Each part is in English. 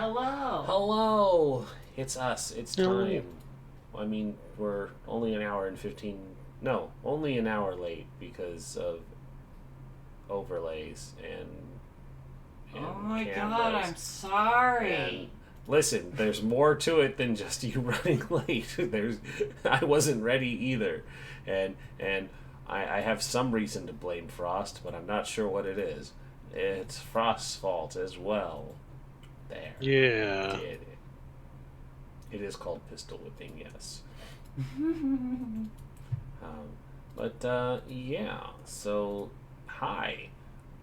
Hello. Hello! It's us. It's Hello. time. I mean, we're only an hour and 15... No, only an hour late because of overlays and Oh my cameras. god, I'm sorry. And listen, there's more to it than just you running late. I wasn't ready either. And I have some reason to blame Frost, but I'm not sure what it is. It's Frost's fault as well. There. Yeah. Did it. It is called pistol whipping, yes. Yeah. So, hi.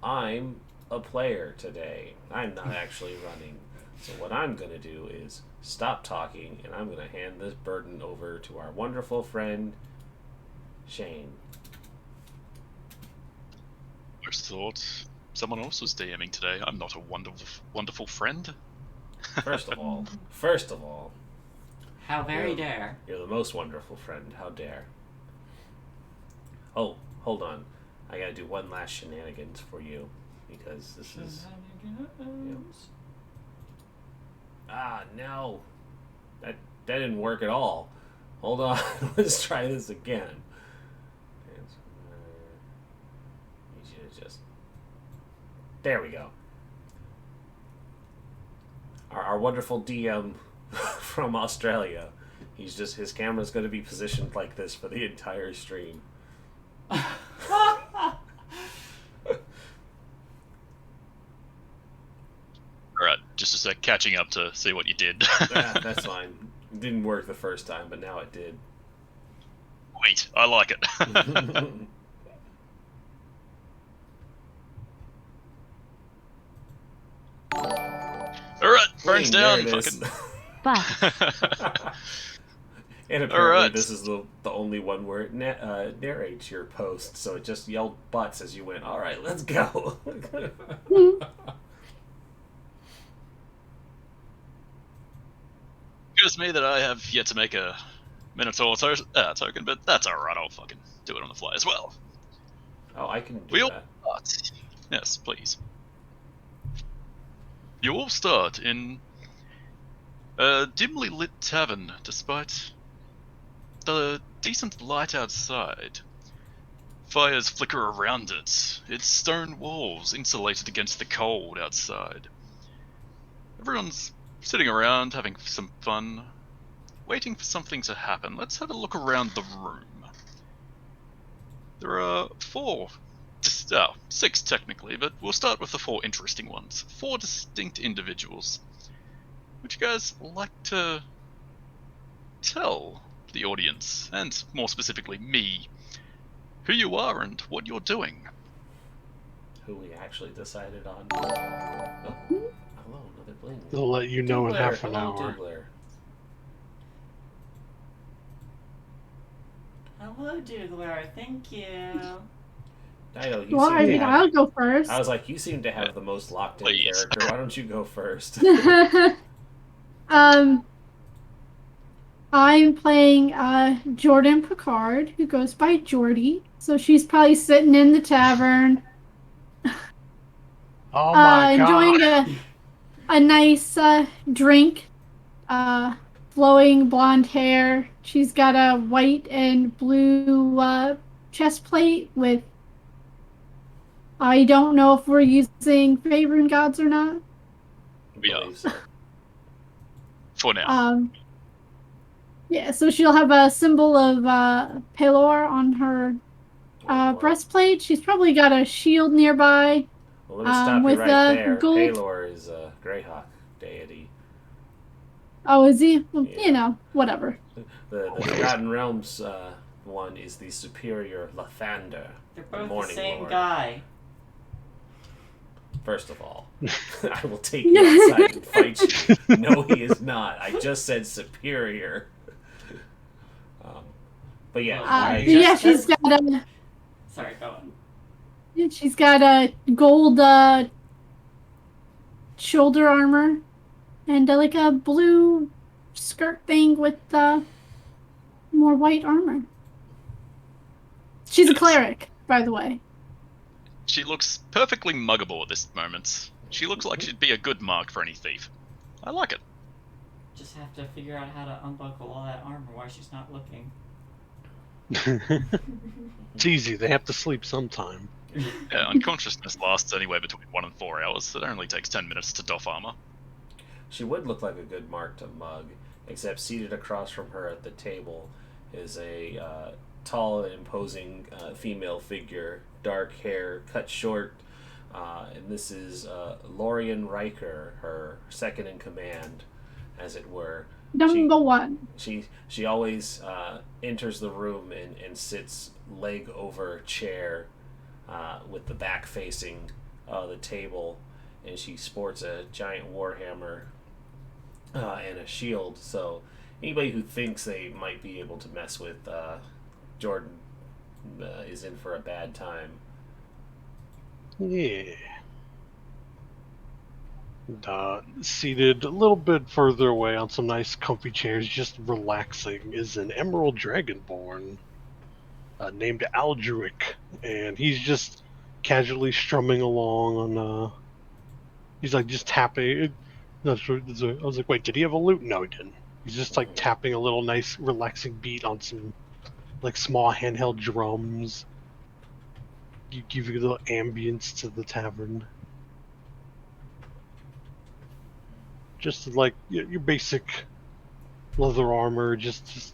I'm a player today. I'm not actually running. So what I'm going to do is stop talking, and I'm going to hand this burden over to our wonderful friend, Shane. I just thought someone else was DMing today. I'm not a wonderful friend. First of all, How very dare. you're the most wonderful friend. How dare. Oh, hold on. I gotta do one last shenanigans for you, because this is... Ah, no. That didn't work at all. Hold on. Let's try this again. You should just... There we go. Our wonderful DM from Australia. His camera's going to be positioned like this for the entire stream. Alright, just a sec, catching up to see what you did. That's fine. It didn't work the first time, but now it did. Wait, I like it. Alright, phone's down. There it is. Fucking... And apparently Alright. this is the only one where it narrates your post, so it just yelled butts as you went, alright, let's go. Excuse me that I have yet to make a Minotaur token, but that's alright, I'll fucking do it on the fly as well. Oh, I can do We'll that. start. Yes, please. You all start in a dimly lit tavern, despite the decent light outside. Fires flicker around it, its stone walls insulated against the cold outside. Everyone's sitting around having some fun, waiting for something to happen. Let's have a look around the room. There are six technically, but we'll start with the four interesting ones. Four distinct individuals. Would you guys like to tell the audience, and more specifically me, who you are and what you're doing? Who we actually decided on. Oh, hello, another bling. They'll let you know in Doogler, half an hello, hour. Doogler. Hello, Doogler. Thank you. Dido, you Well, seem I to mean, have... I'll go first. I was like, you seem to have the most locked-in Please. character. Why don't you go first? I'm playing Jordan Picard, who goes by Jordy. So she's probably sitting in the tavern, Oh my enjoying god. a nice drink, flowing blonde hair. She's got a white and blue chest plate with... I don't know if we're using Faerun gods or not. We are. Believe so. For now. Yeah, so she'll have a symbol of Pelor on her Oh, boy. breastplate. She's probably got a shield nearby. Well, let me stop you with right there. gold- Palor is a Greyhawk deity. Oh, is he? Well, Yeah. you know, whatever. The Forgotten Realms one is the superior Lathander. They're both the Morning same Lord. guy. First of all, I will take you outside and fight you. No, he is not. I just said superior. But yeah, Yeah, she's got a... Sorry, go on. She's got a gold shoulder armor and like a blue skirt thing with more white armor. She's a cleric, by the way. She looks perfectly muggable at this moment. She looks like she'd be a good mark for any thief. I like it. Just have to figure out how to unbuckle all that armor while she's not looking. It's easy. They have to sleep sometime. Yeah, unconsciousness lasts anywhere between 1 and 4 hours. It only takes 10 minutes to doff armor. She would look like a good mark to mug, except seated across from her at the table is a tall and imposing female figure, dark hair, cut short, and this is Lorian Riker, her second in command, as it were. Number one. She always enters the room and sits leg over chair with the back facing the table, and she sports a giant warhammer and a shield. So anybody who thinks they might be able to mess with Jordan is in for a bad time. Yeah. And, seated a little bit further away on some nice comfy chairs, just relaxing, is an Emerald Dragonborn named Aldruic, and he's just casually strumming along on. He's like just tapping. Not sure. I was like, wait, did he have a lute? No, he didn't. He's just like tapping a little nice, relaxing beat on some like small handheld drums. You give you a little ambience to the tavern. Just like your basic leather armor, just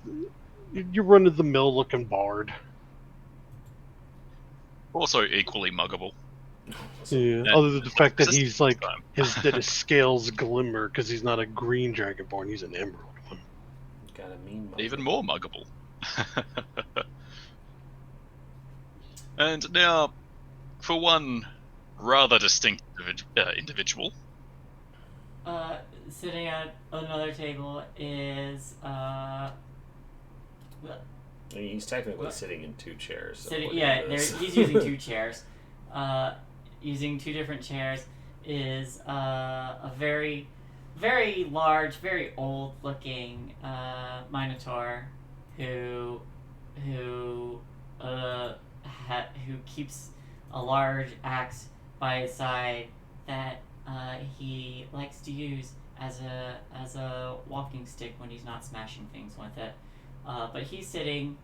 you're run-of-the-mill looking bard. Also equally muggable. Yeah. Yeah. Other than the fact that he's like Time. that his scales glimmer because he's not a green dragonborn, he's an emerald one. Got a mean mug. Even more muggable. And now, for one rather distinct individual. Sitting at another table is I mean, he's technically sitting in two chairs. So sitting. what Yeah, it is. he's using two chairs. Using two different chairs is a very, very large, very old-looking Minotaur who keeps a large axe by his side that he likes to use as a walking stick when he's not smashing things with it. But he's sitting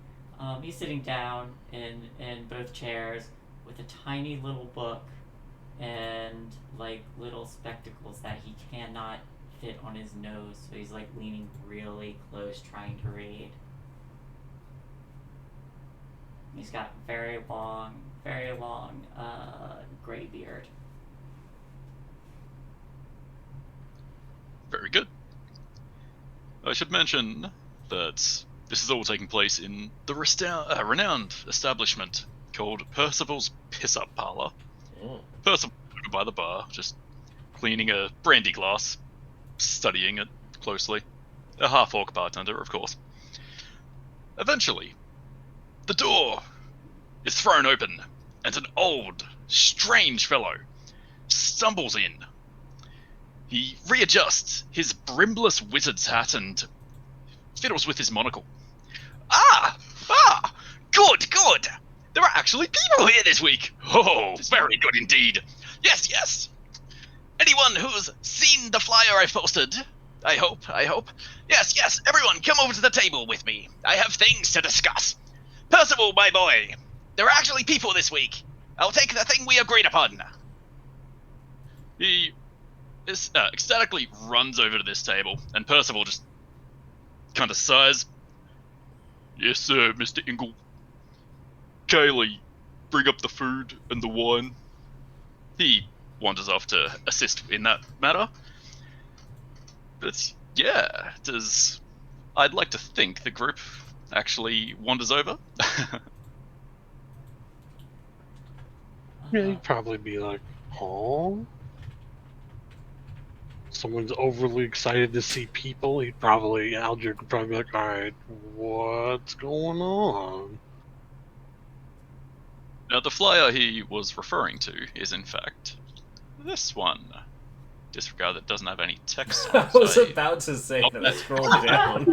down in both chairs with a tiny little book and like little spectacles that he cannot fit on his nose, so he's like leaning really close trying to read. He's got very long gray beard. Very good. I should mention that this is all taking place in the renowned establishment called Percival's Piss-Up Parlor. Oh. Percival over by the bar, just cleaning a brandy glass, studying it closely. A half-orc bartender, of course. Eventually, the door is thrown open, and an old, strange fellow stumbles in. He readjusts his brimless wizard's hat and fiddles with his monocle. Ah! Good! There are actually people here this week! Oh, very good indeed. Yes. Anyone who's seen the flyer I posted? I hope. Yes, everyone come over to the table with me. I have things to discuss. Percival, my boy, there are actually people this week. I'll take the thing we agreed upon. He ecstatically runs over to this table, and Percival just kind of sighs. Yes, sir, Mr. Ingle. Kaylee, bring up the food and the wine. He wanders off to assist in that matter. But yeah, I'd like to think the group actually wanders over. Yeah, he'd probably be like, "Oh." Someone's overly excited to see people. Aldrich would probably be like, "All right, what's going on?" Now, the flyer he was referring to is, in fact, this one. Disregard that doesn't have any text on I it. was so about to say that I scrolled down.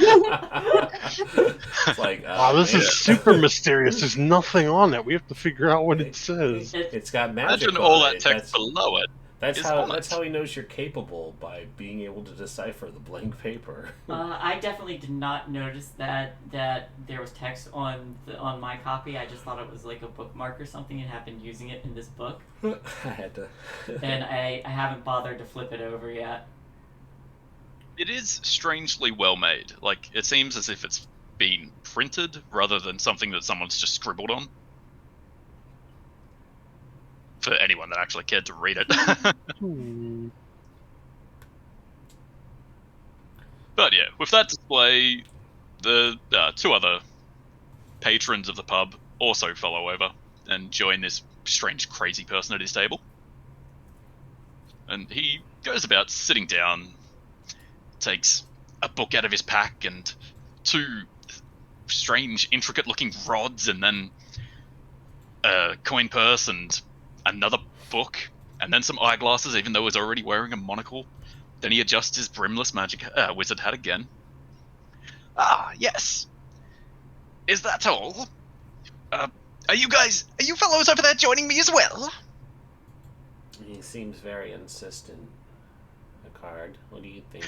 It's like, Wow, this man. is super mysterious. There's nothing on it. We have to figure out what it says. It's got magic Imagine on all it. that text below it. That's is how on that's it. how he knows you're capable, by being able to decipher the blank paper. I definitely did not notice that there was text on my copy. I just thought it was like a bookmark or something, and have been using it in this book. I had to. And I haven't bothered to flip it over yet. It is strangely well made. Like, it seems as if it's been printed rather than something that someone's just scribbled on. For anyone that actually cared to read it. But yeah, with that display, the two other patrons of the pub also follow over and join this strange, crazy person at his table. And he goes about sitting down, takes a book out of his pack and two strange, intricate-looking rods, and then a coin purse and another book, and then some eyeglasses, even though he's already wearing a monocle. Then he adjusts his brimless magic wizard hat again. Ah, yes. Is that all? Are you fellows over there joining me as well? He seems very insistent. Picard, what do you think?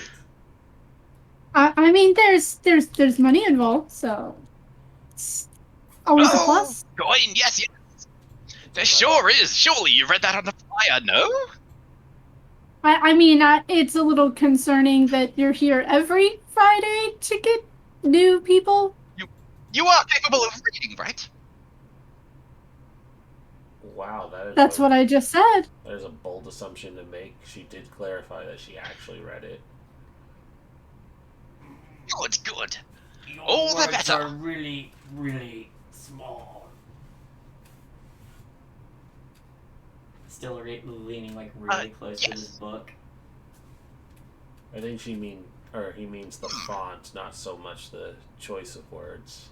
I mean, there's money involved, so it's always a plus. Coin, yes. There sure is. Surely you read that on the flyer, no? I mean, it's a little concerning that you're here every Friday to get new people. You are capable of reading, right? Wow, That's what I just said. That is a bold assumption to make. She did clarify that she actually read it. Good. Your All the words better. are really, really small. Still leaning like really close to this book. I think he means the font, not so much the choice of words.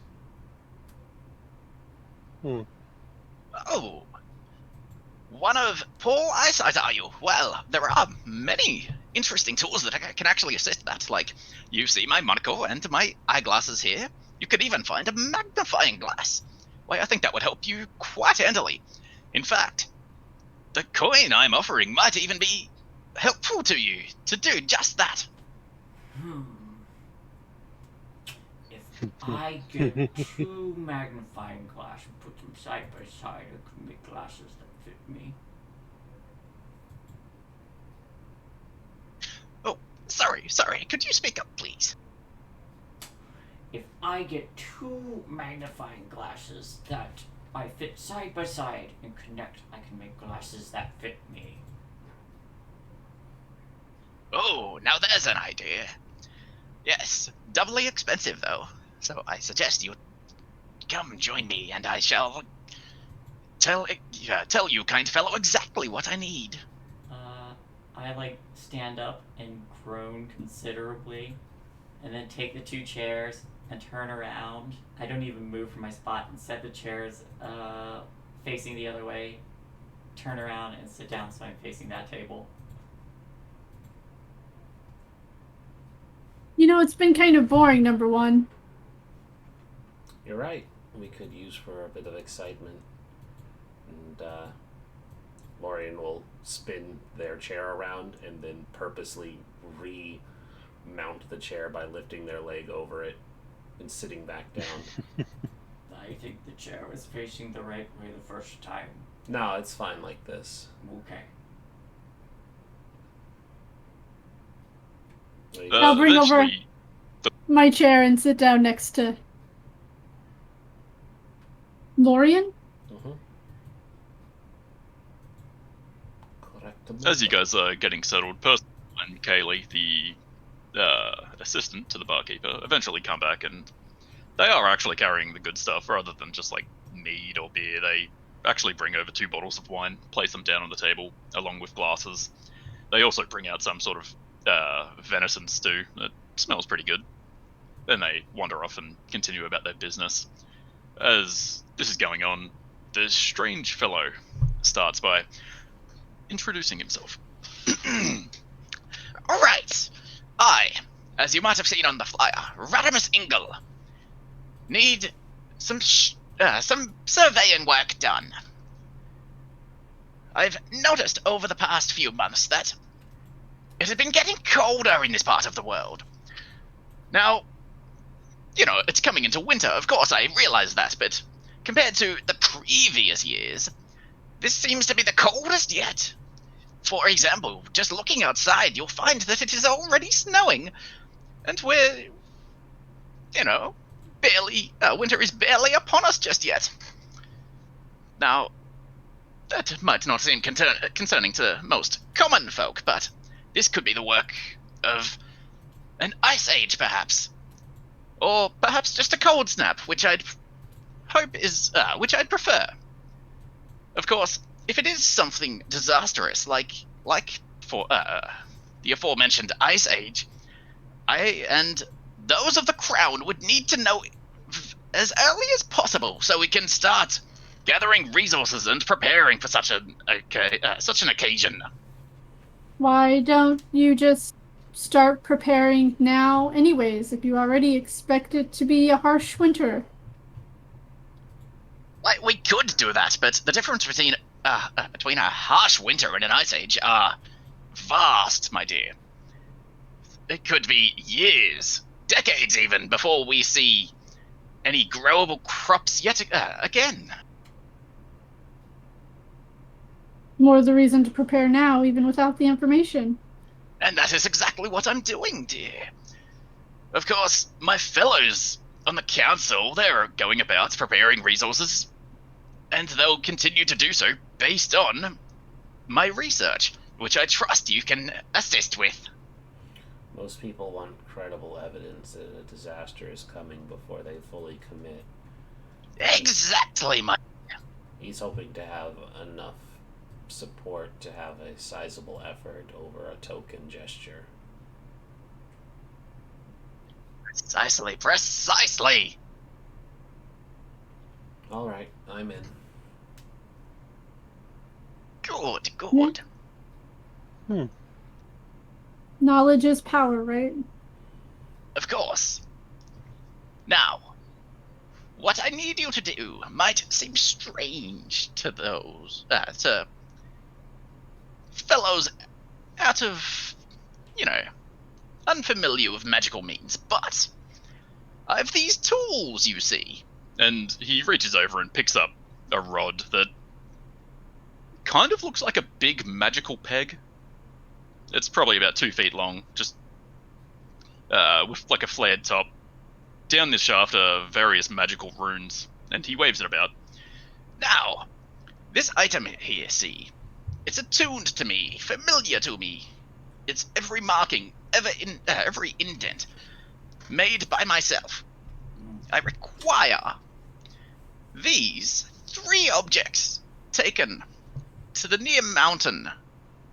Oh. One of poor eyesight, are you? Well, there are many interesting tools that can actually assist that. Like, you see my monocle and my eyeglasses here. You could even find a magnifying glass. Why, I think that would help you quite handily. In fact, the coin I'm offering might even be helpful to you to do just that. If I get two magnifying glass and put them side by side, I can make glasses that fit me. Oh, sorry. Could you speak up, please? If I get two magnifying glasses that I fit side by side and connect, I can make glasses that fit me. Oh, now there's an idea. Yes, doubly expensive though. So I suggest you come join me, and I shall tell you, kind fellow, exactly what I need. I stand up and groan considerably, and then take the two chairs and turn around. I don't even move from my spot and set the chairs facing the other way, turn around and sit down so I'm facing that table. You know, it's been kind of boring, number one. You're right. We could use for a bit of excitement. And Lorian will spin their chair around and then purposely remount the chair by lifting their leg over it and sitting back down. I think the chair was facing the right way the first time. No, it's fine like this. Okay. I'll bring over Eventually, my chair and sit down next to Lorian. as you guys are getting settled, Percival and Kaylee, the assistant to the barkeeper, eventually come back, and they are actually carrying the good stuff rather than just like mead or beer. They actually bring over 2 bottles of wine, place them down on the table along with glasses. They also bring out some sort of venison stew that smells pretty good. Then they wander off and continue about their business. As this is going on, this strange fellow starts by introducing himself. Alright, I, as you might have seen on the flyer, Radimus Ingle, need some surveying work done. I've noticed over the past few months that it has been getting colder in this part of the world. Now, it's coming into winter, of course, I realize that, but compared to the previous years, this seems to be the coldest yet. For example, just looking outside, you'll find that it is already snowing, and we're, winter is barely upon us just yet. Now, that might not seem concerning to most common folk, but this could be the work of an ice age, perhaps. Or perhaps just a cold snap, which I'd prefer. Of course, if it is something disastrous, like for the aforementioned ice age, I and those of the crown would need to know as early as possible, so we can start gathering resources and preparing for such an occasion. Why don't you just start preparing now anyways, if you already expect it to be a harsh winter? We could do that, but the difference between a harsh winter and an ice age are vast, my dear. It could be years, decades even, before we see any growable crops yet again. More the reason to prepare now, even without the information. And that is exactly what I'm doing, dear. Of course, my fellows on the council, they're going about preparing resources, and they'll continue to do so based on my research, which I trust you can assist with. Most people want credible evidence that a disaster is coming before they fully commit. Exactly, my... He's hoping to have enough support to have a sizable effort over a token gesture. Precisely! Alright, I'm in. Good. Knowledge is power, right? Of course. Now, what I need you to do might seem strange to those, to fellows out of, unfamiliar with magical means, but I have these tools, you see. And he reaches over and picks up a rod that kind of looks like a big magical peg. It's probably about 2 feet long, just with like a flared top. Down this shaft are various magical runes, and he waves it about. Now, this item here, see, it's attuned to me, familiar to me. It's every marking, every indent, made by myself. I require these 3 objects taken to the near mountain,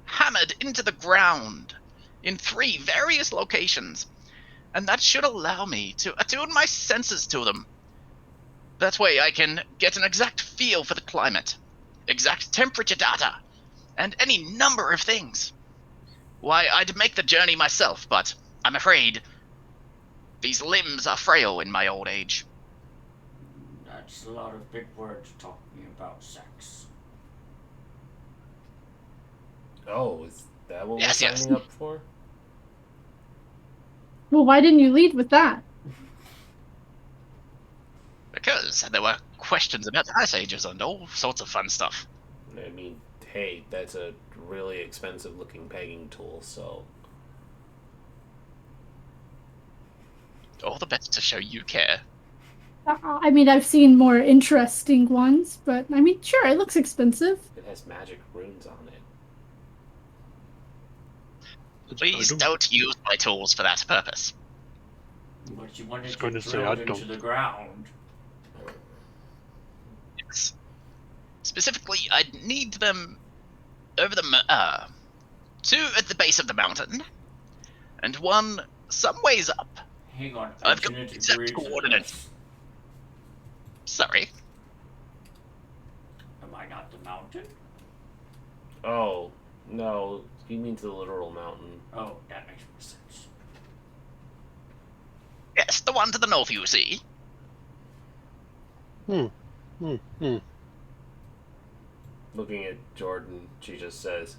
hammered into the ground in 3 various locations, and that should allow me to attune my senses to them. That way I can get an exact feel for the climate, exact temperature data, and any number of things. Why, I'd make the journey myself, but I'm afraid these limbs are frail in my old age. That's a lot of big words talking about sex. Oh, is that what Yes, we're yes. signing up for? Well, why didn't you lead with that? Because there were questions about ice ages and all sorts of fun stuff. I mean, hey, that's a really expensive looking pegging tool, so... All the better to show you care. I mean, I've seen more interesting ones, but I mean, sure, it looks expensive. It has magic runes on it. Please don't use my tools for that purpose. But you wanted Just to going to say, drill I into don't. the ground. Yes. Specifically, I'd need them over the 2 at the base of the mountain, and 1 some ways up. Hang on, I've I got didn't exact agree to coordinates. this. Sorry. Am I not the mountain? Oh, no, he means the literal mountain. Oh, that makes more sense. Yes, the one to the north, you see. Looking at Jordan, she just says,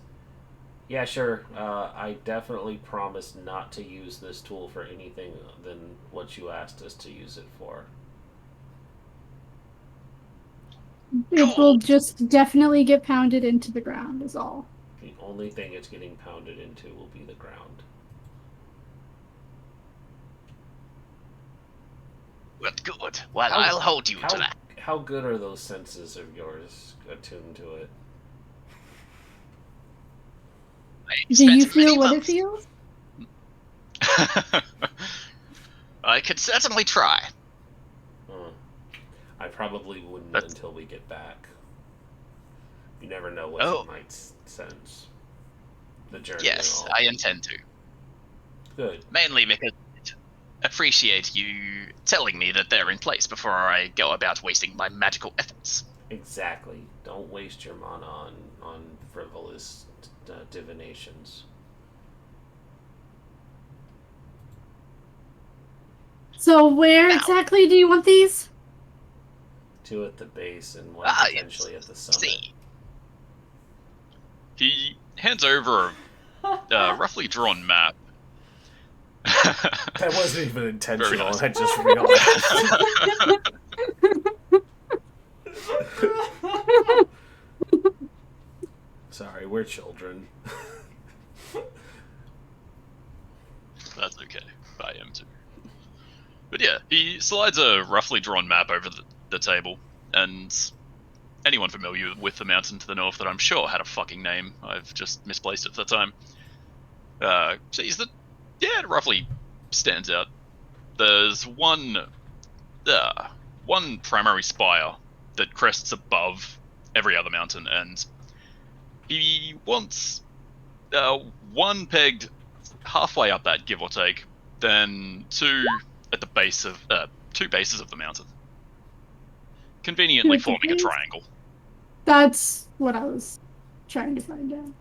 "Yeah, sure. I definitely promise not to use this tool for anything than what you asked us to use it for." It will just definitely get pounded into the ground, is all. The only thing it's getting pounded into will be the ground. Well, good. Well, I'll hold you to that. How good are those senses of yours attuned to it? Do you feel what it feels? I could certainly try. I probably wouldn't until we get back. You never know what it might sense. The journey. Yes, I intend to. Good. Mainly because I appreciate you telling me that they're in place before I go about wasting my magical efforts. Exactly. Don't waste your mana on frivolous divinations. So where exactly do you want these? Two at the base and one potentially at the summit. See. He hands over a roughly drawn map. That wasn't even intentional. Nice. I just realized. Sorry, we're children. That's okay. I am too. But yeah, he slides a roughly drawn map over the table, and anyone familiar with the mountain to the north that I'm sure had a fucking name, I've just misplaced it for the time, sees that, yeah, it roughly stands out. There's one primary spire that crests above every other mountain, and he wants one pegged halfway up that, give or take, then two at the base of two bases of the mountain, conveniently forming a triangle. That's what I was trying to find out.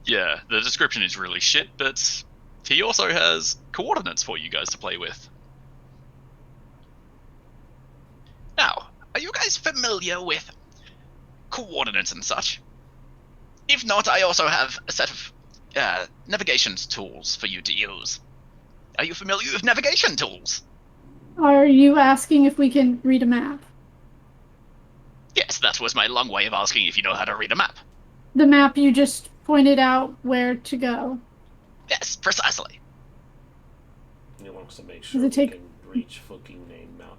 Yeah, the description is really shit, but he also has coordinates for you guys to play with. Now, are you guys familiar with coordinates and such? If not, I also have a set of navigation tools for you to use. Are you familiar with navigation tools? Are you asking if we can read a map? Yes, that was my long way of asking if you know how to read a map. The map you just pointed out where to go. Yes, precisely. He wants to make sure we can reach fucking Name Mountain.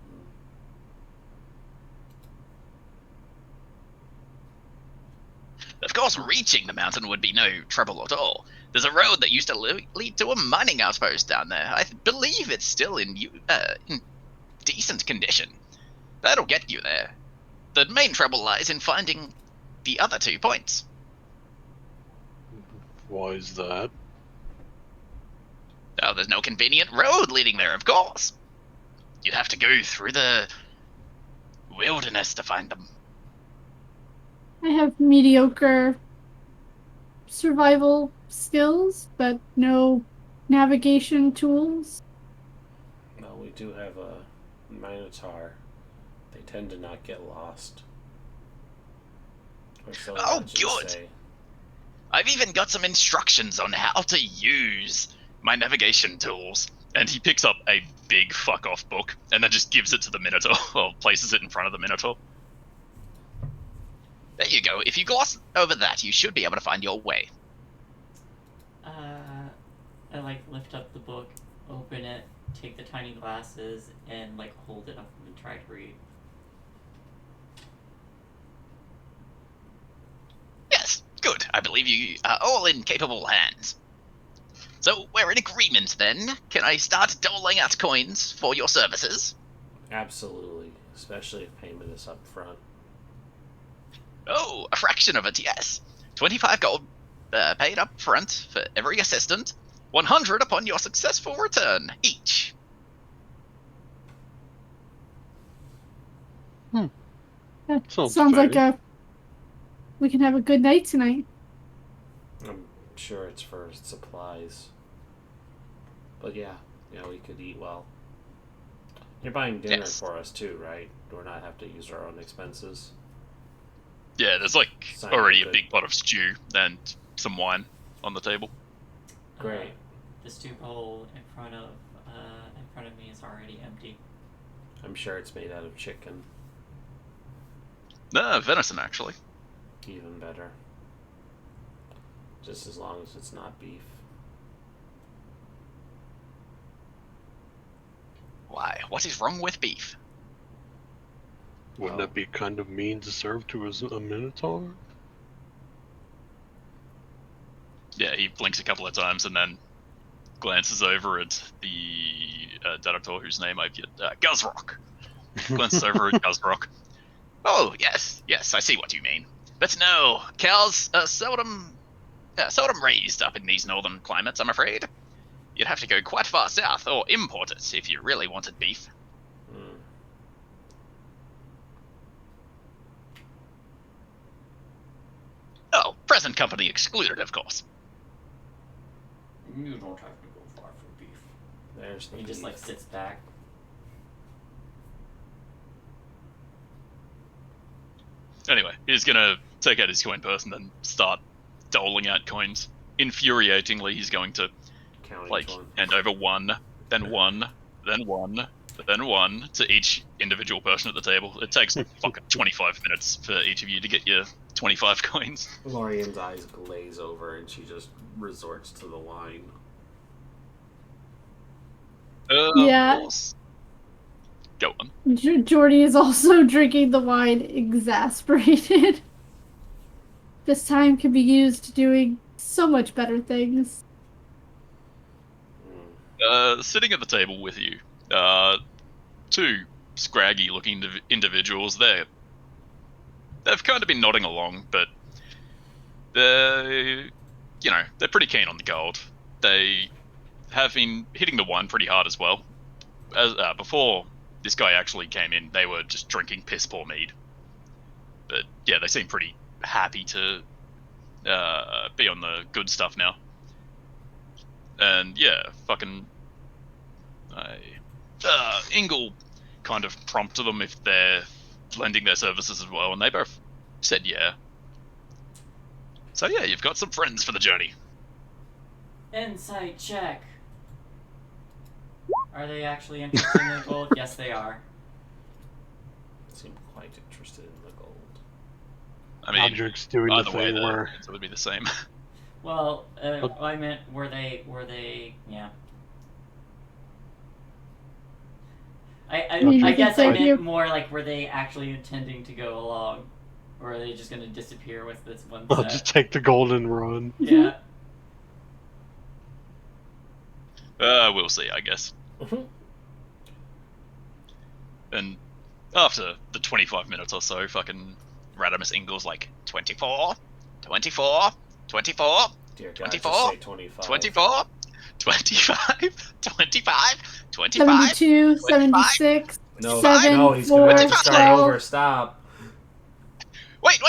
Of course, reaching the mountain would be no trouble at all. There's a road that used to lead to a mining outpost down there. I believe it's still in decent condition. That'll get you there. The main trouble lies in finding the other 2 points. Why is that? Oh, there's no convenient road leading there, of course. You'd have to go through the wilderness to find them. I have mediocre survival skills, but no navigation tools. Well, we do have a Minotaur. They tend to not get lost. Or so good. Say. I've even got some instructions on how to use my navigation tools. And he picks up a big fuck-off book, and then just gives it to the Minotaur, or places it in front of the Minotaur. There you go. If you gloss over that, you should be able to find your way. I lift up the book, open it, take the tiny glasses, and hold it up and try to read. Yes, good. I believe you are all in capable hands. So we're in agreement then. Can I start doling out coins for your services? Absolutely, especially if payment is up front. Oh, a fraction of it, yes. 25 gold paid up front for every assistant. 100 upon your successful return, each. That Sounds like we can have a good night tonight. I'm sure it's for supplies. But yeah, we could eat well. You're buying dinner for us too, right? We're not have to use our own expenses. Yeah, there's like Sign already of a it. big pot of stew and some wine on the table. Great. The stew bowl in front of me is already empty. I'm sure it's made out of chicken. No, venison actually. Even better. Just as long as it's not beef. Why, what is wrong with beef? Wouldn't Oh. that be kind of mean to serve to a minotaur? Yeah, he blinks a couple of times and then glances over at the Dadator, whose name I've yet. Guzrock. Glances over at Guzrock. Oh, yes, I see what you mean. But no, cows are seldom raised up in these northern climates, I'm afraid. You'd have to go quite far south or import it if you really wanted beef. Mm. Oh, present company excluded, of course. You don't have to go far for beef. There's the He just beef. like sits back. Anyway, he's gonna take out his coin purse and then start doling out coins. Infuriatingly, he's going to Count like each one. hand over one, then one, then one, then one to each individual person at the table. It takes fucking 25 minutes for each of you to get your 25 coins. Lorian's eyes glaze over and she just resorts to the wine. Yeah. Of course. Go on. Jordy is also drinking the wine, exasperated. This time could be used doing so much better things. Sitting at the table with you, two scraggy-looking individuals. They've kind of been nodding along, but they're pretty keen on the gold. They have been hitting the wine pretty hard as well. As before this guy actually came in, they were just drinking piss poor mead. But yeah, they seem pretty happy to be on the good stuff now. And yeah, fucking Ingle kind of prompted them if they're lending their services as well, and they both said yeah. So yeah, you've got some friends for the journey. Insight check. Are they actually interested in the gold? Yes, they are. Seem quite interested in the gold. I mean, Odrick's doing the either way, thing the where answer would be the same. Well, I meant were they? Yeah. Maybe I guess they I do. meant more like were they actually intending to go along, or are they just going to disappear with this one I'll set? just take the gold and run. Yeah. We'll see, I guess. And after the 25 minutes or so, fucking Radimus Ingle's like 24, 24, 24, Dear God, 24, just say 25. 24, 25, 25, 25. 72, 76, No, 7, no, he's 4, gonna have to start 12. over. Stop. Wait!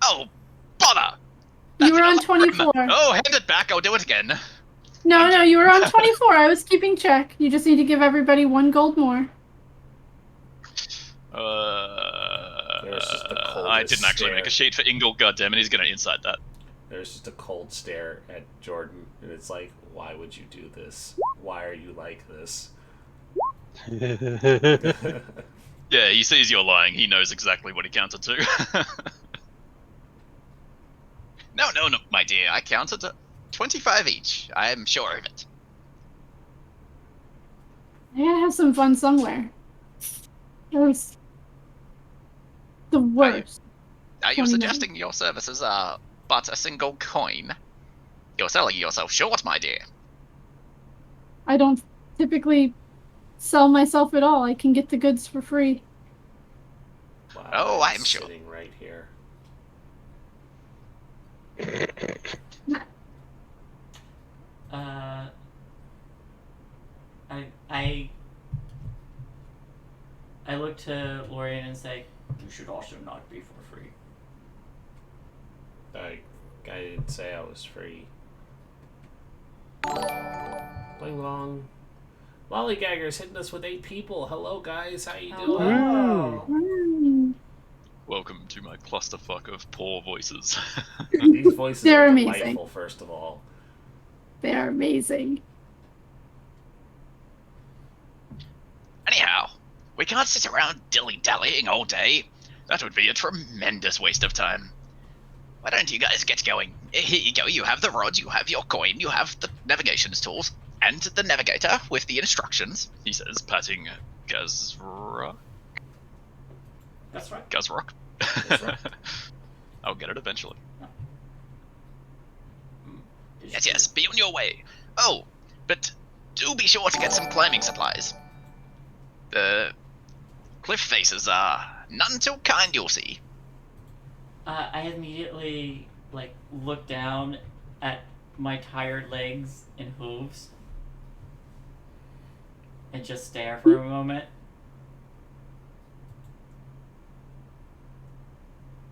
Oh, bother! You were on That's not- 24. Oh, hand it back, I'll do it again. No, you were on 24. I was keeping check. You just need to give everybody 1 gold more. There's just the coldest I didn't actually make a stare. sheet for Ingle, goddammit, he's gonna inside that. There's just a cold stare at Jordan, and it's like, why would you do this? Why are you like this? Yeah, he sees you're lying, he knows exactly what he counted to. No, my dear, I counted 25 each. I am sure of it. I gotta have some fun somewhere. It was the worst. Are you 29. suggesting your services are but a single coin? You're selling yourself short, my dear. I don't typically sell myself at all. I can get the goods for free. Wow, Oh, I'm sure. Sitting right here. I look to Lorian and say, you should also not be for free. I didn't say I was free. Bling bong. Lollygagger's hitting us with 8 people. Hello, guys. How you doing? Hello. Mm. Welcome to my clusterfuck of poor voices. These voices They're are amazing. delightful, first of all. They're amazing. Anyhow, we can't sit around dilly-dallying all day. That would be a tremendous waste of time. Why don't you guys get going? Here you go, you have the rods, you have your coin, you have the navigation's tools, and the navigator with the instructions. He says, patting Gazrock. That's right. Gazrock. That's right. I'll get it eventually. Yes, be on your way. Oh, but do be sure to get some climbing supplies. The cliff faces are none too kind, you'll see. I immediately look down at my tired legs and hooves and just stare for a moment.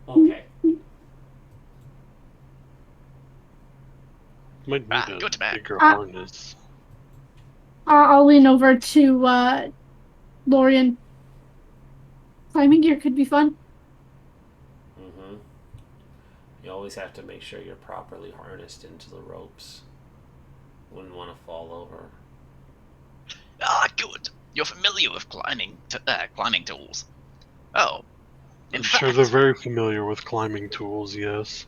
Okay. Might need a good man. bigger harness. I'll lean over to Lorian. Climbing gear could be fun. Mm-hmm. You always have to make sure you're properly harnessed into the ropes. Wouldn't want to fall over. Ah, good. You're familiar with climbing tools. Oh, I'm sure they're very familiar with climbing tools, yes.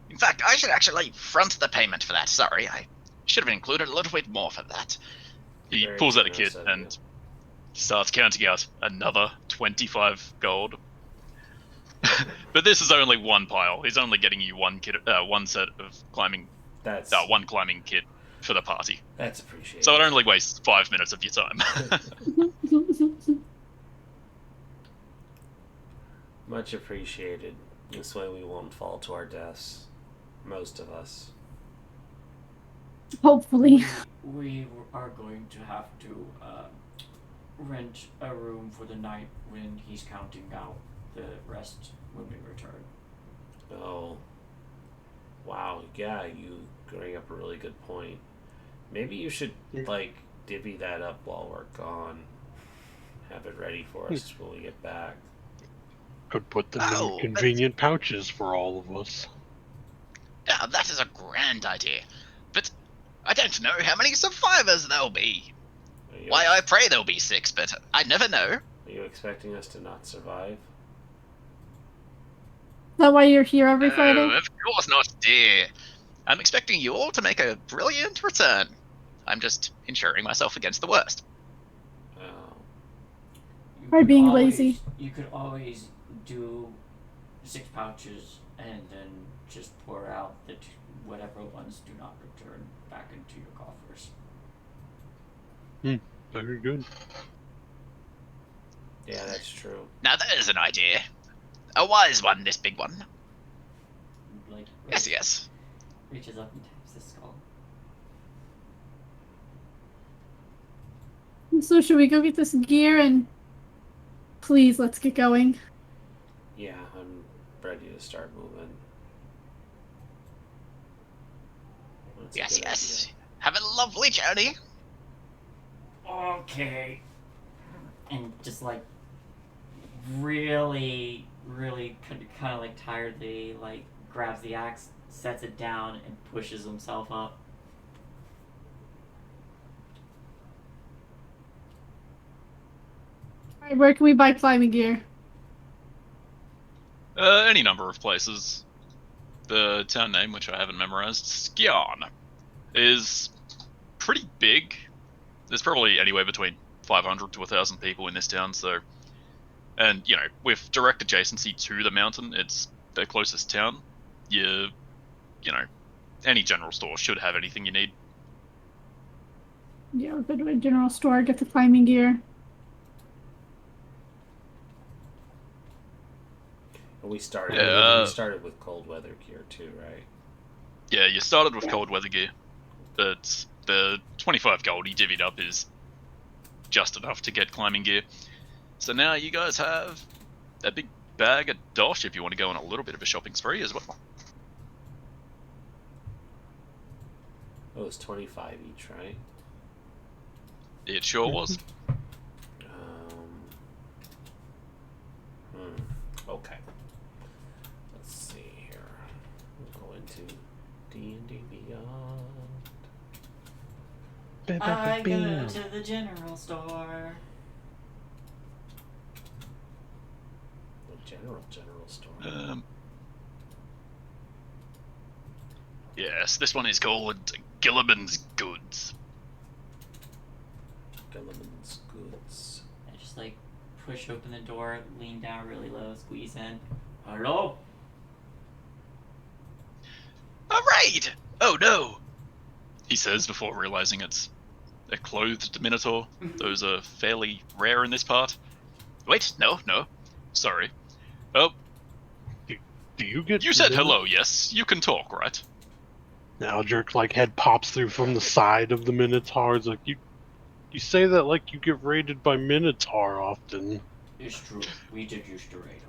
In fact, I should actually front the payment for that. Sorry, I should have included a little bit more for that. He Very pulls out a generous kit of and starts counting out another 25 gold. But this is only one pile. He's only getting you one kit, one set of climbing, That's one climbing kit for the party. that's appreciated. So it only wastes 5 minutes of your time. Much appreciated. This way we won't fall to our deaths. Most of us. Hopefully. We are going to have to rent a room for the night when he's counting out the rest when we return. Oh. Wow, yeah, you bring up a really good point. Maybe you should, divvy that up while we're gone. Have it ready for us when we get back. Could put them in convenient pouches for all of us. Yeah, that is a grand idea. But I don't know how many survivors there'll be. Why, I pray there'll be 6, but I never know. Are you expecting us to not survive? Is that why you're here every Friday? Of course not, dear. I'm expecting you all to make a brilliant return. I'm just insuring myself against the worst. Oh. By being lazy. You could always do 6 pouches and then just pour out whatever ones do not return back into your coffers. Very good. Yeah, that's true. Now there's an idea. A wise one, this big one. Yes. Reaches up and taps the skull. So should we go get this gear and please let's get going. Yeah, I'm ready to start moving. That's a good Yes. idea. Have a lovely journey. Okay. And just really kind of tiredly grabs the axe, sets it down, and pushes himself up. Alright, where can we buy climbing gear? Any number of places. The town name, which I haven't memorized, Skion, is pretty big. There's probably anywhere between 500 to 1,000 people in this town, so... And, with direct adjacency to the mountain, it's the closest town. Any general store should have anything you need. Yeah, we'll go to a general store, get the climbing gear. We started. Yeah, we started with cold weather gear too, right? Yeah, you started with cold weather gear, but the 25 gold he divvied up is just enough to get climbing gear. So now you guys have a big bag of dosh if you want to go on a little bit of a shopping spree as well. It was 25 each, right? It sure was. I go to the general store. The general store. Yes, this one is called Gilliman's Goods. Gilliman's Goods. I just like push open the door, lean down really low, squeeze in. Hello? A raid! Oh no! He says before realizing it's a clothed minotaur. Those are fairly rare in this part. Wait, no. Sorry. Oh, Do you get? you said hello, yes? You can talk, right? Aldrich like head pops through from the side of the Minotaur. It's like you say that like you get raided by Minotaur often. It's true. We did used to raid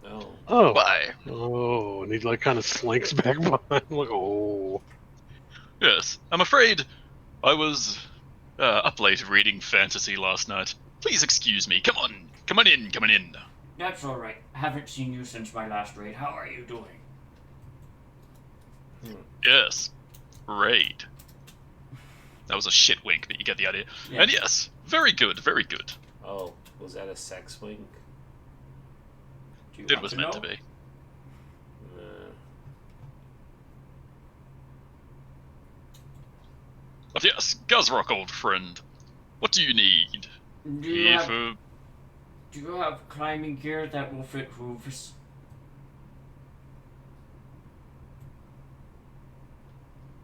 a lot. Oh. Oh. Why? Oh, and he like kind of slinks back behind. Like, oh. Yes. I'm afraid I was up late reading fantasy last night. Please excuse me. Come on in. That's alright. Haven't seen you since my last raid. How are you doing? Yes. Raid. That was a shit wink, but you get the idea. Yeah. And yes, very good. Oh, was that a sex wink? Do you It want was to meant know? to be. But yes, Guzrock, old friend. What do you need? Do you have climbing gear that will fit hooves?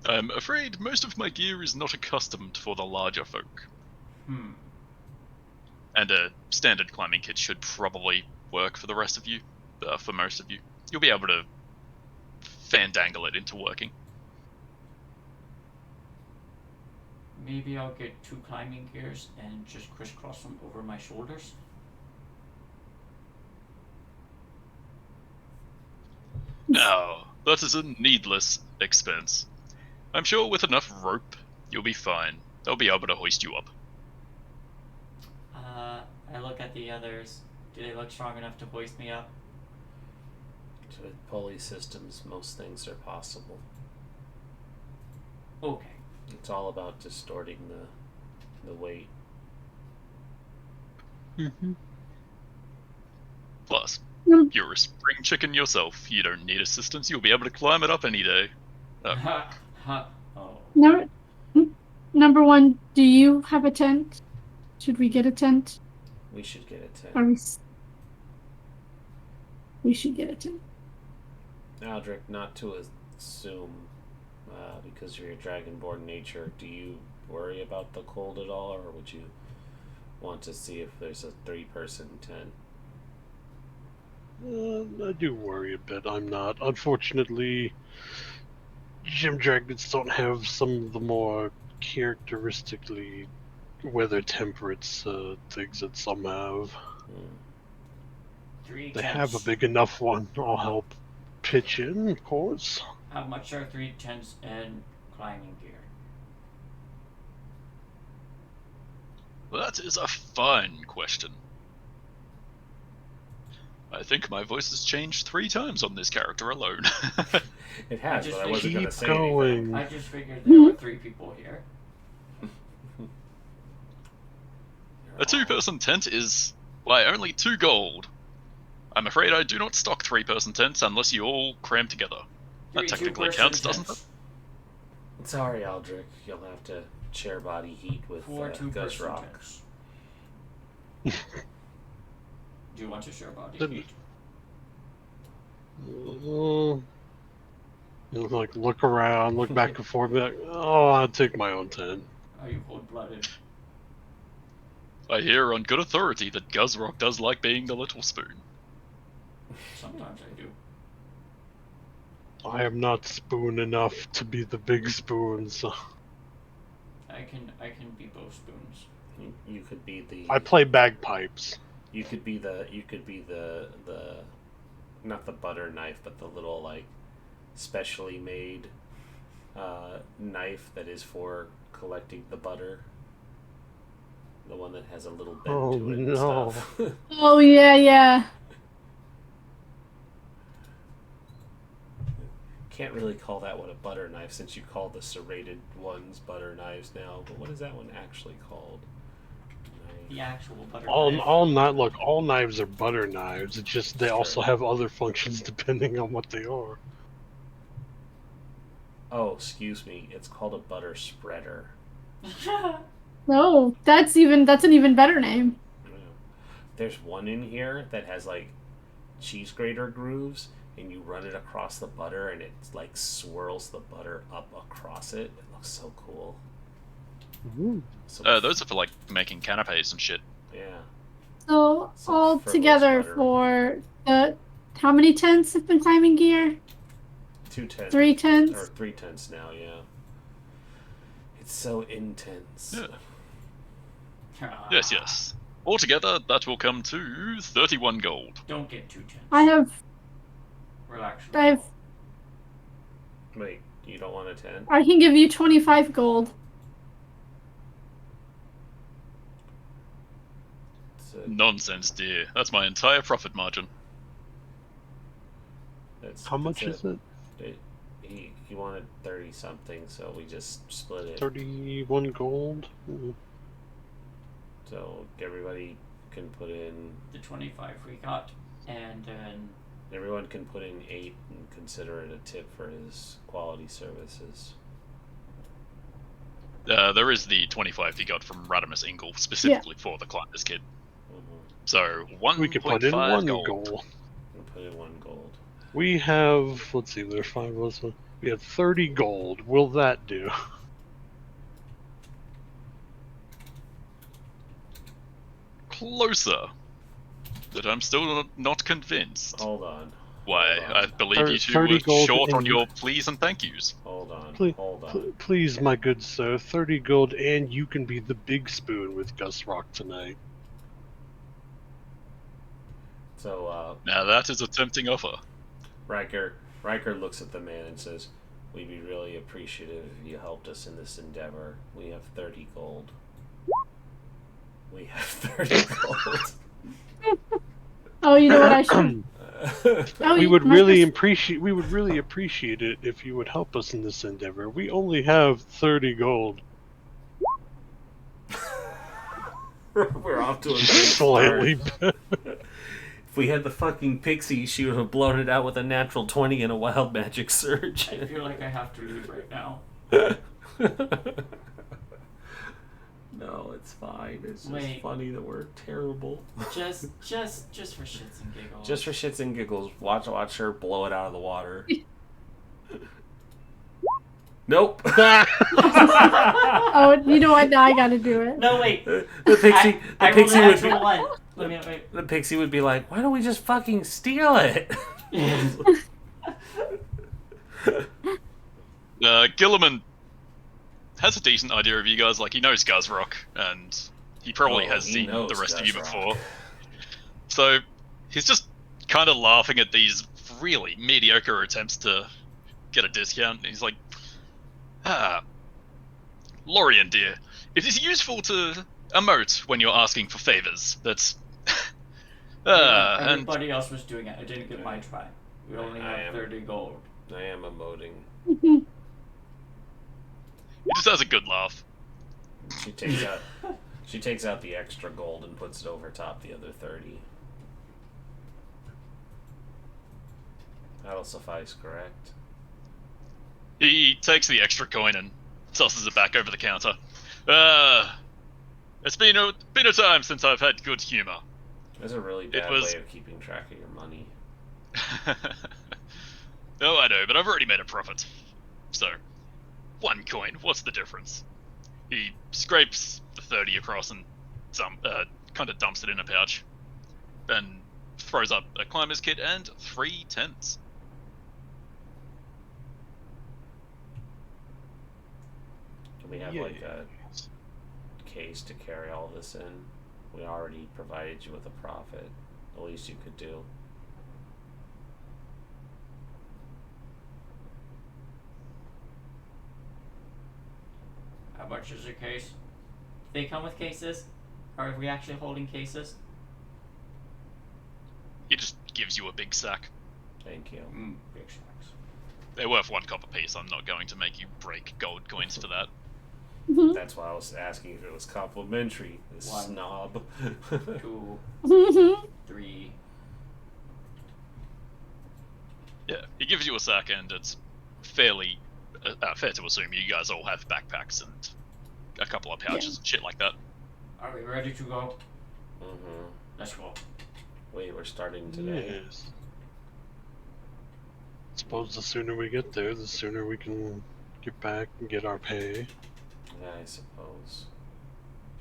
I'm afraid most of my gear is not accustomed for the larger folk. And a standard climbing kit should probably work for the rest of you, for most of you. You'll be able to fandangle it into working. Maybe I'll get 2 climbing gears and just crisscross them over my shoulders. Now, that is a needless expense. I'm sure with enough rope, you'll be fine. They'll be able to hoist you up. I look at the others. Do they look strong enough to hoist me up? With pulley systems, most things are possible. Okay. It's all about distorting the weight. Mm-hmm. Plus, Mm. you're a spring chicken yourself. You don't need assistance. You'll be able to climb it up any day. Oh. Number one, do you have a tent? Should we get a tent? We should get a tent. We should get a tent. Aldrich, not to assume, because of your dragonborn nature, do you worry about the cold at all, or would you want to see if there's a 3-person tent? I do worry a bit. I'm not. Unfortunately, gym dragons don't have some of the more characteristically weather temperate things that some have. 3 They tents. have a big enough one. I'll help pitch in, of course. How much are 3 tents and climbing gear? That is a fine question. I think my voice has changed 3 times on this character alone. It has, just but I wasn't going to keep say going. anything. I just figured there were 3 people here. A 2-person tent is, why, only 2 gold. I'm afraid I do not stock 3-person tents unless you all cram together. That 3 technically two-person counts, doesn't it? tents. Sorry, Aldrich. You'll have to share body heat with 4 two-person Guzrock. tents. Do you want to share body Then- heat? Like look around, look back and forth. Be like, oh, I'll take my own tent. Are you cold-blooded? I hear on good authority that Guzrock does like being the little spoon. Sometimes I do. I am not spoon enough to be the big spoon, so I can be both spoons. You could be the. I play bagpipes. You could be the. Not the butter knife, but the little like, specially made, knife that is for collecting the butter. The one that has a little bend Oh, to it and no. stuff. Oh yeah. can't really call that one a butter knife since you call the serrated ones butter knives now. But what is that one actually called? The actual butter All knife. all knives are butter knives. It's just they Sure. also have other functions depending on what they are. Oh, excuse me. It's called a butter spreader. No, that's an even better name. Yeah. There's one in here that has like cheese grater grooves, and you run it across the butter, and it like swirls the butter up across it. It looks so cool. So, Those are for like making canapes and shit. yeah. So Some all frivolous together butter. for the how many tents have been climbing gear? 2 tenths. 3 tents. Or 3 tenths now, yeah. It's so intense. Yeah. Yes. Altogether, that will come to 31 gold. Don't get too tense. I have Relax. Wait, you don't want a 10? I can give you 25 gold. Nonsense, dear. That's my entire profit margin. How much is it? He wanted 30 something, so we just split it. 31 gold. So everybody can put in. The 25 we got, and then Everyone can put in 8 and consider it a tip for his quality services. There is the 25 he got from Radimus Ingle specifically for the Climber's Kid. So 1.5 We could put in 1 gold. gold. We'll put in 1 gold. We have, let's see, there's 5 of us. We have 30 gold. Will that do? Closer. But I'm still not convinced. Hold on. Why? Hold on. I believe you two 30 were gold short on and- your please and thank yous. Hold on. Please, Hold on. please, my good sir, 30 gold, and you can be the big spoon with Gus Rock tonight. So, Now that is a tempting offer. Riker looks at the man and says, "We'd be really appreciative if you helped us in this endeavor. We have 30 gold." We have 30 gold. Oh, you know what I should. Oh, we you would might really just- appreciate it if you would help us in this endeavor. We only have 30 gold. We're off to a great Slightly start. better. If we had the fucking pixie, she would have blown it out with a natural 20 and a wild magic surge. I feel like I have to leave right now. No, it's fine. It's just Wait. funny that we're terrible. Just for shits and giggles. Just for shits and giggles, watch her blow it out of the water. Nope. Oh, you know what? Now I gotta do it. No, wait. The pixie I rolled would an be, actual one. Let me wait. the pixie would be like, "Why don't we just fucking steal it?" Gilliman has a decent idea of you guys. Like, he knows Guzrock, and he probably has he seen knows the rest of you Guzrock. before. So he's just kind of laughing at these really mediocre attempts to get a discount. He's like, Lorian, dear, it is useful to emote when you're asking for favors. That's... and Everybody else was doing it. I didn't get my try. We only I have am- 30 gold. I am emoting. he just has a good laugh. She takes out the extra gold and puts it over top the other 30. That'll suffice, correct? He takes the extra coin and tosses it back over the counter. It's been a time since I've had good humor. There's a really bad way of keeping track of your money. Oh, I know, but I've already made a profit. So, 1 coin, what's the difference? He scrapes the 30 across and kind of dumps it in a pouch. Then throws up a climber's kit and 3 tents. Do we have like a case to carry all this in? We already provided you with a profit. The least you could do. How much is a case? They come with cases? Are we actually holding cases? He just gives you a big sack. Thank you. Big sacks. they're worth 1 copper piece. I'm not going to make you break gold coins for that. That's why I was asking if it was complimentary. One. Snob. 2, 3. Yeah, he gives you a sack, and it's fairly fair to assume you guys all have backpacks and a couple of pouches and shit like that. Are we ready to go? Mm-hmm. Let's go. Wait, we're starting today. Yes. Suppose the sooner we get there, the sooner we can get back and get our pay. Yeah, I suppose.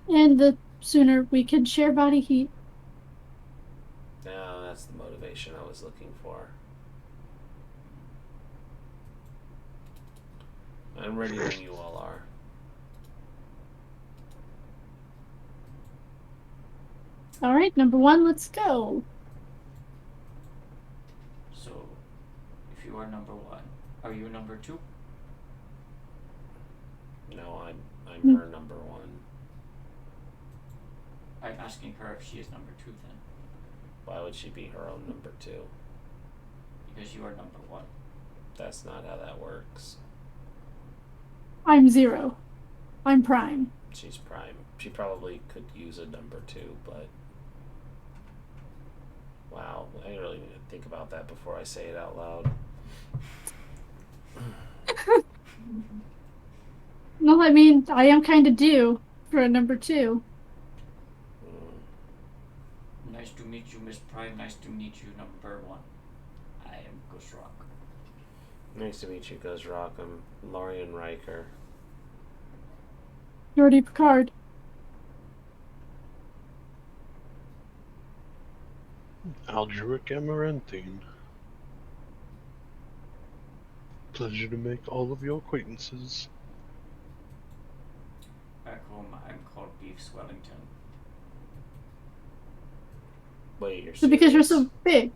And the sooner we can share body heat. No, that's the motivation I was looking for. I'm ready when you all are. All right, number 1, let's go. So, if you are number 1, are you number 2? No, I'm her number 1. I'm asking her if she is number 2 then, Why would she be her own number 2? because you are number 1. That's not how that works. I'm 0. I'm prime. She's prime. She probably could use a number 2, but... Wow, I really need to think about that before I say it out loud. Well, I mean, I am kind of due for a number 2. Nice to meet you, Miss Prime. Nice to meet you, number 1. I am Ghost Rock. Nice to meet you, Ghost Rock. I'm Lorian Riker. Jordy Picard. Aldruic Amaranthine. Pleasure to make all of your acquaintances. Back home, I'm called Beef Swellington. Wait, you're So because you're serious? so big.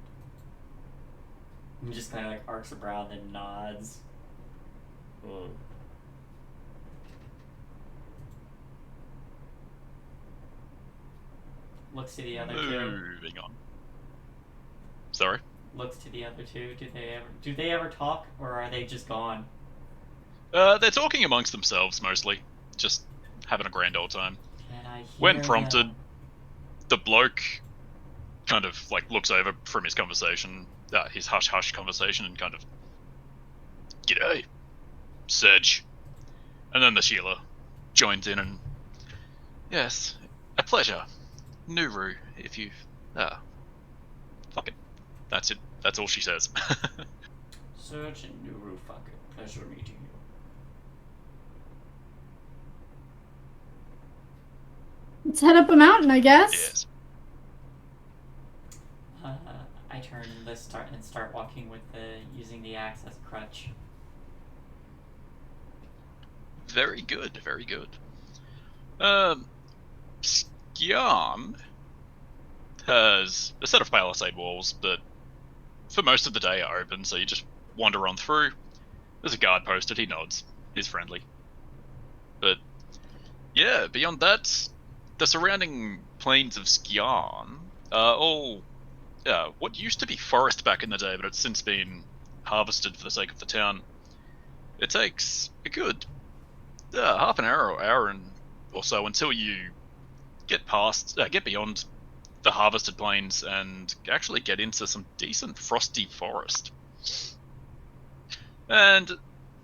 He just kind of like arcs a brow, then nods. Hmm. Looks to the other 2. Moving on. Sorry? Looks to the other 2. Do they ever talk, or are they just gone? They're talking amongst themselves mostly. Just having a grand old time. Can I hear When prompted, them? the bloke kind of like looks over from his conversation, his hush-hush conversation, and kind of, "G'day, Sedge." And then the Sheila joins in and, "Yes, a pleasure. Nuru, if you... fuck it. That's it. That's all she says." Search and Nuru, fuck it. Pleasure meeting you. Let's head up a mountain, I guess. Yes. I turn and start walking with using the axe as a crutch. Very good, very good. Skjarm has a set of palisade walls that for most of the day are open, so you just wander on through. There's a guard posted, he nods. He's friendly. But yeah, beyond that, the surrounding plains of Skjarm are all what used to be forest back in the day, but it's since been harvested for the sake of the town. It takes a good half an hour or so until you get beyond the harvested plains and actually get into some decent frosty forest. And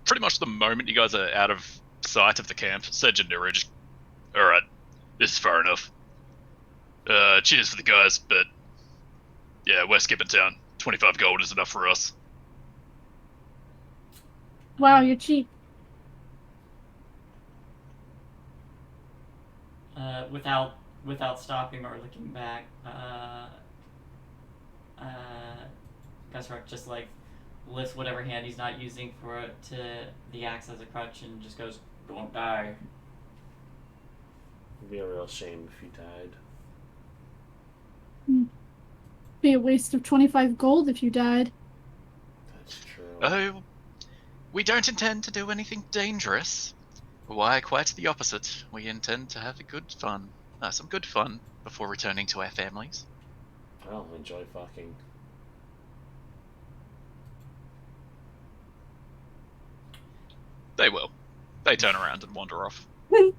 pretty much the moment you guys are out of sight of the camp, Sedge and Nuru just, "Alright, this is far enough. Cheers for the guys, but yeah, we're skipping town. 25 gold is enough for us." Wow, you're cheap. Without stopping or looking back, Gusrock just like lifts whatever hand he's not using for it to the axe as a crutch and just goes, "Don't die." It'd be a real shame if you died. Be a waste of 25 gold if you died. That's true. Oh, we don't intend to do anything dangerous. Why, quite the opposite. We intend to have some good fun before returning to our families. Well, enjoy fucking. They will. They turn around and wander off. They-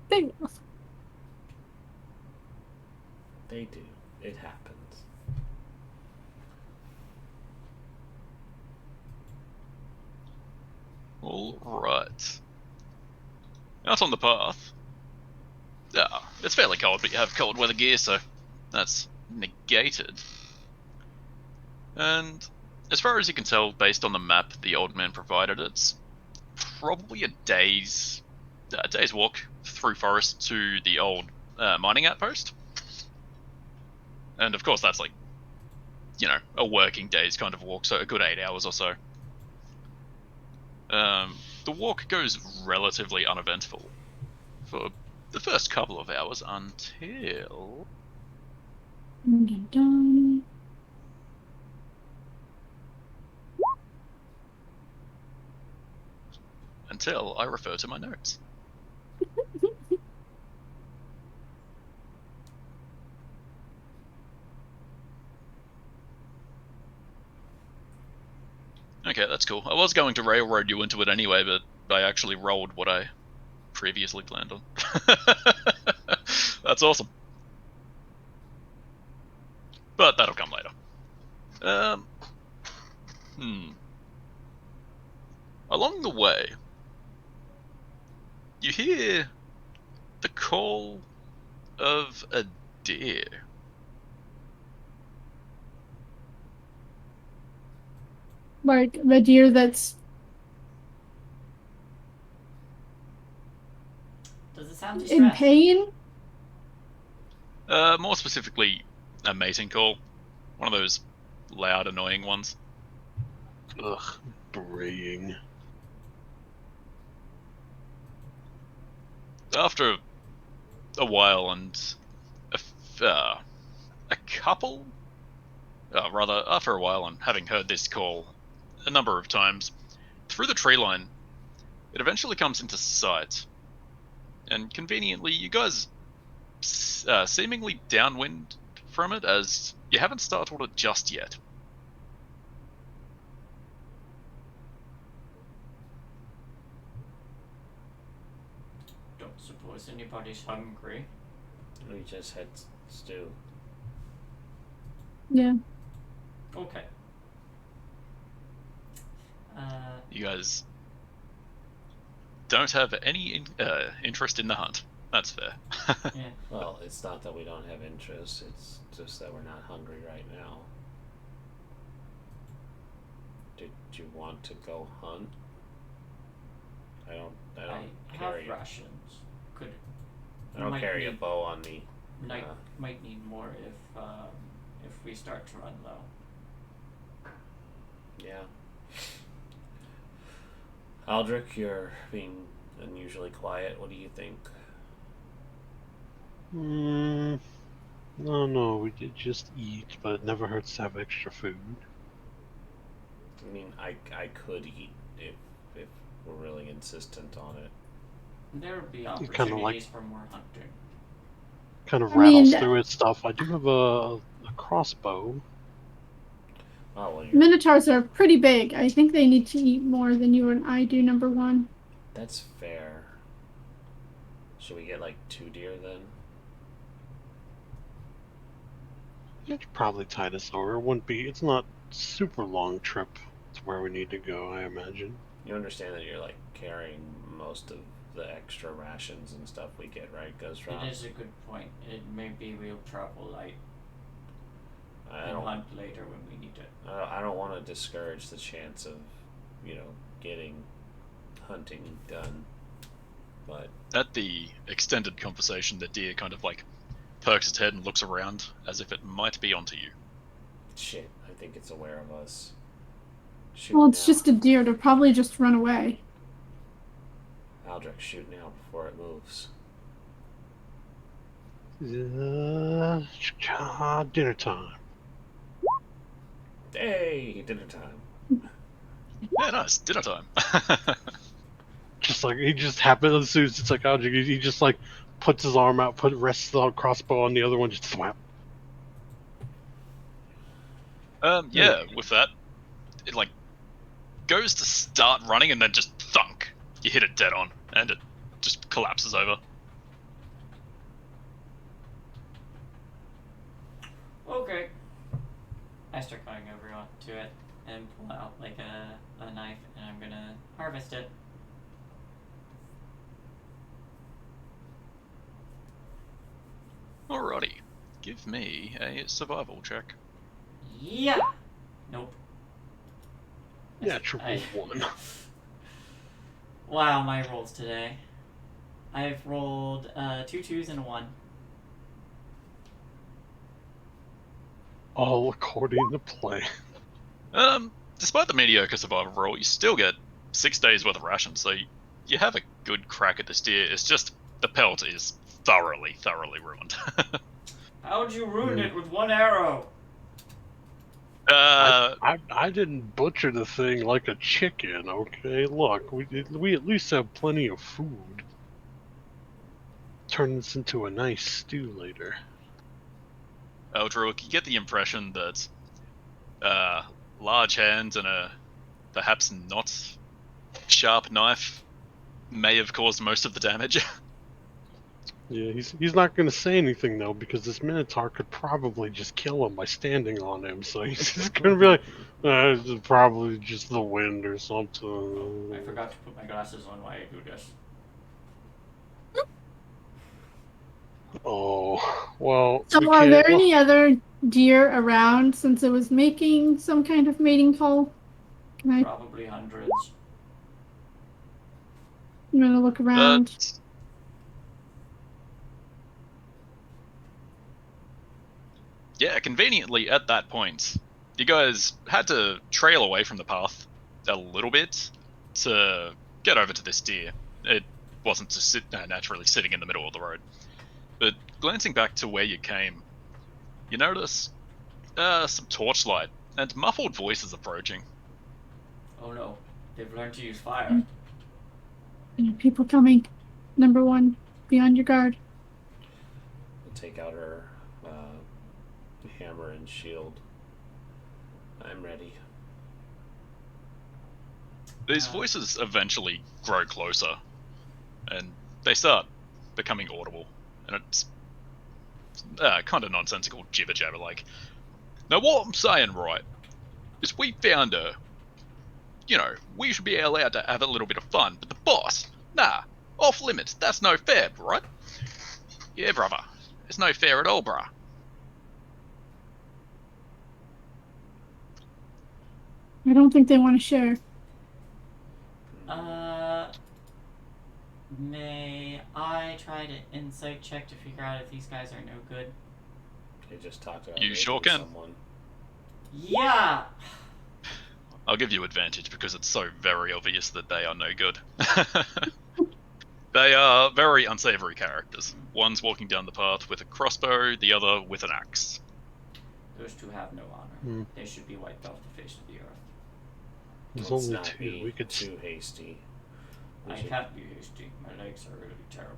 They do. It happens. Alright. Out on the path. It's fairly cold, but you have cold weather gear, so that's negated. And as far as you can tell, based on the map the old man provided, it's probably a day's walk through forest to the old mining outpost. And of course, that's like, a working day's kind of walk, so a good 8 hours or so. The walk goes relatively uneventful for the first couple of hours until... Dun-dun-dun. Until I refer to my notes. Okay, that's cool. I was going to railroad you into it anyway, but I actually rolled what I previously planned on. That's awesome. But that'll come later. Along the way, you hear the call of a deer. Like the deer that's Does it sound in distressed? pain. More specifically, a mating call. One of those loud, annoying ones. Ugh, braying. After a while and a couple... rather, after a while and having heard this call a number of times, through the tree line, it eventually comes into sight. And conveniently, you guys seemingly downwind from it, as you haven't startled it just yet. Don't suppose anybody's hungry. We just had stew. Yeah. Okay. You guys don't have any interest in the hunt. That's fair. Yeah. Well, it's not that we don't have interest, it's just that we're not hungry right now. Did you want to go hunt? I don't I carry have rations. I don't might carry a need- bow on me. Might need more if we start to run low. Yeah. Aldrich, you're being unusually quiet. What do you think? No, we did just eat, but it never hurts to have extra food. I mean, I could eat if we're really insistent on it. There would be kinda opportunities like- for more hunting. Kind of I mean, rattles through its stuff. I do have a crossbow. Oh, well, Minotaurs are pretty big. I think they need to eat more than you and I do, number one. that's fair. Should we get like 2 deer then? You could probably tie this over. It's not super long trip to where we need to go, I imagine. You understand that you're like carrying most of the extra rations and stuff we get, right, Ghostrot? It is a good point. It may be we'll travel light I and don't. hunt later when we need it. I don't want to discourage the chance of, getting hunting done. But At the extended conversation, the deer kind of like perks its head and looks around as if it might be onto you. shit, I think it's aware of us. Shoot Well, it's now. just a deer. They'll probably just run away. Aldrich, shoot now before it moves. Dinner time. Hey, dinner time. Yeah, nice. Dinner time. Just like he just happens as soon as it's like object, he just like puts his arm out, rests the crossbow on the other one, just swap. Yeah, with that, it like goes to start running and then just thunk You hit it dead on, and it just collapses over. Okay. I start going over to it and pull out like a knife, and I'm gonna harvest it. Alrighty. Give me a survival check. Yeah. Nope. Natural one. Wow, my rolls today. I've rolled 2 2s and a 1. All according to plan. Despite the mediocre survival roll, you still get 6 days worth of rations, so you have a good crack at this deer. It's just the pelt is thoroughly ruined. How'd you ruin it with 1 arrow? I didn't butcher the thing like a chicken, okay? Look, we at least have plenty of food. Turn this into a nice stew later. Eldrick, you get the impression that large hands and a perhaps not sharp knife may have caused most of the damage. Yeah, he's not going to say anything though, because this Minotaur could probably just kill him by standing on him. So he's just going to be like, it's probably just the wind or something. Oh, I forgot to put my glasses on while I do this. Oh, well. So, are there any other deer around since it was making some kind of mating call? Probably hundreds. I'm gonna look around. Yeah, conveniently at that point, you guys had to trail away from the path a little bit to get over to this deer. It wasn't just naturally sitting in the middle of the road. But glancing back to where you came, you notice some torchlight and muffled voices approaching. Oh no, they've learned to use fire. People coming. Number 1, be on your guard. We'll take out her hammer and shield. I'm ready. These voices eventually grow closer, and they start becoming audible, and it's kind of nonsensical jibber jabber like. Now what I'm saying, right, is we found her. You know, we should be allowed to have a little bit of fun, but the boss, nah, off limits, that's no fair, right? Yeah, brother, it's no fair at all, bruh. I don't think they want to share. May I try to insight check to figure out if these guys are no good? They just talked about You sure can. someone. Yeah! I'll give you advantage because it's so very obvious that they are no good. They are very unsavory characters. One's walking down the path with a crossbow, the other with an axe. Those two have no honor. They should be wiped off the face of the earth. There's Let's only not 2. be We could. too hasty. I can't be hasty. My legs are really terrible.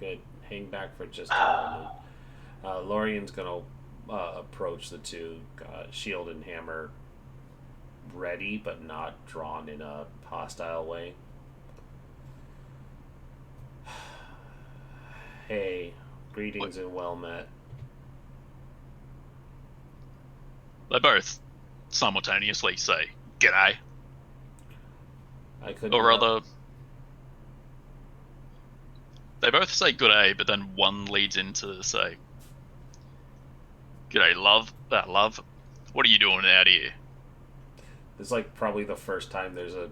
Good. Hang back for just a moment. Lorian's gonna approach the two, shield and hammer ready, but not drawn in a hostile way. Hey, greetings and well met. They both simultaneously say, "G'day," I couldn't. or rather, they both say "G'day," but then one leads into say, "G'day, love. Love. What are you doing out here?" It's like probably the first time there's a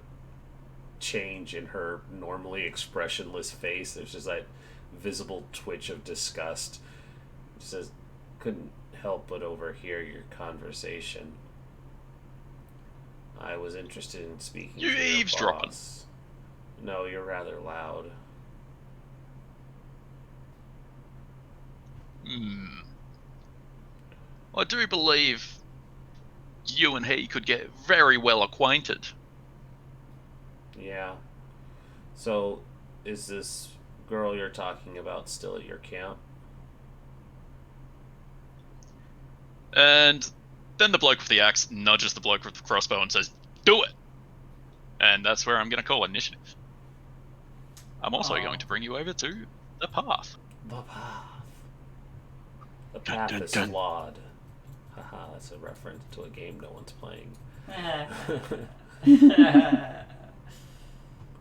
change in her normally expressionless face. There's just that visible twitch of disgust. She says, "Couldn't help but overhear your conversation. I was interested in speaking You to your eavesdropping. boss." No, you're rather loud. I do believe you and he could get very well acquainted. Yeah. So, is this girl you're talking about still at your camp? And then the bloke with the axe nudges the bloke with the crossbow and says, "Do it!" And that's where I'm going to call initiative. I'm also Aw. going to bring you over to the path. The path. The path dun, is dun. flawed. Haha, that's a reference to a game no one's playing.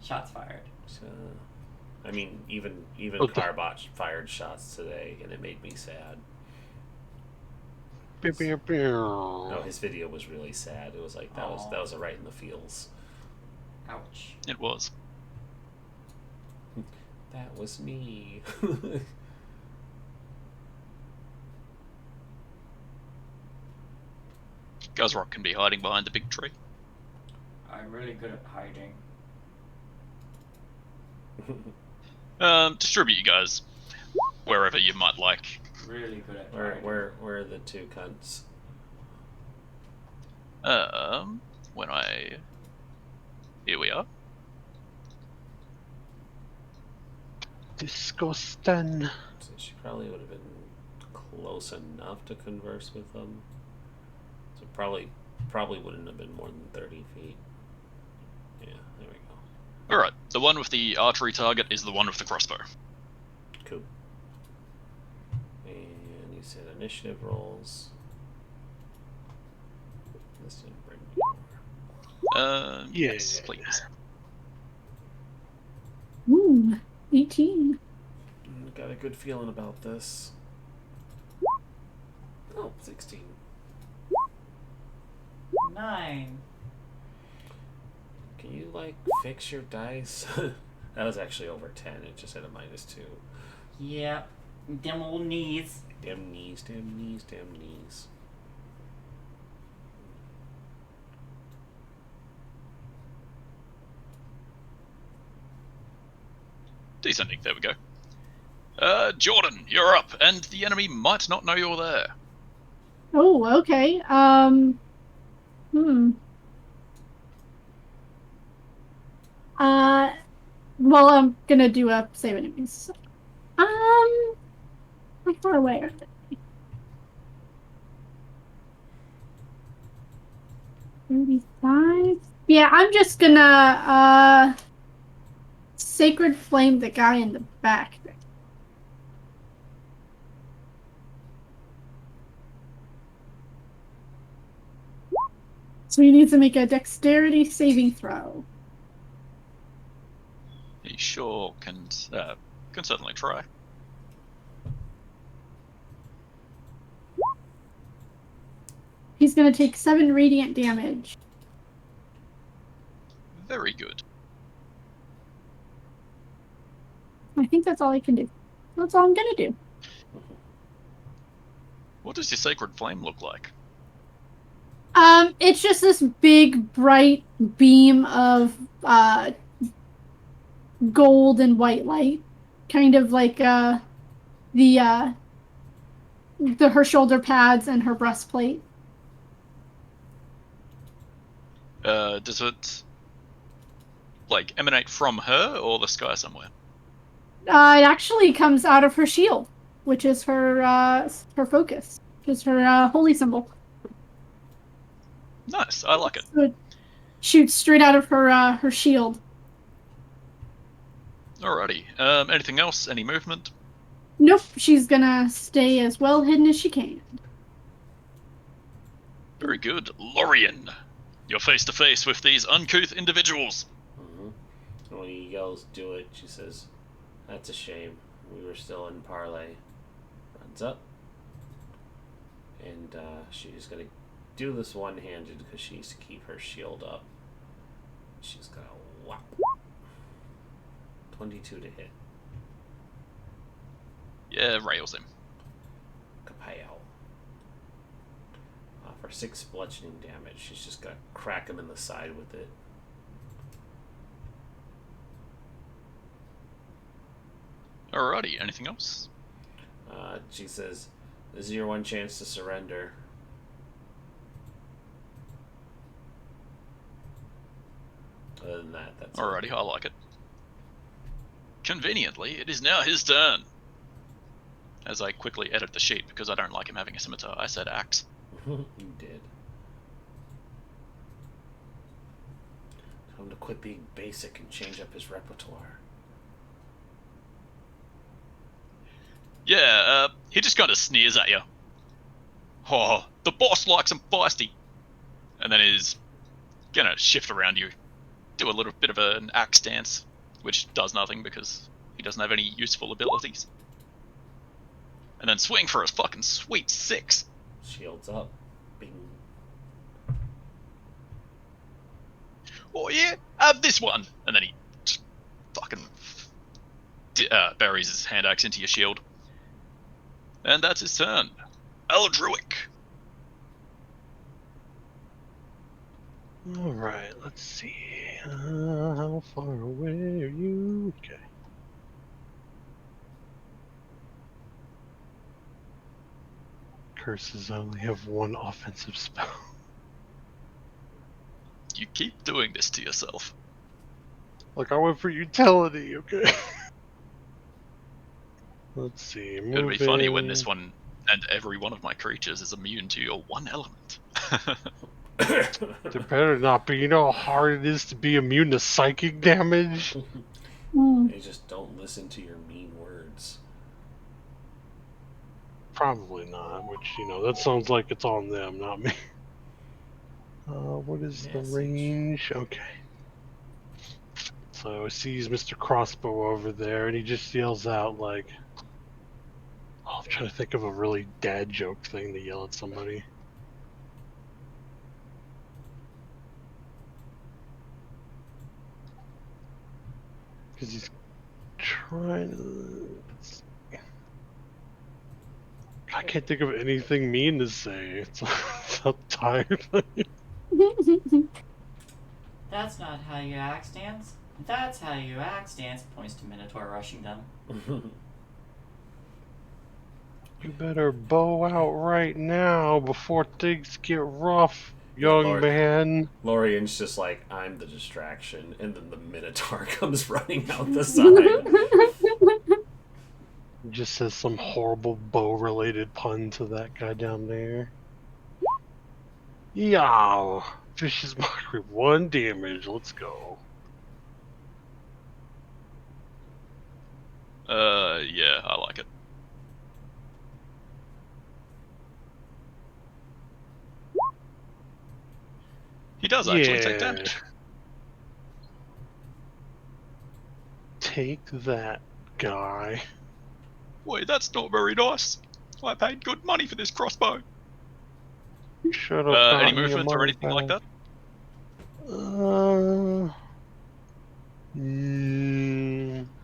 Shots fired. So, I mean, even Oh, Carbot fired shots today, and it made me sad. Pew, pew, pew. No, his video was really sad. It was like that was a right in the feels. Ouch. It was. That was me. Guzrock can be hiding behind the big tree. I'm really good at hiding. Distribute you guys wherever you might like. Really good at hiding. where are the two cunts? Here we are. Disgusting. So she probably would have been close enough to converse with them. So probably wouldn't have been more than 30 feet. Yeah, there we go. Alright, the one with the archery target is the one with the crossbow. Cool. And you said initiative rolls. This didn't bring me anywhere. Yes, please. Ooh, 18. Got a good feeling about this. Oh, 16. 9. Can you, like, fix your dice? That was actually over 10. It just had a -2. Yep. Them old knees. Damn knees, damn knees, damn knees. Descending, there we go. Jordan, you're up, and the enemy might not know you're there. Oh, okay. Well, I'm gonna do a save enemies. How far away are they? 35? Yeah, I'm just gonna, Sacred Flame the guy in the back. So he needs to make a dexterity saving throw. He sure can certainly try. He's gonna take 7 radiant damage. Very good. I think that's all I can do. That's all I'm gonna do. What does your sacred flame look like? It's just this big, bright beam of gold and white light, kind of like her shoulder pads and her breastplate. Does it like emanate from her or the sky somewhere? It actually comes out of her shield, which is her focus, which is her holy symbol. Nice, I like it. So it shoots straight out of her shield. Alrighty. Anything else? Any movement? Nope, she's gonna stay as well hidden as she can. Very good. Lorien, you're face to face with these uncouth individuals. And when he yells, "Do it," she says, "That's a shame. We were still in parley." Runs up. And she's going to do this one-handed because she needs to keep her shield up. She's going to whap. 22 to hit. Yeah, rails him. Kapow. For 6 bludgeoning damage, she's just going to crack him in the side with it. Alrighty, anything else? She says, "This is your one chance to surrender." Other than that, that's it. Alrighty, I like it. Conveniently, it is now his turn. As I quickly edit the sheet because I don't like him having a scimitar, I said axe. You did. Tell him to quit being basic and change up his repertoire. Yeah, he just kind of sneers at you. Oh, the boss likes him feisty. And then he's gonna shift around you, do a little bit of an axe dance, which does nothing because he doesn't have any useful abilities. And then swing for a fucking sweet 6. Shields up. Bing. Oh yeah, have this one. And then he just fucking buries his hand axe into your shield. And that's his turn. Eldruic. Alright, let's see. How far away are you? Okay. Curses only have one offensive spell. You keep doing this to yourself. Like, I went for utility, okay? Let's see. It'd be funny when this moving. one and every one of my creatures is immune to your one element. There better not be. You know how hard it is to be immune to psychic damage? They just don't listen to your mean words. Probably not, which, you know, that sounds like it's on them, not me. What is the Message. range? Okay. So he sees Mr. Crossbow over there, and he just yells out, like... Oh, I'm trying to think of a really dad joke thing to yell at somebody. Because he's trying to... I can't think of anything mean to say. I'm tired. That's not how you axe dance. That's how you axe dance. Points to Minotaur rushing them. You better bow out right now before things get rough, young Lord. man. Lorian's just like, I'm the distraction, and then the Minotaur comes running out the side. Just says some horrible bow-related pun to that guy down there. Yow! Vicious Mockery, 1 damage, let's go. Yeah, I like it. He does actually take damage. Take that, guy. Boy, that's not very nice. I paid good money for this crossbow. Should have Any movement or anything like that?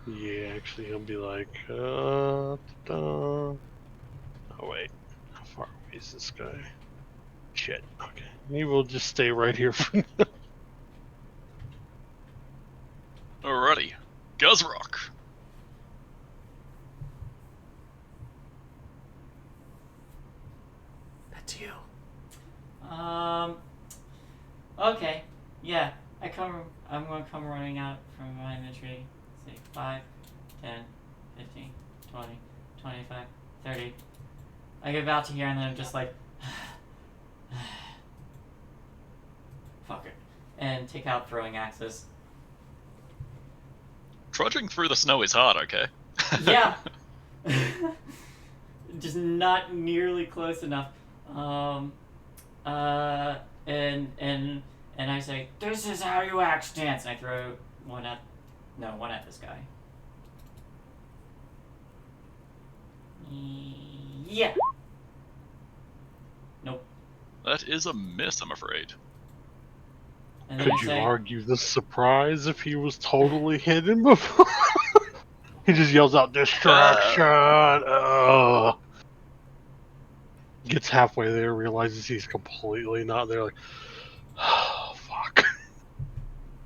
Yeah, actually, he'll be like, oh wait, how far away is this guy? Shit. Okay, maybe we'll just stay right here for now. Alrighty, Guzrock. That's you. Okay. Yeah. I'm gonna come running out from my inventory. Say 5, 10, 15, 20, 25, 30. I get about to here and then I'm just like, fuck it, and take out throwing axes. Trudging through the snow is hard, okay? Yeah. Just not nearly close enough. And I say, this is how you axe dance, and I throw one at this guy. Yeah. Nope. That is a miss, I'm afraid. And then Could I you say, argue the surprise if he was totally hidden before? He just yells out, distraction! Gets halfway there, realizes he's completely not there, like, oh, fuck.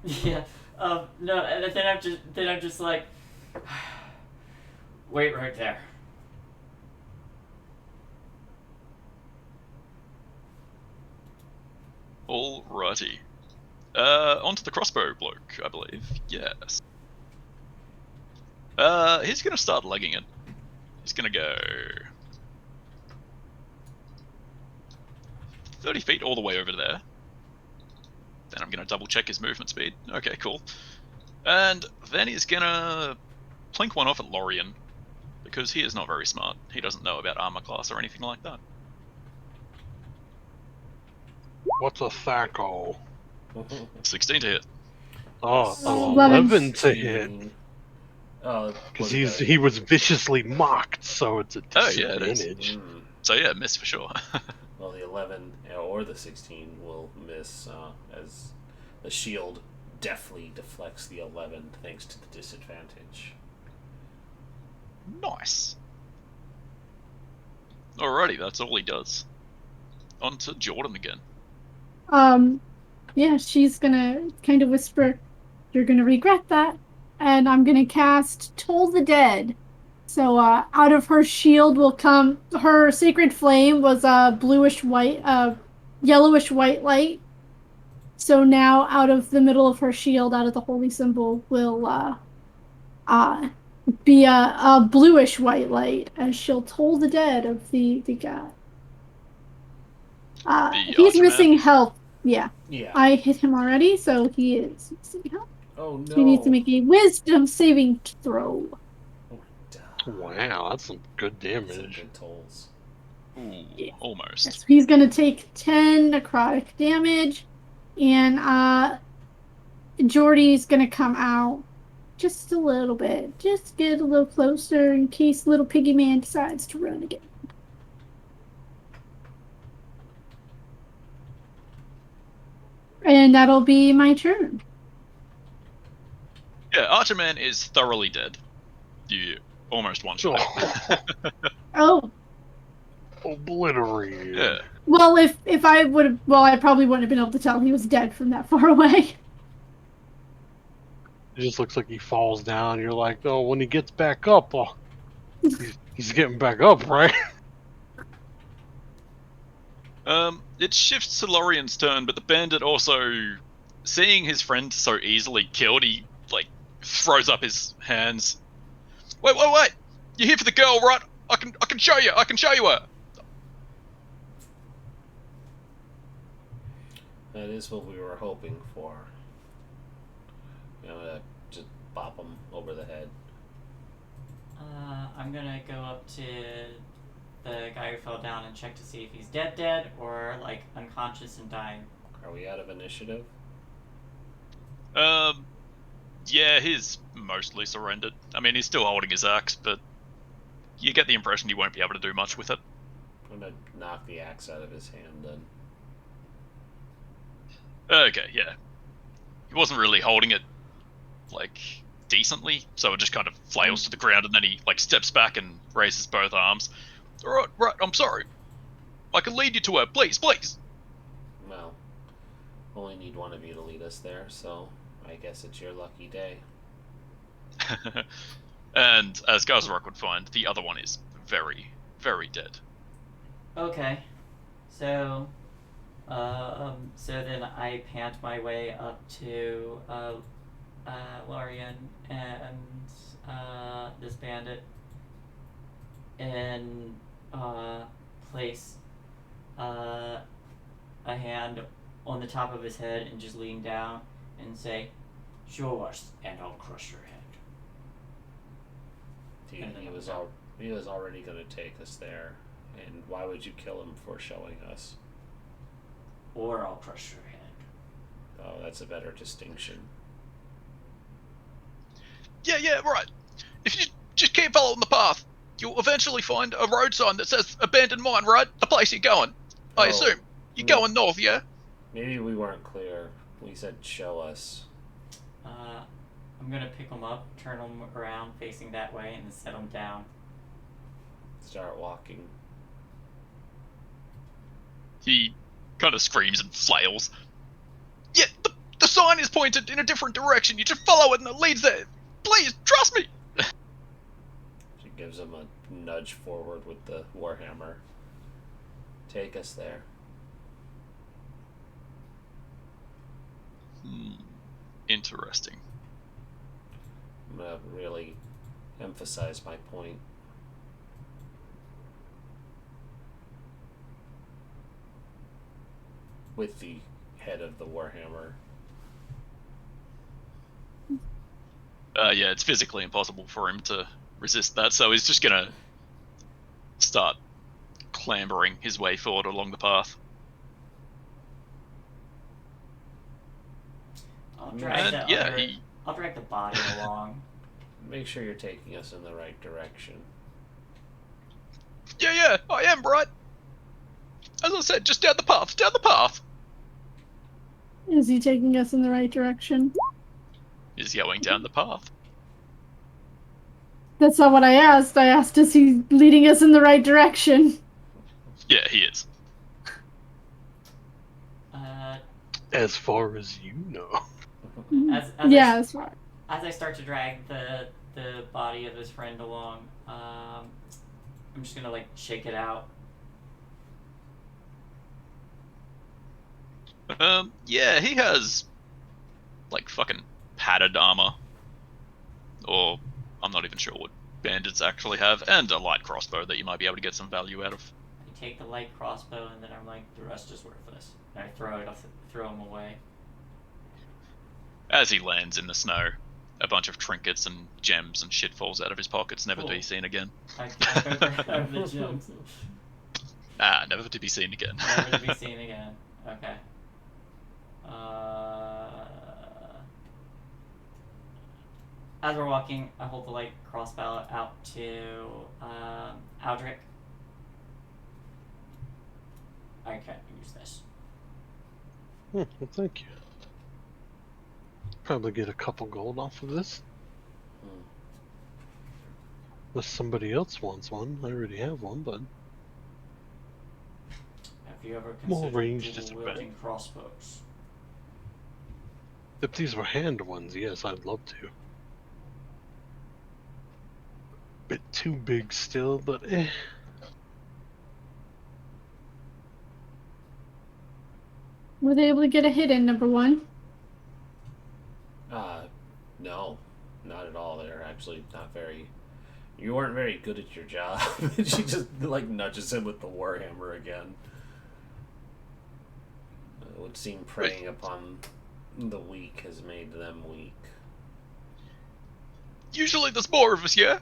yeah. No, and then I'm just like, wait right there. Alrighty. Onto the crossbow bloke, I believe. Yes. He's gonna start legging it. He's gonna go 30 feet all the way over there. Then I'm gonna double check his movement speed. Okay, cool. And then he's gonna plink one off at Lorien, because he is not very smart. He doesn't know about armor class or anything like that. What's a Thaco? 16 to hit. Oh, Oh, 11 to hit. Oh, Because he was viciously mocked, so it's a Oh, yeah, it is. disadvantage. So yeah, miss for sure. Well, the 11 or the 16 will miss as the shield deftly deflects the 11 thanks to the disadvantage. Nice. Alrighty, that's all he does. On to Jordan again. Yeah, she's gonna kind of whisper, "You're gonna regret that," and I'm gonna cast Toll the Dead. So, out of her shield will come her sacred flame was a bluish white, yellowish white light. So now, out of the middle of her shield, out of the holy symbol, will be a bluish white light, as she'll toll the dead of the god. He's Archer missing Man? health. Yeah. Yeah. I hit him already, so he is missing health. Oh no. So he needs to make a wisdom saving throw. Oh, Wow, that's some good some damage. good tolls. Ooh, Yeah. almost. So he's gonna take 10 necrotic damage, and Jordy's gonna come out just a little bit. Just get a little closer in case little piggy man decides to run again. And that'll be my turn. Yeah, Archer Man is thoroughly dead. You almost one-shot him. Oh, Obliterated. Yeah. well, if I would have, well, I probably wouldn't have been able to tell he was dead from that far away. It just looks like he falls down. You're like, oh, when he gets back up, he's getting back up, right? It shifts to Lorian's turn, but the bandit also, seeing his friend so easily killed, he, like, throws up his hands. Wait! You're here for the girl, right? I can show you! I can show you her! That is what we were hoping for. You know, just bop him over the head. I'm gonna go up to the guy who fell down and check to see if he's dead, or like unconscious and dying. Are we out of initiative? Yeah, he's mostly surrendered. I mean, he's still holding his axe, but you get the impression he won't be able to do much with it. I'm gonna knock the axe out of his hand then. Okay, yeah. He wasn't really holding it, like, decently, so it just kind of flails to the ground, and then he, like, steps back and raises both arms. Right, I'm sorry. I can lead you to her, please. Well, only need one of you to lead us there, so I guess it's your lucky day. And as Gazarok would find, the other one is very, very dead. Okay, so then I pant my way up to Lorian and this bandit, and place a hand on the top of his head and just lean down and say, "Show us, and I'll crush your head." He was already going to take us there, and why would you kill him for showing us? Or I'll crush your head. Oh, that's a better distinction. Yeah, right. If you just keep following the path, you'll eventually find a road sign that says abandoned mine, right? The place you're going. I assume. You're going north, yeah? Maybe we weren't clear. We said show us. I'm gonna pick him up, turn him around facing that way, and set him down. Start walking. He kind of screams and flails. Yeah, the sign is pointed in a different direction. You just follow it and it leads there. Please, trust me. She gives him a nudge forward with the warhammer. Take us there. Interesting. I'm gonna really emphasize my point. With the head of the warhammer. Yeah, it's physically impossible for him to resist that, so he's just gonna start clambering his way forward along the path. I'll drag And the yeah, other, I'll drag the body along. Make sure you're taking us in the right direction. Yeah, I am, right? As I said, just down the path. Is he taking us in the right direction? He's going down the path. That's not what I asked. I asked, is he leading us in the right direction? Yeah, he is. As far as you know. As Yeah, that's right. As I start to drag the body of his friend along, I'm just gonna like shake it out. Yeah, he has like fucking padded armor, or I'm not even sure what bandits actually have, and a light crossbow that you might be able to get some value out of. I take the light crossbow and then I'm like, the rest is worthless. And I throw him away. As he lands in the snow, a bunch of trinkets and gems and shit falls out of his pockets, never to be Cool. seen again. I go grab the gems. Never to be seen again. Never to be seen again. Okay. As we're walking, I hold the light crossbow out to Aldrich. I can't use this. Well, thank you. Probably get a couple gold off of this. Unless somebody else wants one. I already have one, but Have you ever More considered ranged is dual-wielding crossbows? if these were hand ones, yes, I'd love to. Bit too big still, but eh. Were they able to get a hit in, number one? No, not at all. They're actually not very. You weren't very good at your job. She just like nudges him with the warhammer again. It would seem preying upon the weak has made them weak. Usually there's more of us, yeah?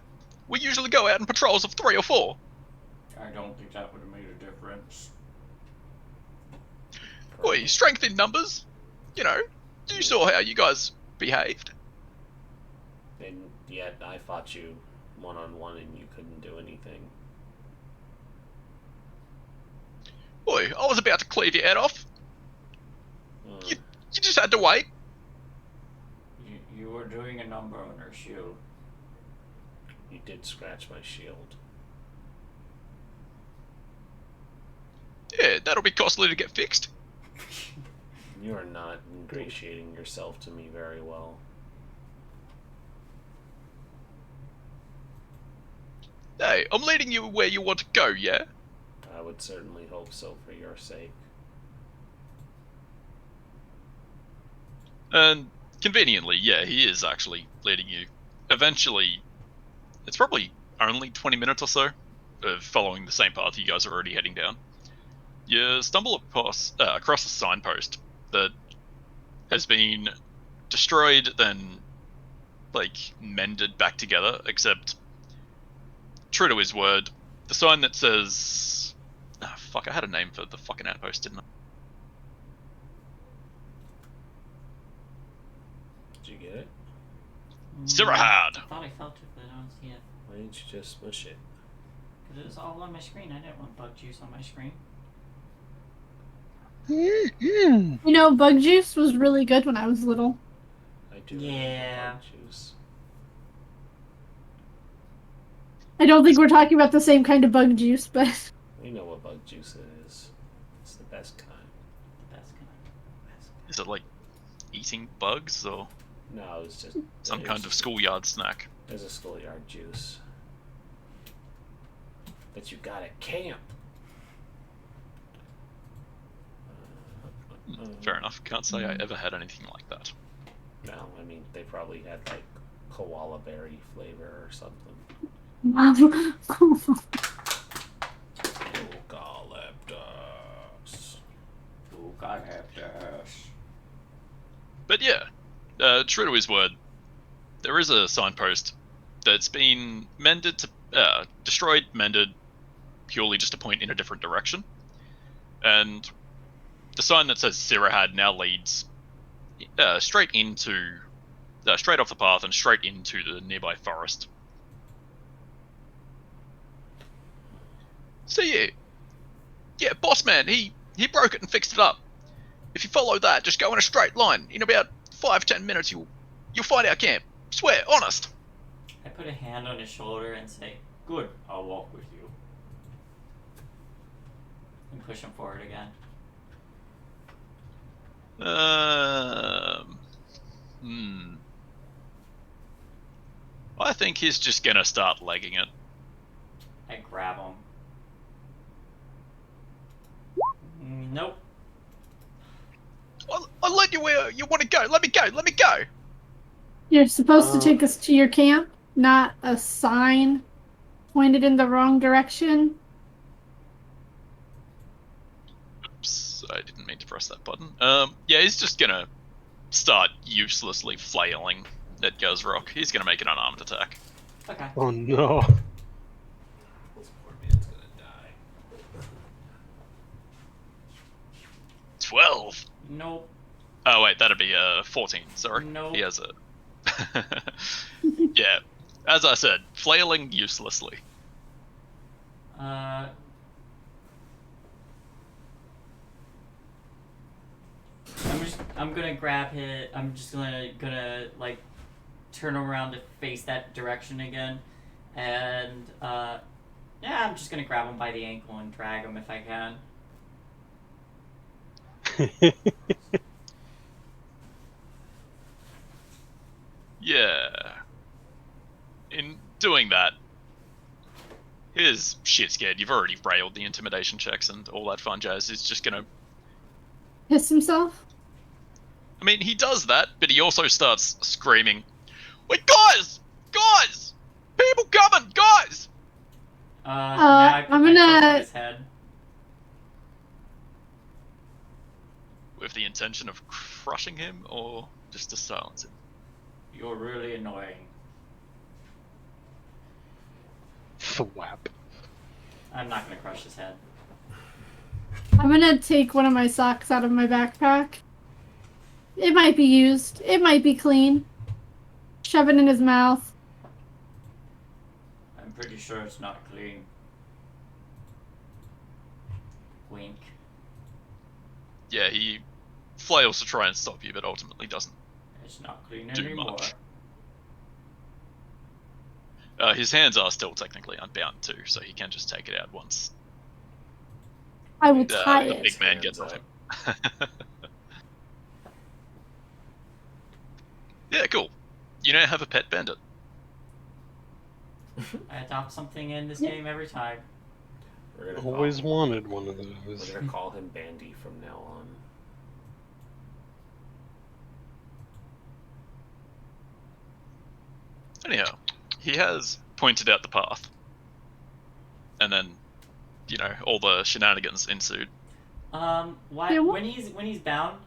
We usually go out in patrols of 3 or 4. I don't think that would have made a difference. Boy, strength in numbers. You know, you saw how you guys behaved. And yet I fought you one-on-one and you couldn't do anything. Boy, I was about to cleave your head off. You just had to wait. You were doing a number on her shield. You did scratch my shield. Yeah, that'll be costly to get fixed. You are not ingratiating yourself to me very well. Hey, I'm leading you where you want to go, yeah? I would certainly hope so for your sake. And conveniently, yeah, he is actually leading you. Eventually, it's probably only 20 minutes or so of following the same path you guys are already heading down. You stumble across a signpost that has been destroyed, then like mended back together, except true to his word, the sign that says fuck, I had a name for the fucking outpost, didn't I? Did you get it? Sirahad! I thought I felt it, but I don't see it. Why didn't you just smush it? Because it was all on my screen. I didn't want bug juice on my screen. You know, bug juice was really good when I was little. I do. Yeah. Bug juice. I don't think we're talking about the same kind of bug juice, but We know what bug juice is. It's the best kind. That's kind Is it like eating bugs or No, it's just some kind of schoolyard snack? There's a schoolyard juice that you got at camp. Fair enough. Can't say I ever had anything like that. No, I mean they probably had like koala berry flavor or something. Eucalyptus. Eucalyptus. But yeah, true to his word, there is a signpost that's been mended to destroyed, mended, purely just to point in a different direction. And the sign that says Sirahad now leads straight off the path and straight into the nearby forest. So yeah, boss man, he broke it and fixed it up. If you follow that, just go in a straight line. In about 5-10 minutes, you'll find our camp. Swear, honest. I put a hand on his shoulder and say, "Good, I'll walk with you." And push him forward again. I think he's just gonna start legging it. I grab him. Nope. I'll let you where you want to go. Let me go. Let me go. You're supposed to take us to your camp, not a sign pointed in the wrong direction. Oops, I didn't mean to press that button. Yeah, he's just gonna start uselessly flailing at Guzrock. He's gonna make an unarmed attack. Okay. Oh no. This poor man's gonna die. 12. Nope. Oh wait, that'd be 14. Sorry. Nope. He has a. Yeah, as I said, flailing uselessly. I'm gonna grab his. I'm just gonna like turn around to face that direction again, and yeah, I'm just gonna grab him by the ankle and drag him if I can. Yeah. In doing that, he's shit scared. You've already railed the intimidation checks and all that fun jazz. He's just gonna. Piss himself? I mean, he does that, but he also starts screaming, "Wait, guys! Guys! People coming! Guys!" Now I put I'm my gonna- foot on his head. With the intention of crushing him, or just to silence him. You're really annoying. Thwap. I'm not gonna crush his head. I'm gonna take one of my socks out of my backpack. It might be used. It might be clean. Shove it in his mouth. I'm pretty sure it's not clean. Wink. Yeah, he flails to try and stop you, but ultimately doesn't. It's not clean Do anymore. much. His hands are still technically unbound too, so he can just take it out once I will tie the it. big man gets off him. Yeah, cool. You now have a pet bandit. I adopt something in this game every time. We're gonna Always call, wanted one of We're those. gonna call him Bandy from now on. Anyhow, he has pointed out the path. And then, all the shenanigans ensued. Yeah, what- When he's bound,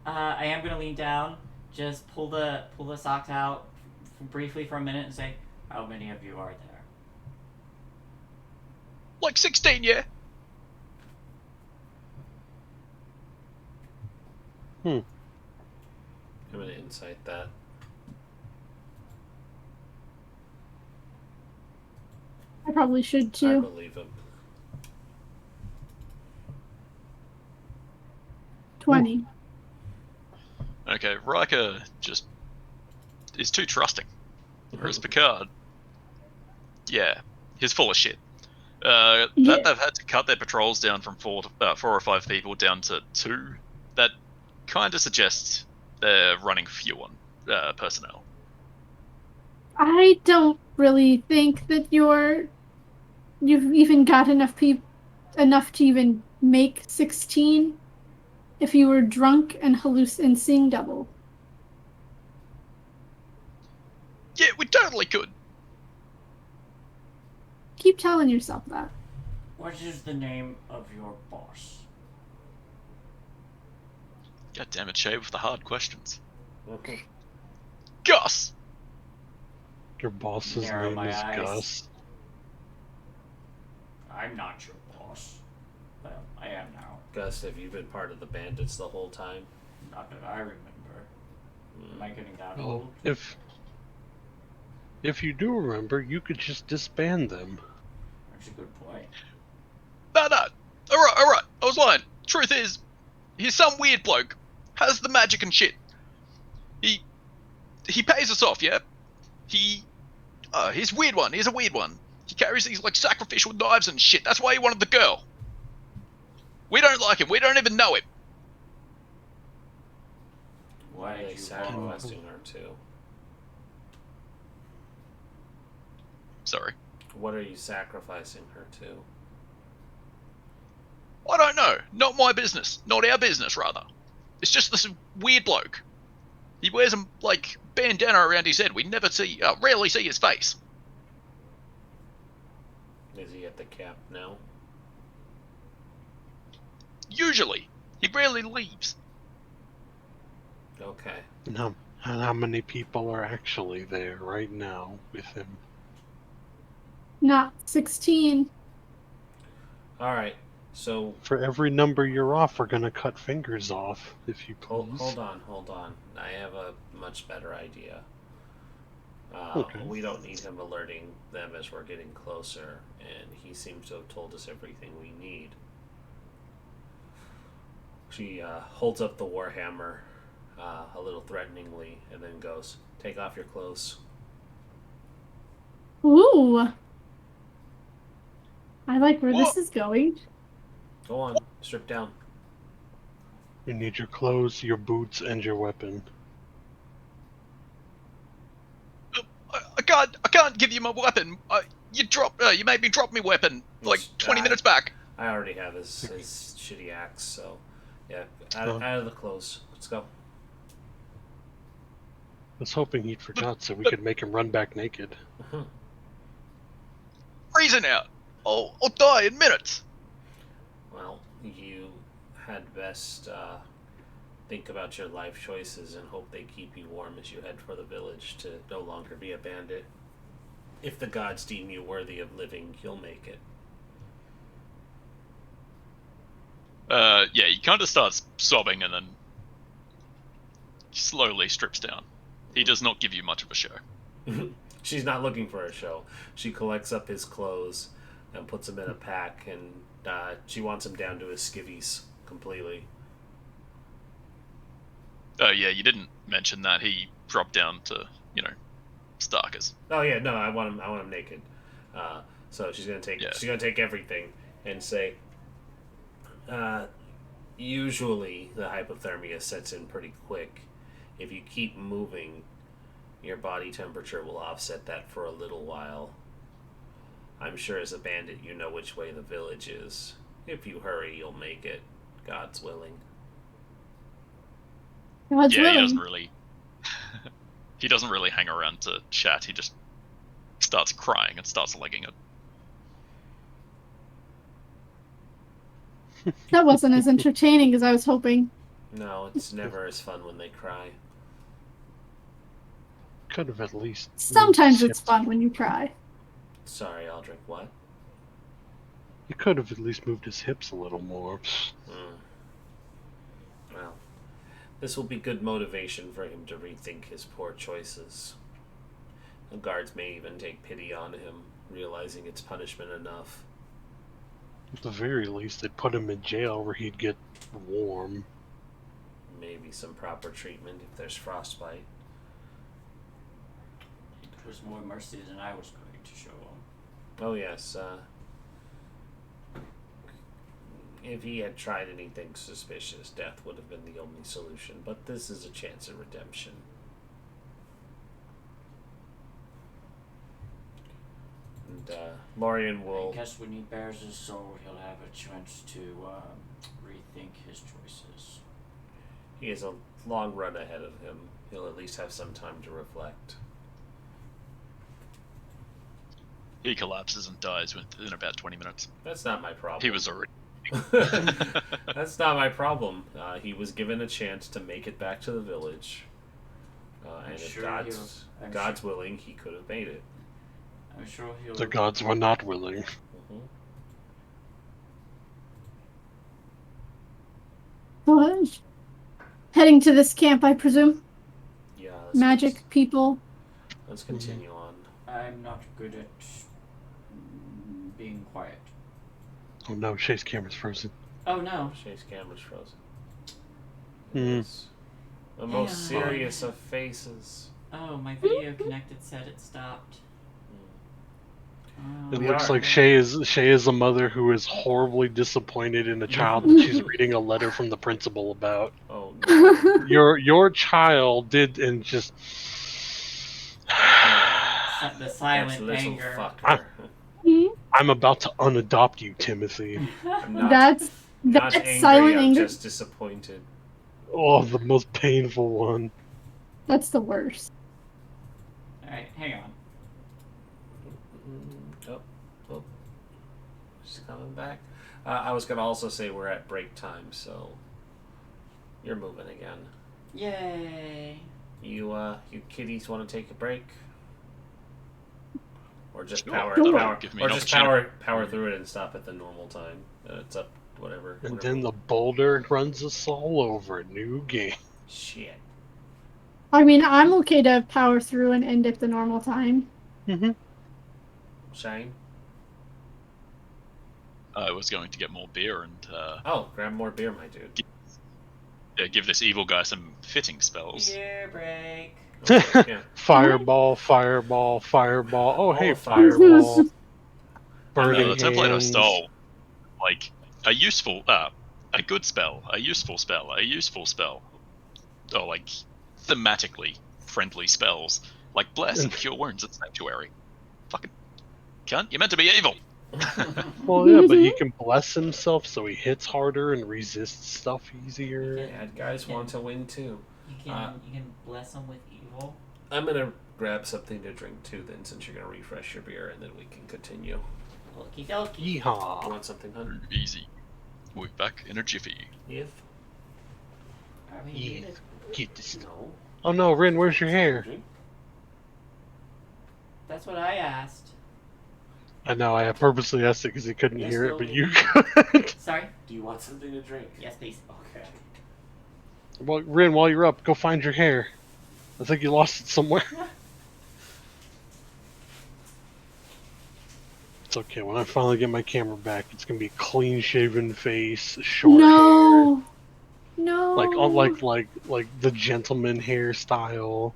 I am gonna lean down, just pull the socks out briefly for a minute and say, "How many of you are there?" Like 16, yeah? I'm gonna incite that. I probably should I too. believe him. 20. Okay, Riker just is too trusting. Whereas Picard, yeah, he's full of shit. Yeah. That they've had to cut their patrols down from 4 or 5 people down to 2, that kind of suggests they're running few on personnel. I don't really think that you've even got enough to even make 16 if you were drunk and and seeing double. Yeah, we totally could. Keep telling yourself that. What is the name of your boss? God damn it, Shay, with the hard questions. Okay. Gus! Your boss's Narrow name my is eyes. Gus. I'm not your boss. Well, I am now. Gus, have you been part of the bandits the whole time? Not that I remember. Am I getting that Well, old? if you do remember, you could just disband them. That's a good point. No. Alright. I was lying. Truth is, he's some weird bloke. Has the magic and shit. He pays us off, yeah? He's weird one. He's a weird one. He carries these, like, sacrificial knives and shit. That's why he wanted the girl. We don't like him. We don't even know him. Why Are did they you follow us? sacrificing her too? Sorry. What are you sacrificing her to? I don't know. Not my business. Not our business, rather. It's just this weird bloke. He wears a, like, bandana around his head. We rarely see his face. Is he at the camp now? Usually. He rarely leaves. Okay. And how many people are actually there right now with him? Not 16. Alright, so For every number you're off, we're gonna cut fingers off, if you please. hold on. I have a much better idea. Okay. We don't need him alerting them as we're getting closer, and he seems to have told us everything we need. She holds up the warhammer a little threateningly and then goes, "Take off your clothes." Ooh. I like where Whoa. this is going. Go on, strip down. You need your clothes, your boots, and your weapon. I can't give you my weapon. You made me drop my weapon like 20 minutes back. I already have his shitty axe, so yeah, out of the clothes. Let's go. I was hoping he'd forgot so we could make him run back naked. Freezing out. I'll die in minutes. Well, you had best think about your life choices and hope they keep you warm as you head for the village to no longer be a bandit. If the gods deem you worthy of living, you'll make it. Yeah, he kind of starts sobbing and then slowly strips down. He does not give you much of a show. She's not looking for a show. She collects up his clothes and puts them in a pack, and she wants him down to his skivvies completely. Oh yeah, you didn't mention that he dropped down to, Starkers. Oh yeah, no, I want him naked. So she's gonna take everything and say, usually the hypothermia sets in pretty quick. If you keep moving, your body temperature will offset that for a little while. I'm sure as a bandit you know which way the village is. If you hurry, you'll make it. God's willing. God's Yeah, willing. He doesn't really hang around to chat. He just starts crying and starts legging it. That wasn't as entertaining as I was hoping. No, it's never as fun when they cry. Could have at least. Sometimes it's fun when you cry. Sorry, Aldrich, what? He could have at least moved his hips a little more. Well, this will be good motivation for him to rethink his poor choices. The guards may even take pity on him, realizing it's punishment enough. At the very least, they'd put him in jail where he'd get warm. Maybe some proper treatment if there's frostbite. It was more mercy than I was going to show him. Oh yes, if he had tried anything suspicious, death would have been the only solution, but this is a chance at redemption. And Lorian will... I guess when he bears his soul, he'll have a chance to rethink his choices. He has a long run ahead of him. He'll at least have some time to reflect. He collapses and dies within about 20 minutes. That's not my problem. He was already... That's not my problem. He was given a chance to make it back to the village. And if sure I'm God's willing, he could have made it. I'm sure he'll. The gods were not willing. Mm-hmm. What? Heading to this camp, I presume. Yeah. Magic people. Let's continue on. I'm not good at being quiet. Oh no, Shay's camera's frozen. Oh no. Shay's camera's frozen. Hmm. It's the most Hang on. serious of faces. Oh, my video connected said it stopped. It We looks are. like Shay is a mother who is horribly disappointed in a child that she's reading a letter from the principal about. Oh no. Your child did and just The That's silent little anger. fucker. I'm about to unadopt you, Timothy. I'm not, That's not angry, silent I'm anger. just disappointed. Oh, the most painful one. That's the worst. Alright, hang on. Oh. She's coming back. I was going to also say we're at break time, so you're moving again. Yay! You kitties want to take a break? Or just Sure, power give me an just opportunity. power through it and stop at the normal time. It's up, whatever. And whatever. then the boulder runs us all over. New game. Shit. I mean, I'm okay to power through and end at the normal time. Mm-hmm. Shane? I was going to get more beer and Oh, grab more beer, my dude. give this evil guy some fitting spells. Beer break. Okay, yeah. Fireball, fireball, fireball. Oh, hey, a fireball. fireball. Burning The template I hands. stole, like a good spell, a useful spell, a useful spell, or like thematically friendly spells, like bless and cure wounds at sanctuary. Fucking cunt, you're meant to be evil. Well, yeah, but he can bless himself so he hits harder and resists stuff easier. Bad guys want to win too. You can bless them with evil. I'm gonna grab something to drink too then, since you're gonna refresh your beer, and then we can continue. Okie dokie. You Yeehaw. want something, hun? Easy. We'll be back in a jiffy. If? Are we Yeah. muted? Get this. No. Oh no, Rin, where's your hair? Drink? That's what I asked. I know, I purposely asked it because he couldn't Yes, hear it, no, but me. you could. Sorry? Do you want something to drink? Yes, please. Okay. Well, Rin, while you're up, go find your hair. I think you lost it somewhere. It's okay, when I finally get my camera back, it's gonna be clean shaven face, short hair. No. No. Like the gentleman hairstyle.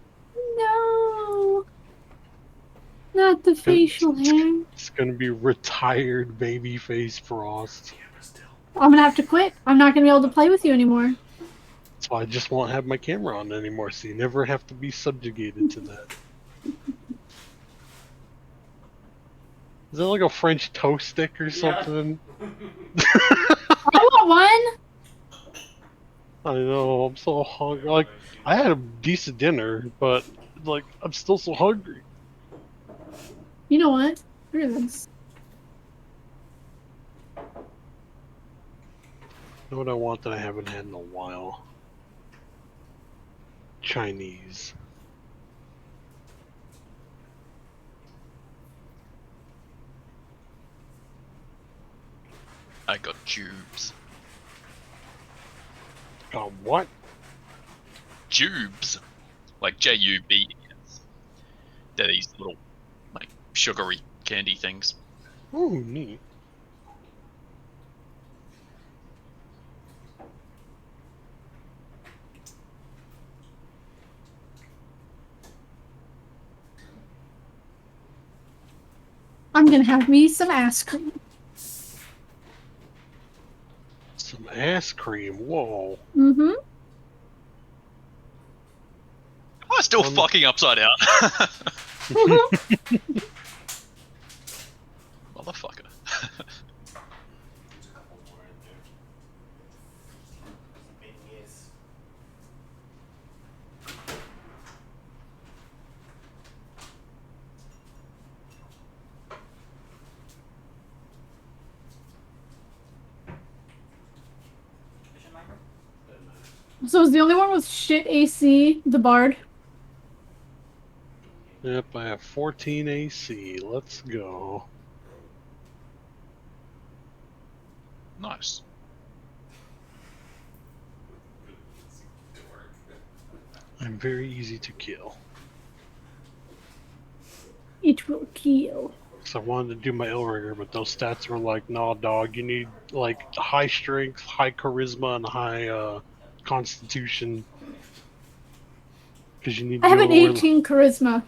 No. Not the facial hair. It's gonna be retired baby face Frost. Camera still. I'm gonna have to quit. I'm not gonna be able to play with you anymore. So I just won't have my camera on anymore, so you never have to be subjugated to that. Is that like a French toast stick or something? I want one. I know, I'm so hungry. Like, I had a decent dinner, but, like, I'm still so hungry. You know what? Look at this. You know what I want that I haven't had in a while? Chinese. I got tubes. God, what? Jubes, like Jubes. They're these little, like, sugary candy things. Ooh, neat. I'm gonna have me some ice cream. Some ass cream, whoa. Mm-hmm. I'm still fucking upside down. Motherfucker. There's a couple more in there. Yes. So is the only one with shit AC the Bard? Yep, I have 14 AC. Let's go. Nice. I'm very easy to kill. It will kill. So I wanted to do my Illrigger, but those stats were like, nah, dog, you need like high strength, high charisma, and high constitution. Because you need to I be have able an to wear 18 charisma.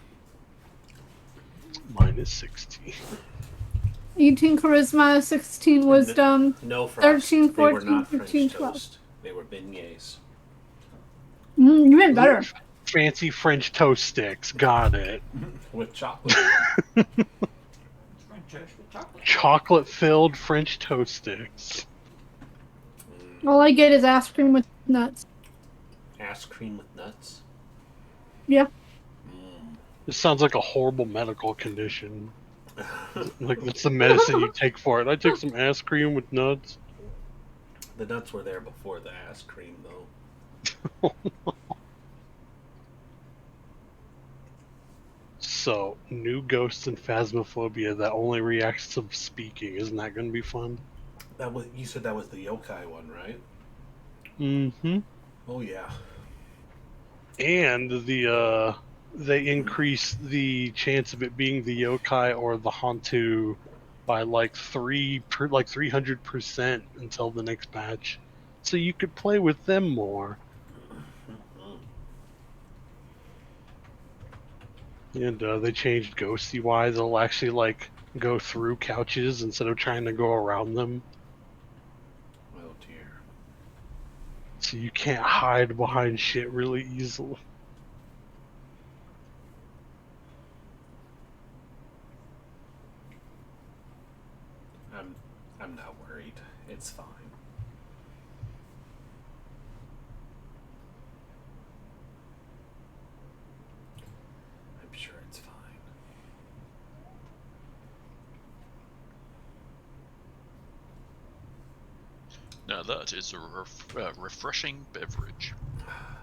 mine is 60. 18 charisma, 16 wisdom. No frost. 13, They were 14, not 15, French 12. toast. They were beignets. You went better. Fancy French toast sticks. Got it. With chocolate. French toast with chocolate. Chocolate filled French toast sticks. All I get is ice cream with nuts. Ass cream with nuts. Yeah. This sounds like a horrible medical condition. Like, that's the medicine you take for it. I take some ass cream with nuts. The nuts were there before the ass cream, though. So, new ghosts and phasmophobia that only reacts to speaking. Isn't that going to be fun? That was, you said that was the yokai one, right? Mm-hmm. Oh yeah. And they increase the chance of it being the yokai or the hantu by like 300% until the next patch. So you could play with them more. And they changed Ghost UI. They'll actually like go through couches instead of trying to go around them. Oh dear. So you can't hide behind shit really easily. I'm not worried. It's fine. I'm sure it's fine. Now that is a refreshing beverage.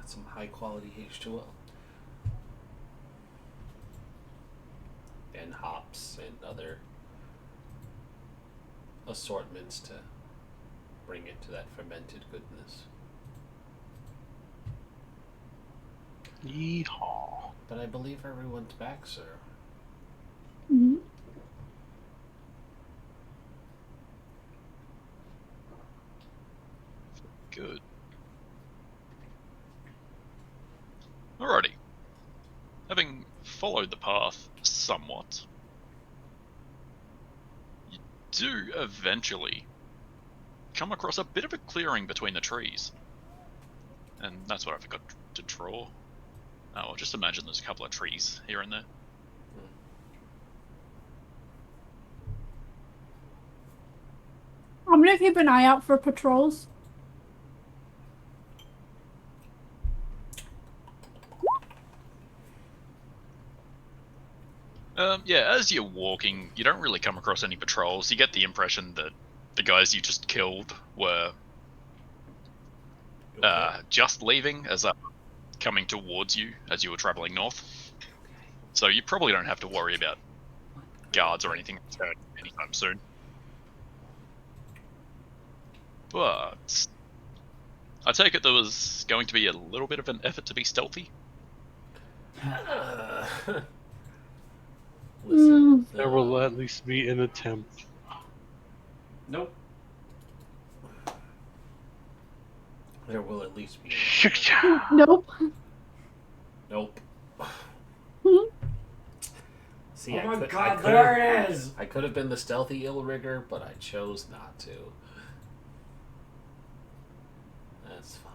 Some high quality H2O. And hops and other assortments to bring it to that fermented goodness. Yeehaw. But I believe everyone's back, sir. Mm-hmm. Good. Alrighty. Having followed the path somewhat, you do eventually come across a bit of a clearing between the trees. And that's what I forgot to draw. Oh, well, just imagine there's a couple of trees here and there. I'm gonna keep an eye out for patrols. Yeah, as you're walking, you don't really come across any patrols. You get the impression that the guys you just killed were just leaving as coming towards you as you were traveling north. So you probably don't have to worry about guards or anything anytime soon. But I take it there was going to be a little bit of an effort to be stealthy. Listen, There will at least be an attempt. Nope. there will at least be. Nope. Nope. See, Oh I my could, god, there it is! I could have been the stealthy Illrigger, but I chose not to. That's fine.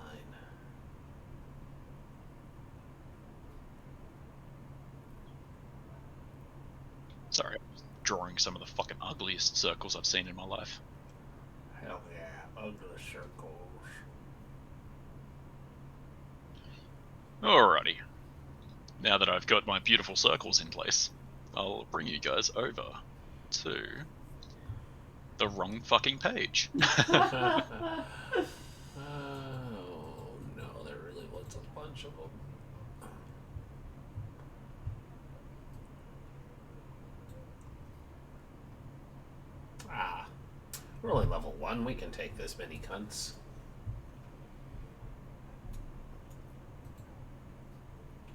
Sorry, I was drawing some of the fucking ugliest circles I've seen in my life. Hell yeah, ugly circles. Alrighty. Now that I've got my beautiful circles in place, I'll bring you guys over to the wrong fucking page. Oh no, there really was a bunch of them. We're only level 1. We can take this many cunts.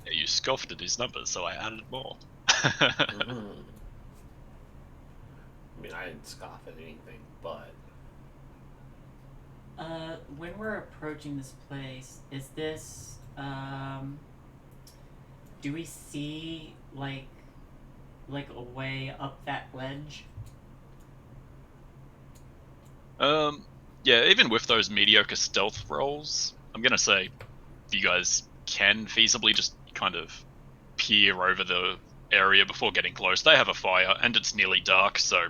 Yeah, you scoffed at his numbers, so I added more. I mean, I didn't scoff at anything, but... When we're approaching this place, is this, do we see, like a way up that ledge? Yeah, even with those mediocre stealth rolls, I'm gonna say you guys can feasibly just kind of peer over the area before getting close. They have a fire, and it's nearly dark, so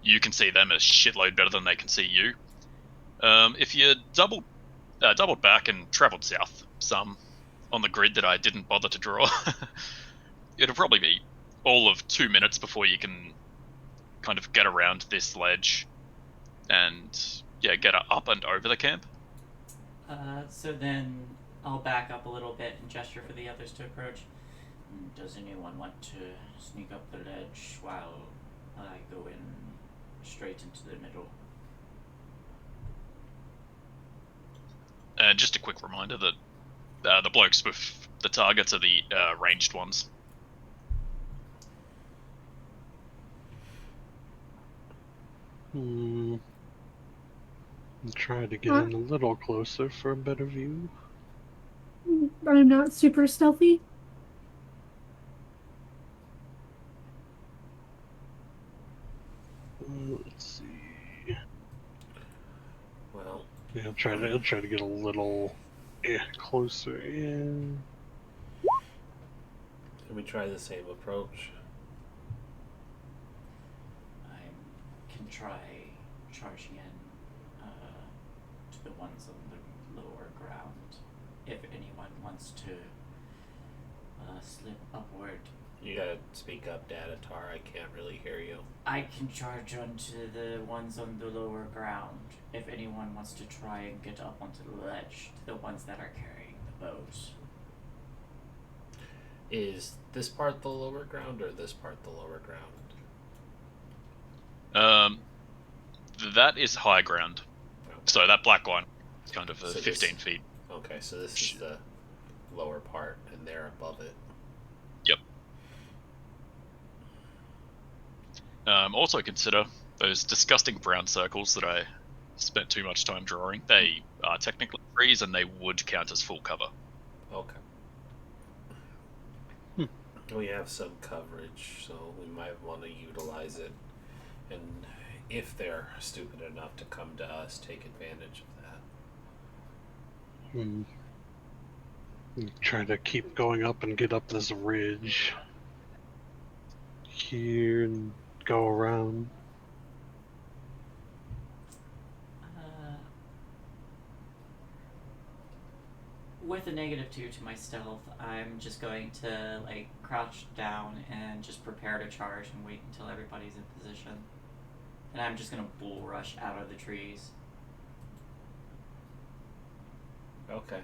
you can see them a shitload better than they can see you. If you doubled back and travelled south some on the grid that I didn't bother to draw, it'll probably be all of 2 minutes before you can kind of get around this ledge and yeah, get up and over the camp. So then I'll back up a little bit and gesture for the others to approach. Does anyone want to sneak up the ledge while I go in straight into the middle? Just a quick reminder that the blokes with the targets are the ranged ones. I'll try to get in a little closer for a better view. I'm not super stealthy. Let's see. Well... Yeah, I'll try to get a little closer in. Can we try the same approach? I can try charging in to the ones on the lower ground. If anyone wants to slip upward, You gotta speak up, Dadatar. I can't really hear you. I can charge onto the ones on the lower ground. If anyone wants to try and get up onto the ledge, to the ones that are carrying the bows. Is this part the lower ground or this part the lower ground? That is high ground. Okay. So that black line is kind of So 15 feet. Okay, so this is the lower part, and they're above it. Yep. Also consider those disgusting brown circles that I spent too much time drawing. They are technically trees, and they would count as full cover. Okay. We have some coverage, so we might want to utilize it. And if they're stupid enough to come to us, take advantage of that. Try to keep going up and get up this ridge here and go around. With a -2 to my stealth, I'm just going to crouch down and just prepare to charge and wait until everybody's in position. And I'm just gonna bull rush out of the trees Okay.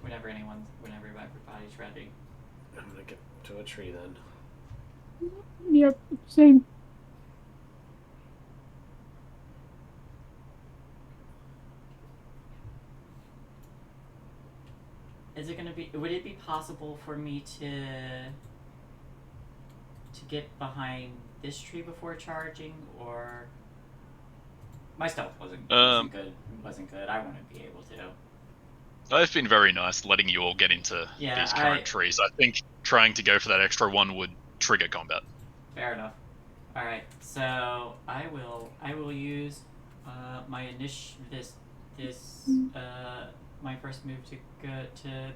whenever everybody's ready. I'm gonna get to a tree then. Yep, same. Would it be possible for me to get behind this tree before charging, or my stealth wasn't good. I wouldn't be able to. I've been very nice letting you all get into these current trees. I think trying to go for that extra one would trigger combat. Fair enough. All right, so I will use my my first move to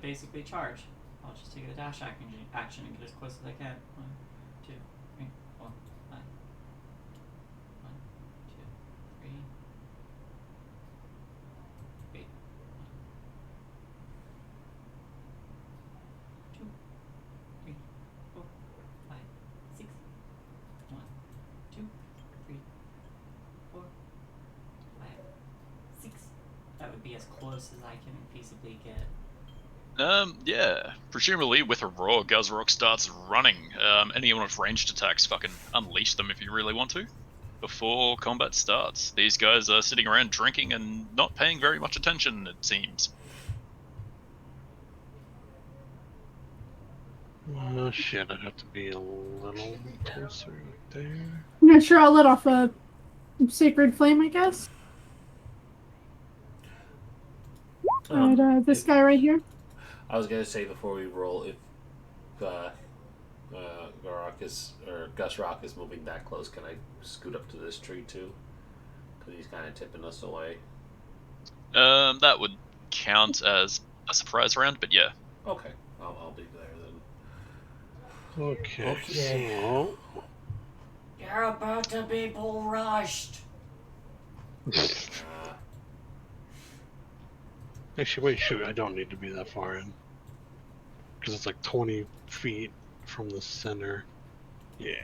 basically charge. I'll just take a dash action and get as close as I can. 1, 2, 3, 4, 5. 1, 2, 3. Wait. 1, 2, 3, 4, 5, 6. 1, 2, 3, 4, 5, 6. That would be as close as I can feasibly get. Yeah. Presumably with a roar, Gazrock starts running. Anyone with ranged attacks, fucking unleash them if you really want to. before combat starts. These guys are sitting around drinking and not paying very much attention, it seems. Oh shit, I'd have to be a little closer right there. I'm not sure I'll let off a sacred flame, I guess. This guy right here. I was gonna say before we roll, if Gus Rock is moving that close, can I scoot up to this tree too? Because he's kind of tipping us away. That would count as a surprise round, but yeah. Okay, I'll be there then. Okay. Okay. So, You're about to be bull rushed. actually, wait, shoot, I don't need to be that far in. Because it's like 20 feet from the center. Yeah.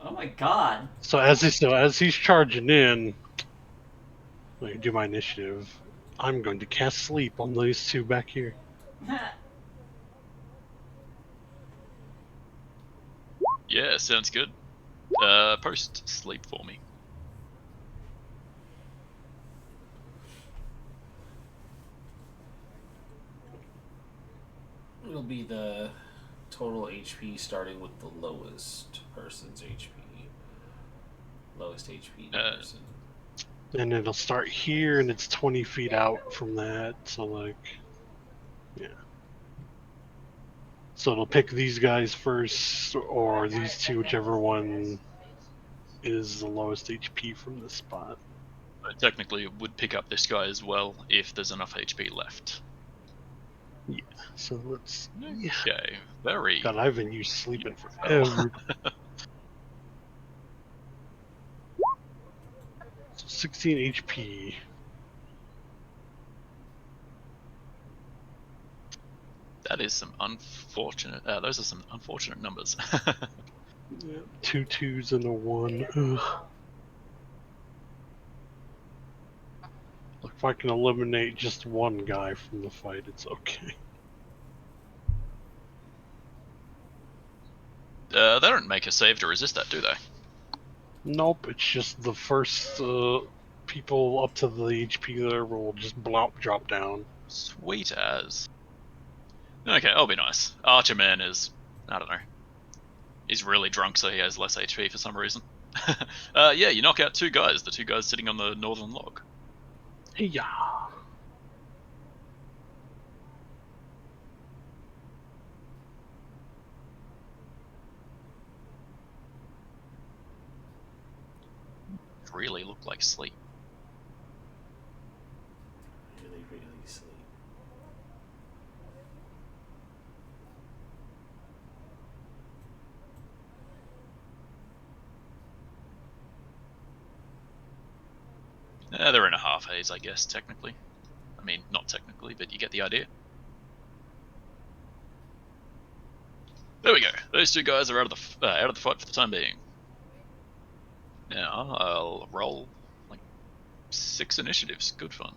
Oh my god. So as he's charging in, let me do my initiative. I'm going to cast sleep on these two back here. Yeah, sounds good. Post sleep for me. It'll be the total HP starting with the lowest person's HP. Lowest HP person. And it'll start here, and it's 20 feet out from that, so like, yeah. So it'll pick these guys first, or these two, whichever one is the lowest HP from this spot. But technically, it would pick up this guy as well if there's enough HP left. Yeah, so let's... Okay, very... God, I've been used sleeping forever. 16 HP. That is some unfortunate... those are some unfortunate numbers. Yeah, 2 2s and a 1. Ugh. Look, if I can eliminate just one guy from the fight, it's okay. They don't make a save to resist that, do they? Nope, it's just the first people up to the HP there will just drop down. Sweet as. Okay, that'll be nice. Archerman is... I don't know. He's really drunk, so he has less HP for some reason. Yeah, you knock out 2 guys. The 2 guys sitting on the northern log. Yeah. Really look like sleep. Really, really sleep. They're in a half haze, I guess, technically. I mean, not technically, but you get the idea. There we go. Those 2 guys are out of the fight for the time being. Now I'll roll like 6 initiatives. Good fun.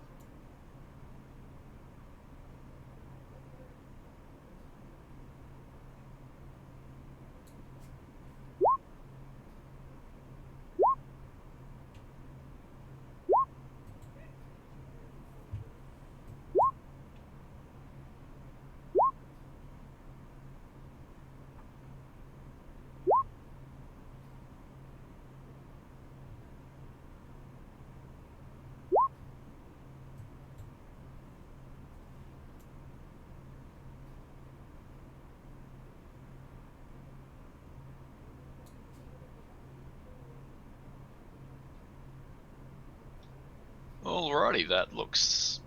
Alrighty, that looks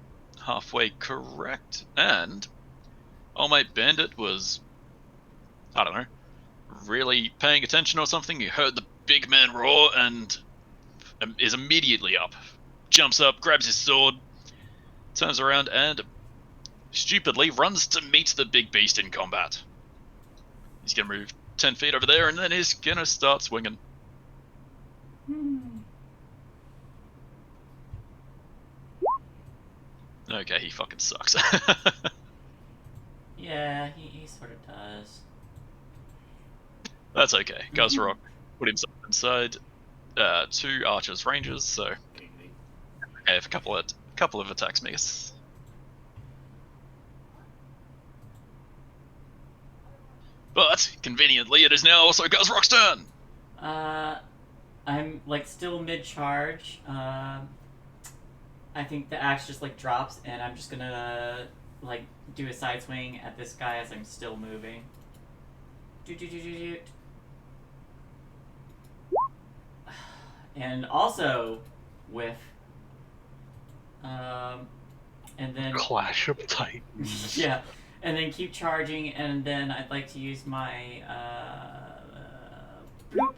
halfway correct. And old mate Bandit was, I don't know, really paying attention or something. He heard the big man roar and is immediately up. Jumps up, grabs his sword, turns around and stupidly runs to meet the big beast in combat. He's gonna move 10 feet over there and then he's gonna start swinging. Okay, he fucking sucks. Yeah, he sort of does. That's okay. Gus Rock put himself inside 2 archers rangers, so I have a couple of attacks miss. But conveniently, it is now also Guzrock's turn. I'm like still mid-charge. I think the axe just like drops, and I'm just gonna like do a side swing at this guy as I'm still moving. And also whiff. And then Clash of Titans. yeah, and then keep charging, and then I'd like to use my bloop.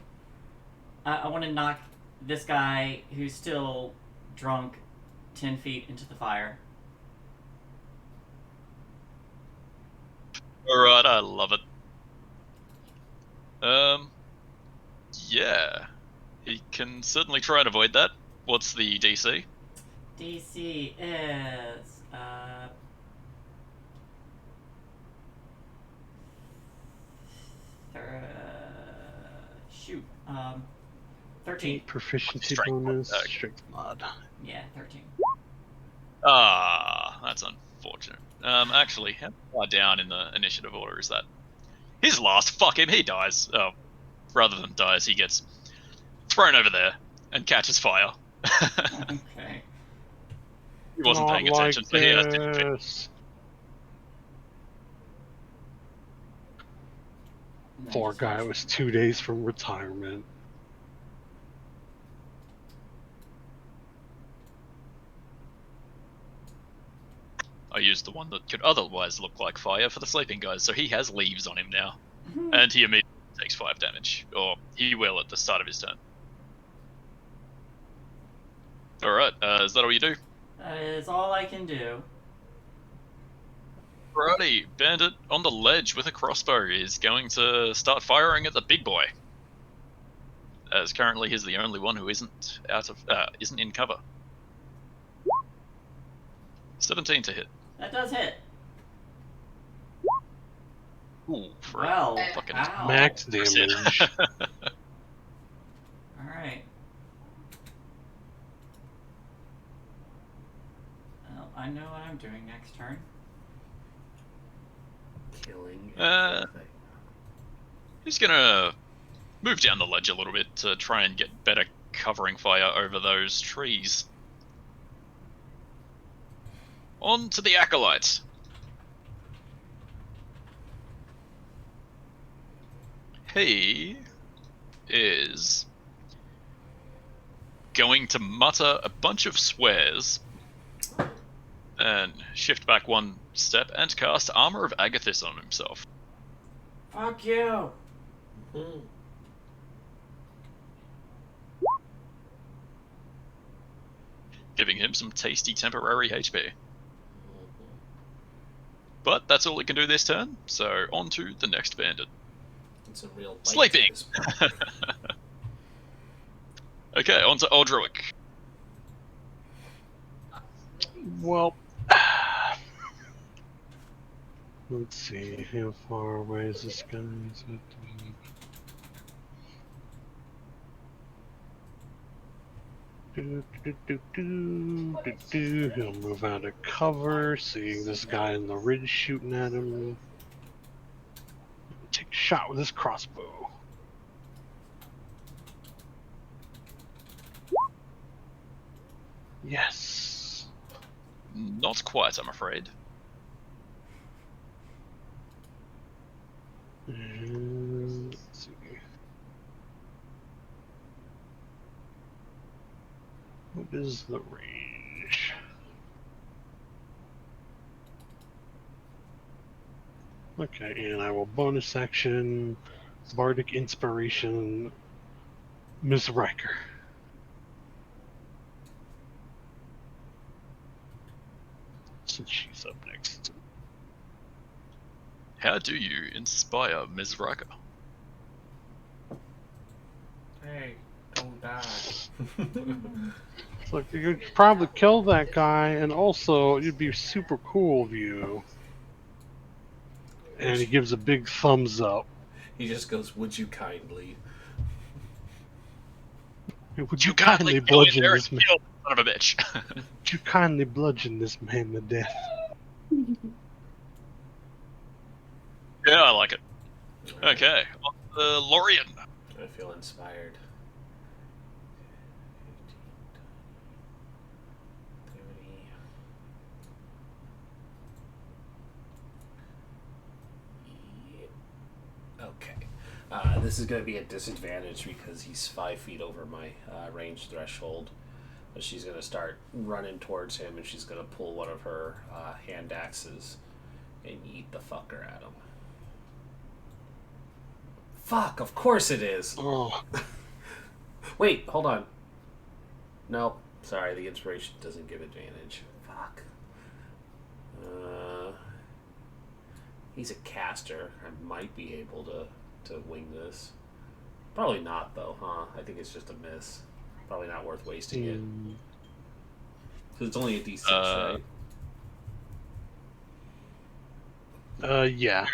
I want to knock this guy who's still drunk 10 feet into the fire. Alright, I love it. Yeah. He can certainly try and avoid that. What's the DC? DC is shoot 13. Proficiency Strength. bonus. Okay. Strength mod. Yeah, 13. Ah, that's unfortunate. Actually, how far down in the initiative order is that? He's last. Fuck him. He dies. Oh, rather than dies, he gets thrown over there and catches fire. Okay. He wasn't paying Not attention, like so he has to. this. Poor guy was 2 days from retirement. I used the one that could otherwise look like fire for the sleeping guys, so he has leaves on him now. Mhm. And he immediately takes 5 damage. Or he will at the start of his turn. Alright, is that all you do? That is all I can do. Alrighty, Bandit on the ledge with a crossbow is going to start firing at the big boy. As currently he's the only one who isn't isn't in cover. 17 to hit. That does hit. Ooh, for Well, a fucking ow. Max hit. damage. Alright. Well, I know what I'm doing next turn. Killing everything. He's gonna move down the ledge a little bit to try and get better covering fire over those trees. On to the acolytes. He is going to mutter a bunch of swears and shift back 1 step and cast Armor of Agathis on himself. Fuck you! Mm-hmm. Giving him some tasty temporary HP. But that's all he can do this turn, so on to the next bandit. It's a real Sleeping! Okay, on to Aldroic. Well, let's see, how far away is this guy? Is it, He'll move out of cover, seeing this guy in the ridge shooting at him. Take a shot with his crossbow. Yes. Not quite, I'm afraid. Let's see. What is the range? Okay, and I will bonus action Bardic Inspiration Ms. Riker. Since she's up next. How do you inspire Ms. Riker? Hey, don't die. Look, you could probably kill that guy, and also it'd be super cool of you. And he gives a big thumbs up. He just goes, "Would you kindly?" Would You you kindly go in bludgeon there and this man? kill the son of a bitch. Would you kindly bludgeon this man to death? Yeah, I like it. Okay, on to Lorien. I feel inspired. 15, 30. Okay. This is going to be a disadvantage because he's 5 feet over my range threshold. But she's going to start running towards him, and she's going to pull one of her hand axes and eat the fucker at him. Fuck, of course it is. Oh, Wait, hold on. No, sorry, the inspiration doesn't give advantage. Fuck. He's a caster. I might be able to wing this. Probably not, though, huh? I think it's just a miss. Probably not worth wasting it. Because it's only a D6, right? Yeah.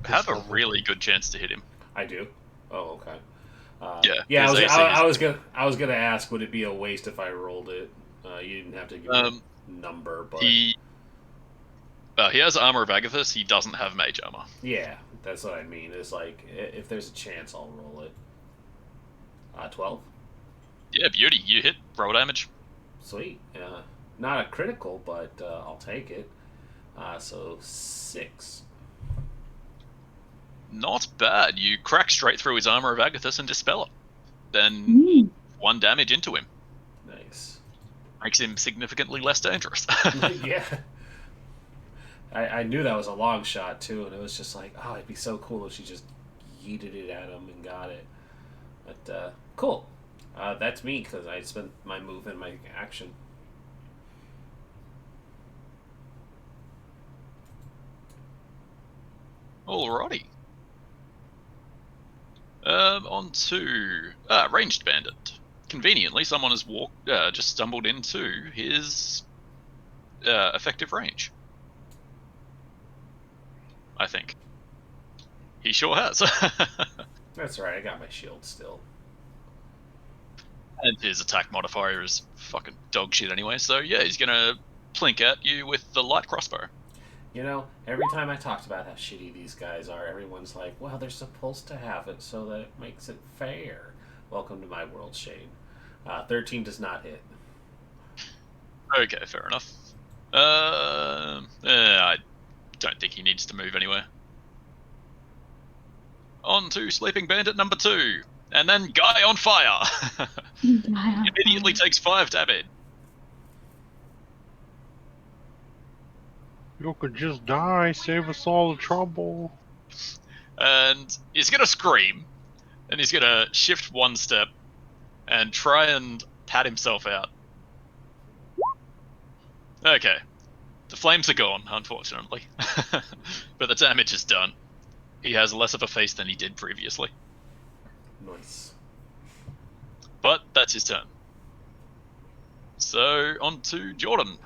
Have a really good chance to hit him. I do. Oh, okay. Yeah, his AC I was gonna ask, would it be a waste if I rolled it? You didn't have to give me a number, but He has Armor of Agathis, he doesn't have Mage Armor. yeah, that's what I mean. It's like if there's a chance, I'll roll it. 12. Yeah, beauty, you hit, roll damage. Sweet. Not a critical, but I'll take it. So 6. Not bad, you crack straight through his Armor of Agathis and dispel it. Then 1 damage into him. Nice. Makes him significantly less dangerous. Yeah. I knew that was a long shot, too, and it was just like, oh, it'd be so cool if she just yeeted it at him and got it. But, cool. That's me, because I spent my move and my action. Alrighty. On to Ranged Bandit. Conveniently, someone has just stumbled into his effective range. I think. He sure has. That's right, I got my shield still. And his attack modifier is fucking dog shit anyway, so yeah, he's gonna plink at you with the light crossbow. You know, every time I talked about how shitty these guys are, everyone's like, well, they're supposed to have it so that it makes it fair. Welcome to my world, Shane. 13 does not hit. Okay, fair enough. I don't think he needs to move anywhere. On to Sleeping Bandit number 2. And then Guy on Fire. Immediately takes 5 damage. You could just die, save us all the trouble. And he's gonna scream. And he's gonna shift 1 step. And try and pat himself out. Okay. The flames are gone, unfortunately. But the damage is done. He has less of a face than he did previously. Nice. But that's his turn. So, on to Jordan.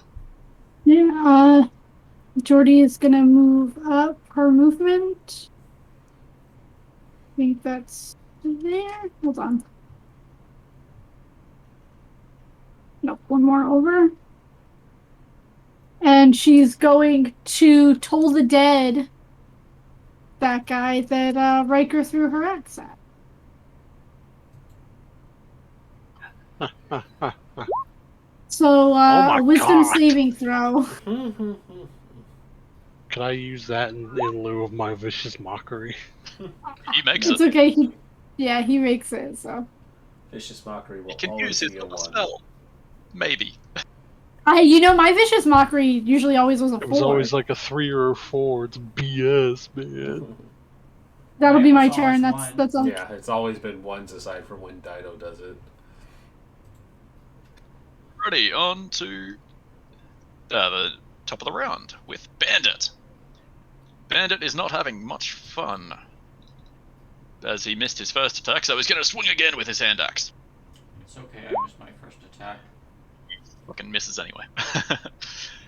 Yeah, Jordy is gonna move up her movement. I think that's there. Hold on. Nope, one more over. And she's going to Toll the Dead that guy that Riker threw her axe at. So, my a wisdom God. saving throw. Can I use that in lieu of my vicious mockery? He makes It's it. okay. He makes it, so. Vicious Mockery will He can always use his be a little 1. spell. Maybe. My vicious mockery usually always was a 4. It was always like a 3 or a 4. It's BS, man. That'll Mine be my was always turn. one. That's all. Yeah, it's always been 1s aside from when Dido does it. Ready, on to the top of the round with Bandit. Bandit is not having much fun, as he missed his first attack, so he's going to swing again with his hand axe. It's okay, I missed my first attack. Fucking misses anyway.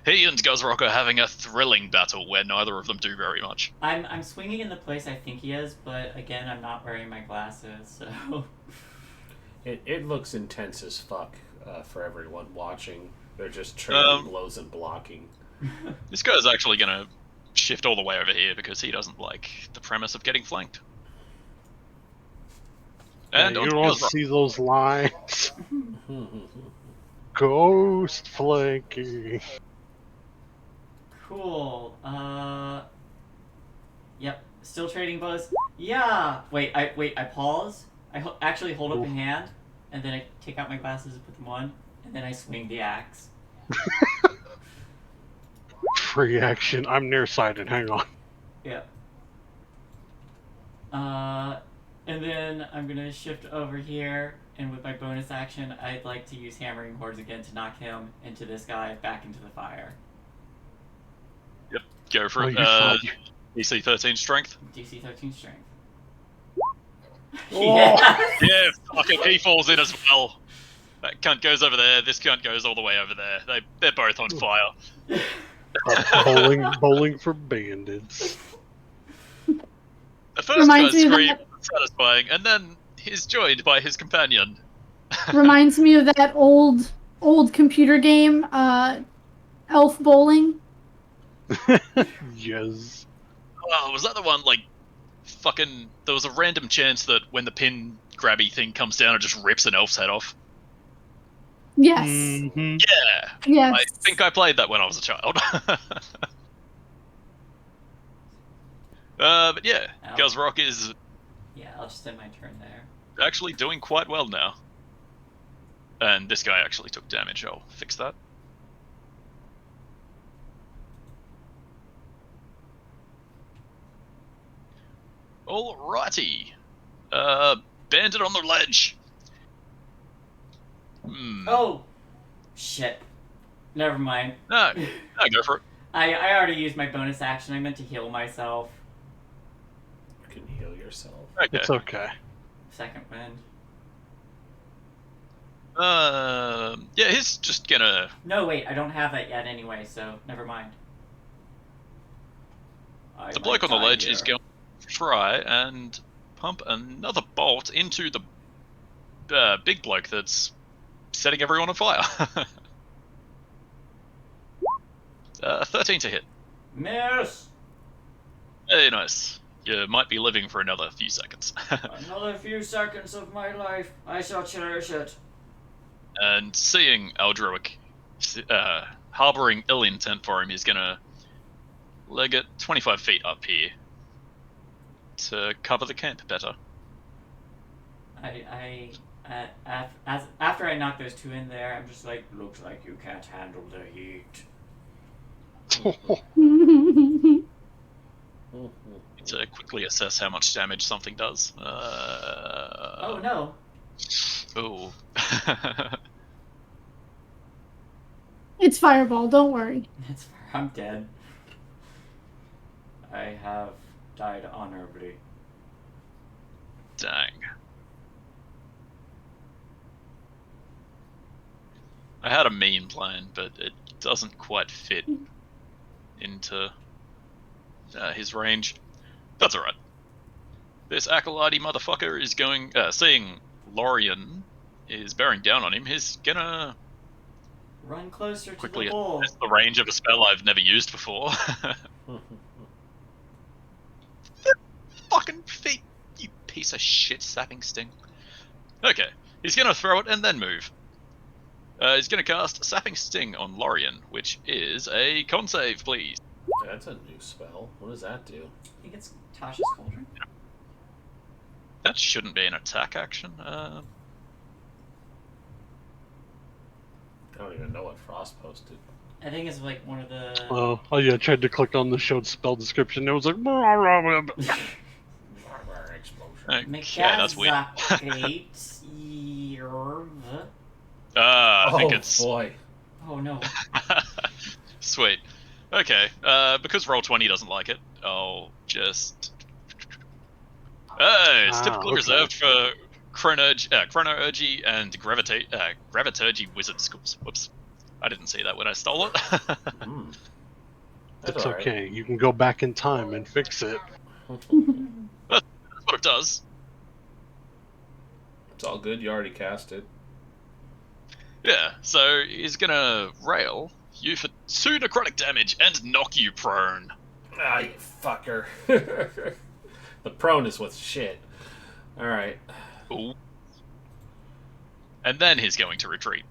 He and Guzrock are having a thrilling battle where neither of them do very much. I'm swinging in the place I think he is, but again, I'm not wearing my glasses, so... It looks intense as fuck for everyone watching. They're just trading blows and blocking. This guy's actually gonna shift all the way over here because he doesn't like the premise of getting flanked. And you onto don't yours, Rock. see those lines. Ghost flanking. Cool. Yep. Still trading blows. Yeah. Wait. I pause. I actually hold up a hand, and then I take out my glasses and put them on, and then I swing the axe. Free action. I'm nearsighted. Hang on. Yep. And then I'm gonna shift over here, and with my bonus action, I'd like to use Hammering Hordes again to knock him into this guy back into the fire. Yep, go for it. DC 13 strength. DC 13 strength. Oh. Yeah, fucking he falls in as well. That cunt goes over there. This cunt goes all the way over there. They're both on fire. Bowling for bandits. The first Reminds guy's me of scream that- is satisfying, and then he's joined by his companion. Reminds me of that old computer game, Elf Bowling. Yes. Oh, was that the one, like, fucking... There was a random chance that when the pin grabby thing comes down, it just rips an elf's head off. Yes. Mm-hmm. Yeah, Yes. I think I played that when I was a child. But yeah, Ow. Guzrock is Yeah, I'll just end my turn there. actually doing quite well now. And this guy actually took damage. I'll fix that. Alrighty. Bandit on the ledge. Oh! Shit. Never mind. No, go for it. I already used my bonus action. I meant to heal myself. You can heal yourself. Okay. It's okay. Second wind. Yeah, he's just gonna... No, wait, I don't have that yet anyway, so never mind. The bloke on the ledge is going to try and pump another bolt into the big bloke that's setting everyone on fire. 13 to hit. Miss! Hey, nice. You might be living for another few seconds. Another few seconds of my life. I shall cherish it. And seeing Aldroic harboring ill intent for him, he's gonna leg it 25 feet up here to cover the camp better. After I knock those two in there, I'm just like, looks like you can't handle the heat. To quickly assess how much damage something does. Oh no. Oh. It's Fireball, don't worry. I'm dead. I have died honorably. Dang. I had a mean plan, but it doesn't quite fit into his range. That's alright. This acolyte motherfucker is going, seeing Lorian is bearing down on him, he's gonna Run closer quickly to the bull. assess the range of a spell I've never used before. Fucking feet, you piece of shit, Sapping Sting. Okay, he's gonna throw it and then move. He's gonna cast Sapping Sting on Lorian, which is a con save, please. That's a new spell. What does that do? I think it's Tasha's Cauldron. That shouldn't be an attack action. I don't even know what Frost posted. I think it's like one of the. Oh yeah, I tried to click on the showed spell description. It was like. Explosion. Okay, that's weird. I think it's... boy. Oh no. Sweet. Okay, because Roll20 doesn't like it, I'll just... it's typically okay. reserved for Chronourgy and Graviturgy Wizard Schools. Whoops. I didn't see that when I stole it. It's okay. You can go back in time and fix it. That's what it does. It's all good. You already cast it. Yeah, so he's gonna rail you for 2 necrotic damage and knock you prone. Ah, you fucker. The prone is what's shit. Alright. Ooh. And then he's going to retreat.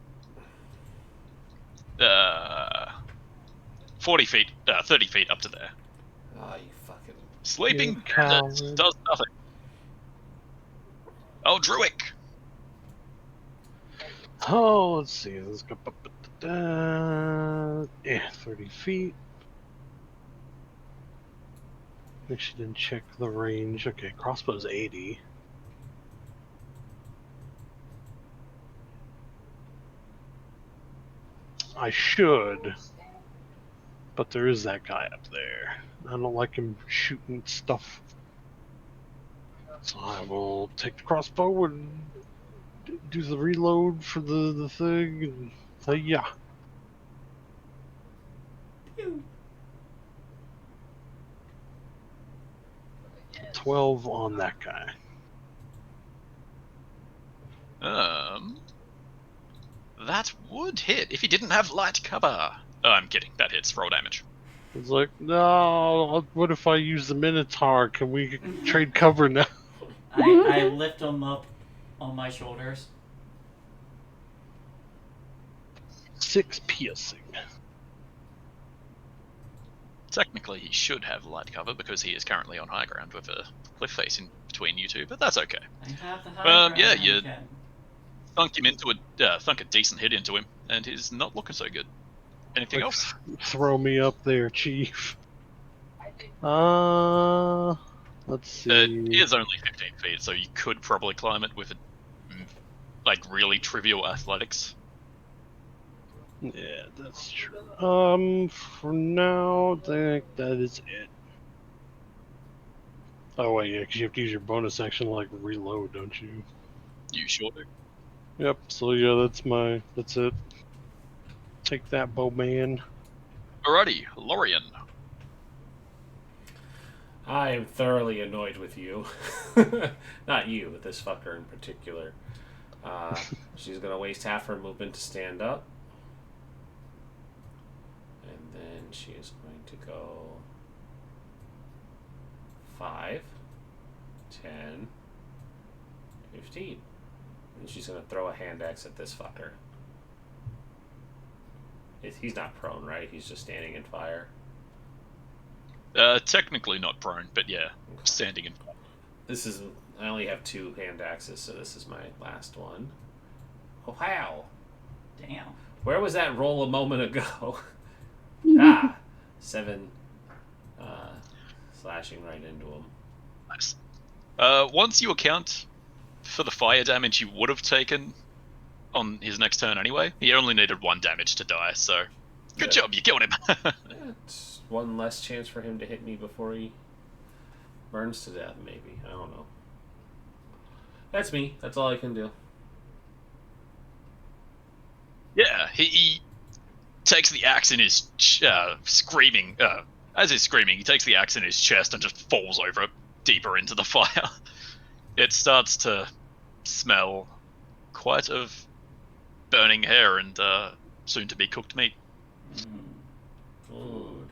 40 feet, 30 feet up to there. Ah, you fucking... Sleeping You Bandit coward. does nothing. Oh, Druick! Oh, let's see. Let's go. Yeah, 30 feet. Actually, didn't check the range. Okay, crossbow's 80. I should, but there is that guy up there. I don't like him shooting stuff. So I will take the crossbow and do the reload for the thing. And yeah. Pew. 12 on that guy. That would hit if he didn't have light cover. Oh, I'm kidding. That hits. Roll damage. It's like, no, what if I use the Minotaur? Can we trade cover now? I lift him up on my shoulders. 6 piercing. Technically, he should have light cover because he is currently on high ground with a cliff face in between you two, but that's okay. I have the high ground. Yeah, you Okay. thunk a decent hit into him, and he's not looking so good. Anything Like, else? Throw me up there, Chief. Let's see. It is only 15 feet, so you could probably climb it with really trivial athletics. Yeah, that's true. For now, I think that is it. Oh wait, yeah, because you have to use your bonus action to like reload, don't you? You sure do. Yep. So yeah, that's it. Take that, bowman. Alrighty, Lorian. I am thoroughly annoyed with you. Not you, but this fucker in particular. She's going to waste half her movement to stand up. And then she is going to go 5, 10, 15. And she's going to throw a hand axe at this fucker. He's not prone, right? He's just standing in fire. Technically not prone, but yeah, standing in. I only have 2 hand axes, so this is my last one. Oh, wow. Damn. Where was that roll a moment ago? 7 slashing right into him. Nice. Once you account for the fire damage you would have taken on his next turn anyway, he only needed 1 damage to die, so good job, you killed him. It's 1 less chance for him to hit me before he burns to death, maybe. I don't know. That's me. That's all I can do. Yeah, he takes the axe in his screaming. As he's screaming, he takes the axe in his chest and just falls over it deeper into the fire. It starts to smell quite of burning hair and soon to be cooked meat. Food.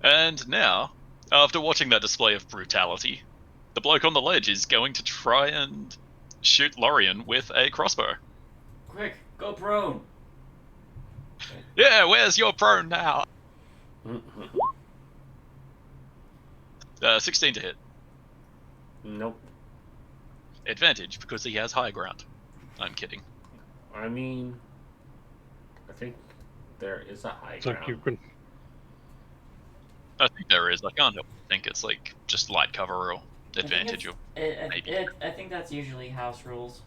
And now, after watching that display of brutality, the bloke on the ledge is going to try and shoot Lorian with a crossbow. Quick, go prone. Yeah, where's your prone now? 16 to hit. Nope. Advantage because he has high ground. I'm kidding. I mean, I think there is a high It's like ground. you can. I think there is. I can't help but think it's like just light cover or advantage or maybe. I think that's usually house rules.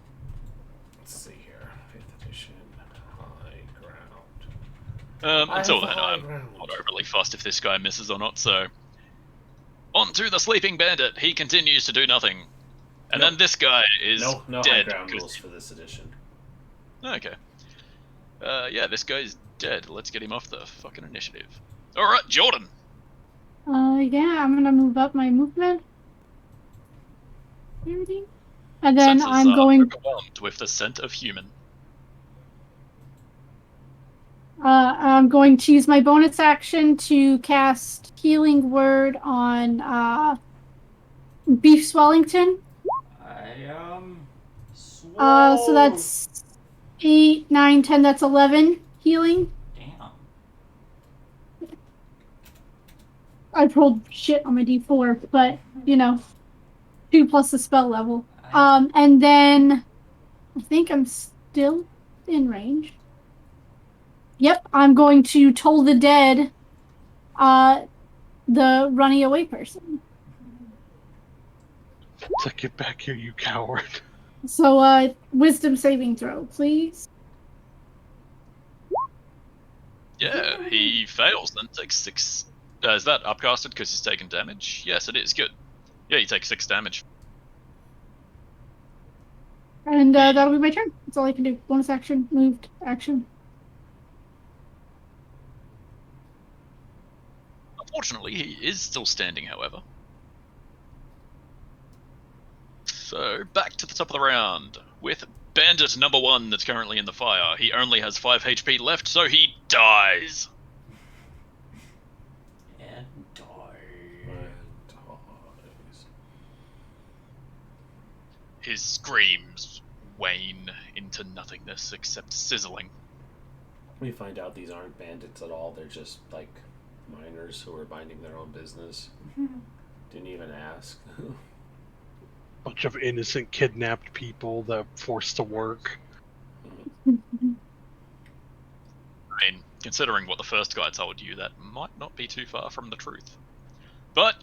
Let's see here. 5th edition, high ground. Until have then, high I'm ground. not overly fussed if this guy misses or not. So, on to the Sleeping Bandit. He continues to do nothing, and then this guy is No high dead. ground because rules for this edition. Okay. Yeah, this guy's dead. Let's get him off the fucking initiative. All right, Jordan. Yeah, I'm gonna move up my movement. Everything. And then Senses I'm are going. overwhelmed with the scent of human. I'm going to use my bonus action to cast Healing Word on Beef Swellington. I am. So that's 8, 9, 10. That's 11 healing. Damn. I rolled shit on my D4, but 2 plus the spell level. And then I think I'm still in range. Yep, I'm going to Toll the Dead, the running away person. It's like, get back here, you coward. So, wisdom saving throw, please. Yeah, he fails and takes 6. Is that upcasted because he's taken damage? Yes, it is. Good. Yeah, he takes 6 damage. And that'll be my turn. That's all I can do. Bonus action, moved, action. Unfortunately, he is still standing, however. So, back to the top of the round with Bandit number 1 that's currently in the fire. He only has 5 HP left, so he dies. And die. His screams wane into nothingness except sizzling. We find out these aren't bandits at all. They're just like miners who are minding their own business. Didn't even ask. Bunch of innocent kidnapped people that forced to work. I mean, considering what the first guy told you, that might not be too far from the truth. But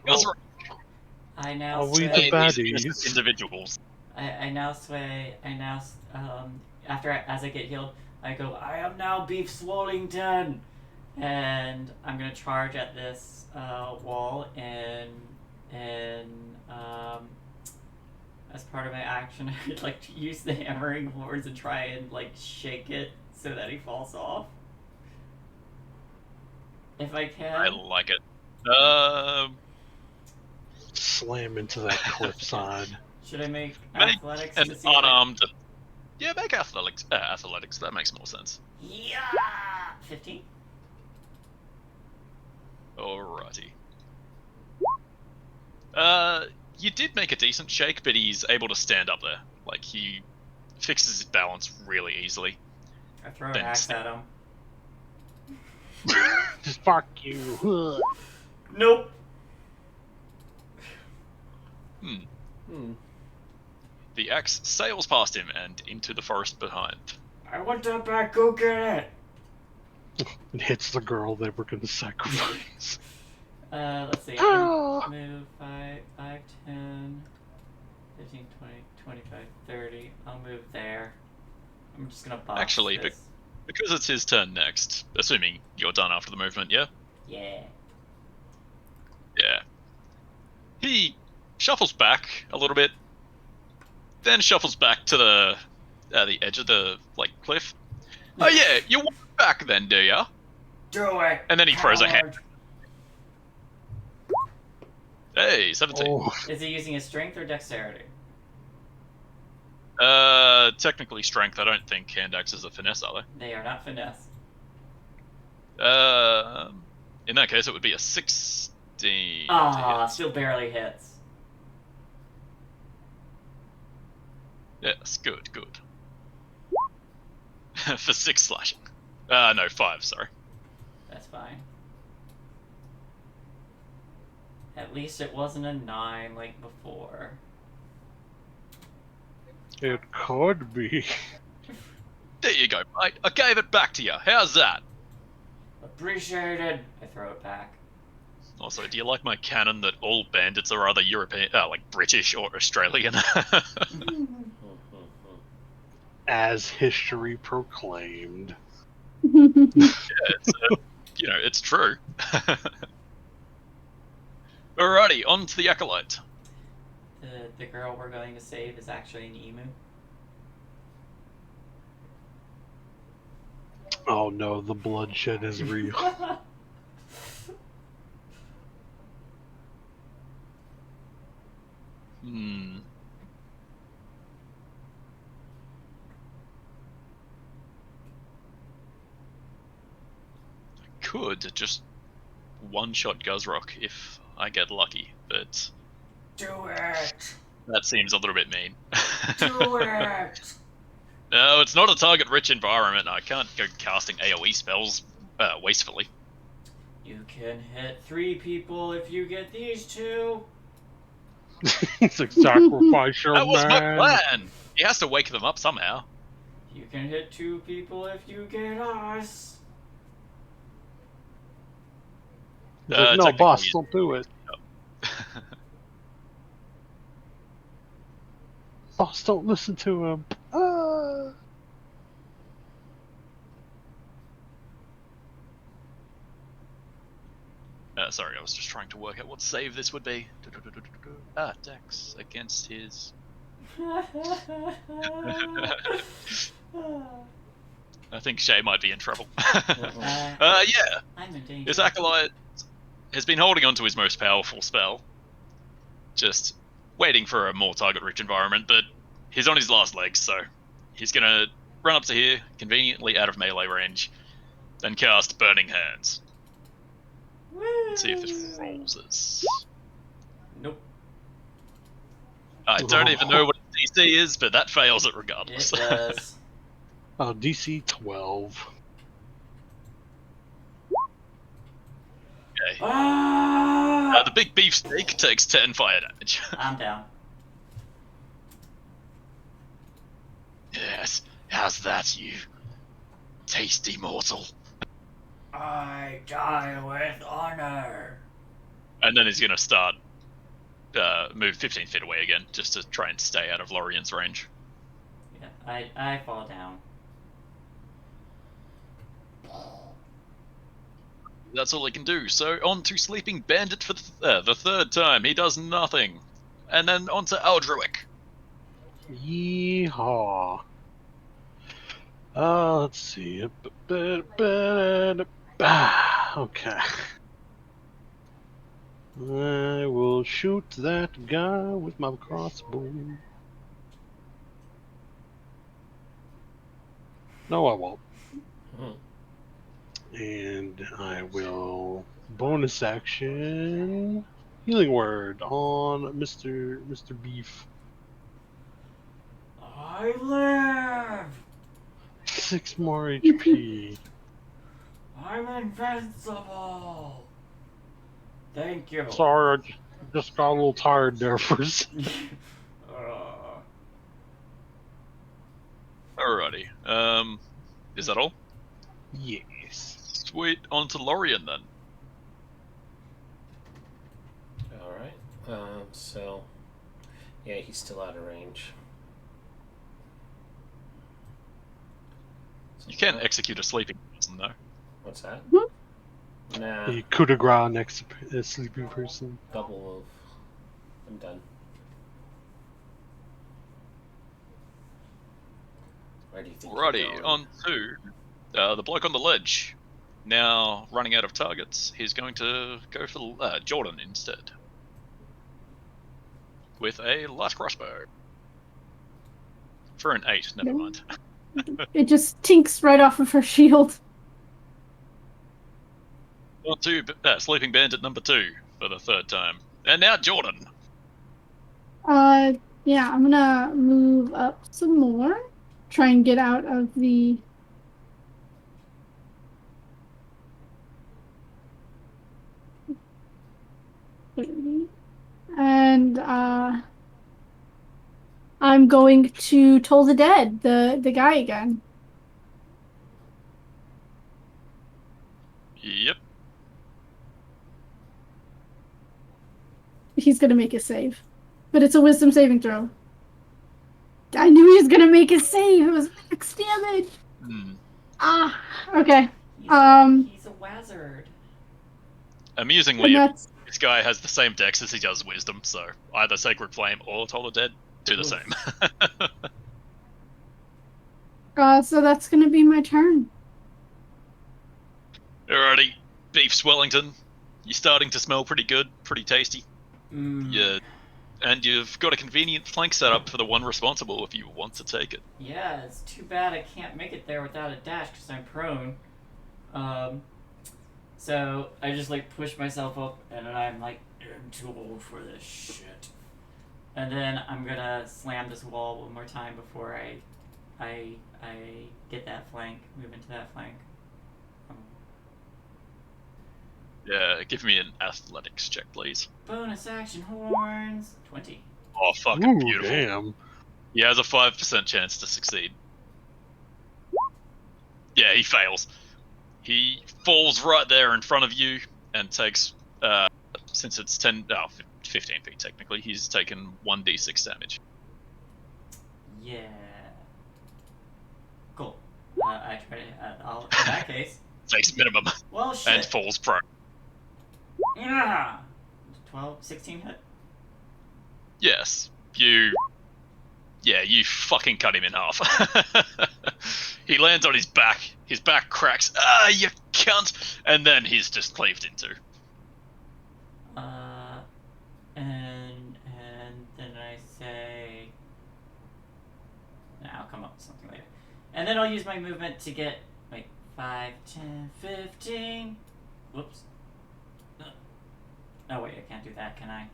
I now Are we sway. the baddies? innocent individuals. I now sway. As I get healed, I go. I am now Beef Swellington, and I'm gonna charge at this wall and as part of my action, I'd like to use the hammering horns and try and like shake it so that he falls off. If I can. I like it. Slam into that cliffside. Should I make Make athletics an to see if I... unarmed. Yeah, make athletics. Athletics. That makes more sense. Yeah! 15? Alrighty. You did make a decent shake, but he's able to stand up there. Like, he fixes his balance really easily. I throw an Then axe snap. at him. Just fuck you. Nope! The axe sails past him and into the forest behind. I want that back, go get it! It hits the girl they were going to sacrifice. Let's see. Ah! I move 5, 10, 15, 20, 25, 30. I'll move there. I'm just gonna box Actually, this. because it's his turn next, assuming you're done after the movement, yeah? Yeah. Yeah. He shuffles back a little bit, then shuffles back to the edge of the cliff. Oh yeah, you want back then, do ya? Do it! And then he throws a hand. coward. Hey, 17. Oh, Is he using his strength or dexterity? Technically strength. I don't think hand axes are finesse, are They are not finesse. they? In that case, it would be a 16. to Ah, hit. still barely hits. Yes, good. For 6 slashing. No, 5, sorry. That's fine. At least it wasn't a 9 like before. it could be. There you go, mate. I gave it back to you. How's that? Appreciated. I throw it back. Also, do you like my canon that all bandits are either European, like British or Australian? As history proclaimed. It's, it's true. Alrighty, on to the Acolyte. The girl we're going to save is actually an emu. Oh no, the bloodshed is real. could just one-shot Guzrock if I get lucky, but Do it! that seems a little bit mean. Do it! No, it's not a target-rich environment. I can't go casting AoE spells wastefully. You can hit 3 people if you get these 2. It's like sacrifice your That was my man. plan! He has to wake them up somehow. You can hit 2 people if you get us. He's like, no, technically, boss, don't do it. Boss, don't listen to him. Sorry, I was just trying to work out what save this would be. Dex against his... I think Shay might be in trouble. Yeah. I'm in danger. His acolyte has been holding on to his most powerful spell. Just waiting for a more target-rich environment, but he's on his last legs, so he's gonna run up to here, conveniently out of melee range, then cast Burning Hands. Let's see if this rolls us. Nope. I don't even know what DC is, but that fails it regardless. It does. DC 12. Okay. Ah! The big beefsteak takes 10 fire damage. I'm down. Yes, how's that, you tasty mortal? I die with honor. And then he's gonna start move 15 feet away again, just to try and stay out of Lorien's range. Yeah, I fall down. That's all he can do. So on to Sleeping Bandit for the third time. He does nothing. And then on to Aldruic. Yeehaw. Let's see. Okay. I will shoot that guy with my crossbow. No, I won't. And I will bonus action healing word on Mr. Beef. I live. 6 more HP. I'm invincible. Thank you. Sorry, I just got a little tired there for a second. Alrighty. Is that all? Yes. Sweet. On to Lorien then. Alright. So, yeah, he's still out of range. You can execute a sleeping person though. What's that? Hmm? Nah, The coup de grace next to a sleeping person. double move. I'm done. Where do you think you're Alrighty. going? On to the bloke on the ledge. Now running out of targets, he's going to go for Jordan instead. With a light crossbow. For an 8, never mind. It just tinks right off of her shield. On to Sleeping Bandit number 2 for the third time. And now Jordan. Yeah, I'm gonna move up some more. Try and get out of the... And, I'm going to Toll the Dead, the guy again. Yep. He's gonna make a save. But it's a wisdom saving throw. I knew he was gonna make a save! It was max damage! Ah, okay. He's a wizard. Amusingly, And that's... this guy has the same dex as he does wisdom, so either Sacred Flame or Toll the Dead do the same. So that's gonna be my turn. Alrighty, Beef Swellington. You're starting to smell pretty good, pretty tasty. Yeah, and you've got a convenient flank set up for the one responsible if you want to take it. Yeah, it's too bad I can't make it there without a dash because I'm prone. So I just like push myself up, and then I'm like, I'm too old for this shit. And then I'm gonna slam this wall one more time before I get that flank, move into that flank. Yeah, give me an athletics check, please. Bonus action horns. 20. Oh, fucking Ooh, beautiful. damn. He has a 5% chance to succeed. Yeah, he fails. He falls right there in front of you and takes, since it's 15 feet technically, he's taken 1d6 damage. Yeah. Cool. I try to. I'll, in that case. Takes minimum Well, shit. and falls prone. Yeah. 12, 16 hit. Yes, you fucking cut him in half. He lands on his back cracks, you cunt, and then he's just cleaved into. And then I say, I'll come up with something later. And then I'll use my movement to get, 5, 10, 15. Whoops. Oh wait, I can't do that, can I?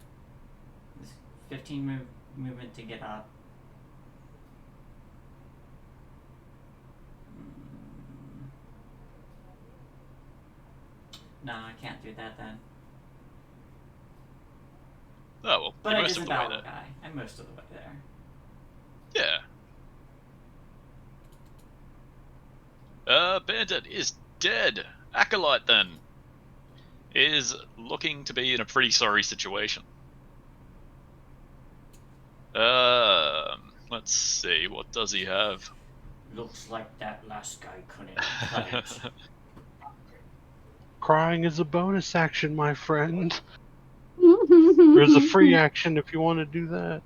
15 movement to get up. No, I can't do that then. Oh well, But you're I most of the way disembowel there. the guy. I'm most of the way there. Yeah. Bandit is dead. Acolyte then is looking to be in a pretty sorry situation. Let's see, what does he have? Looks like that last guy couldn't cut it. Crying is a bonus action, my friend. There's a free action if you want to do that.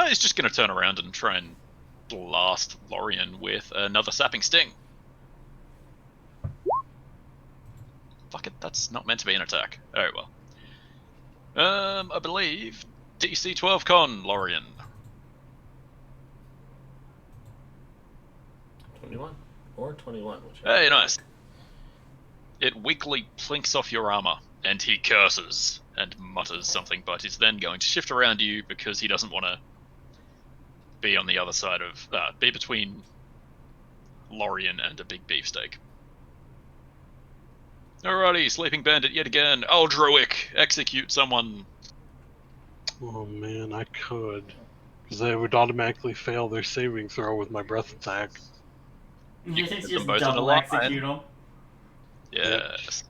He's just gonna turn around and try and blast Lorian with another sapping sting. Fuck it, that's not meant to be an attack. Oh well. I believe DC 12 con, Lorian. 21 or 21. Hey, nice. It weakly plinks off your armor, and he curses and mutters something, but he's then going to shift around you because he doesn't want to be on the other side of, be between Lorian and a big beefsteak. Alrighty, Sleeping Bandit yet again. Aldroic, execute someone. Oh man, I could. Because they would automatically fail their saving throw with my breath attack. You can just put them both on the double line. execute them. Yes.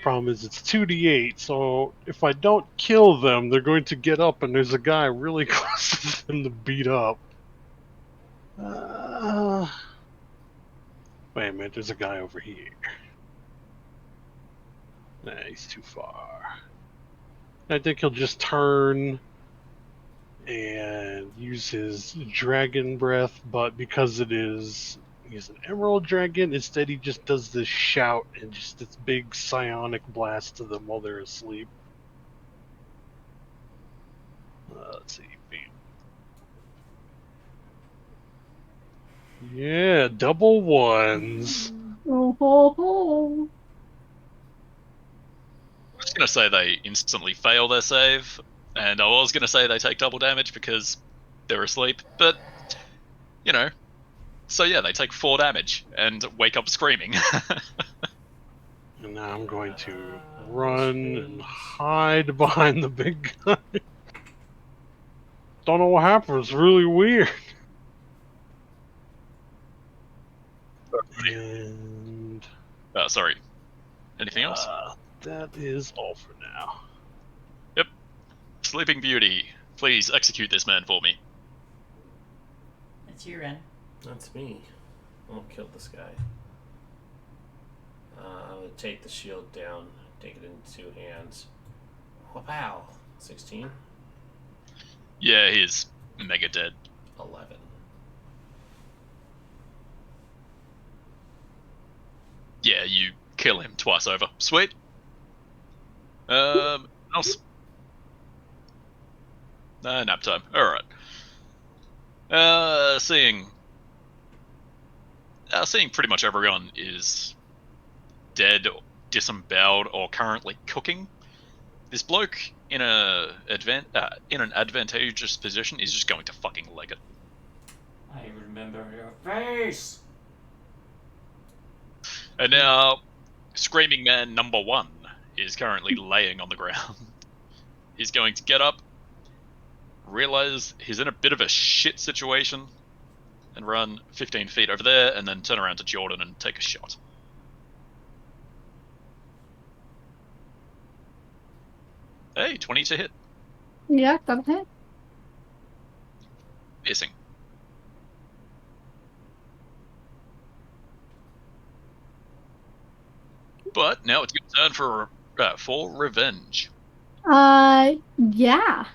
Problem is, it's 2d8, so if I don't kill them, they're going to get up and there's a guy really close to them to beat up. Wait a minute, there's a guy over here. Nah, he's too far. I think he'll just turn and use his dragon breath, but because he's an emerald dragon, instead he just does this shout and just this big psionic blast to them while they're asleep. Let's see. Yeah, double ones. Oh ho ho. I was going to say they instantly fail their save, and I was going to say they take double damage because they're asleep, but, you know, so yeah, they take 4 damage and wake up screaming. And now I'm going to run and hide behind the big guy. Don't know what happened, it's really weird. And Sorry. Anything else? that is all for now. Yep. Sleeping Beauty, please execute this man for me. It's your end. That's me. I'll kill this guy. I'm going to take the shield down, take it in 2 hands. Wow. 16? Yeah, he's mega dead. 11. Yeah, you kill him twice over. Sweet. Else? Nap time. Alright. Seeing seeing pretty much everyone is dead, disemboweled, or currently cooking, this bloke in an advantageous position is just going to fucking leg it. I remember your face. And now, Screaming Man number 1 is currently laying on the ground. He's going to get up, realize he's in a bit of a shit situation, and run 15 feet over there, and then turn around to Jordan and take a shot. Hey, 20 to hit. Yeah, that'll hit. Missing. But now it's your turn for revenge. Yeah.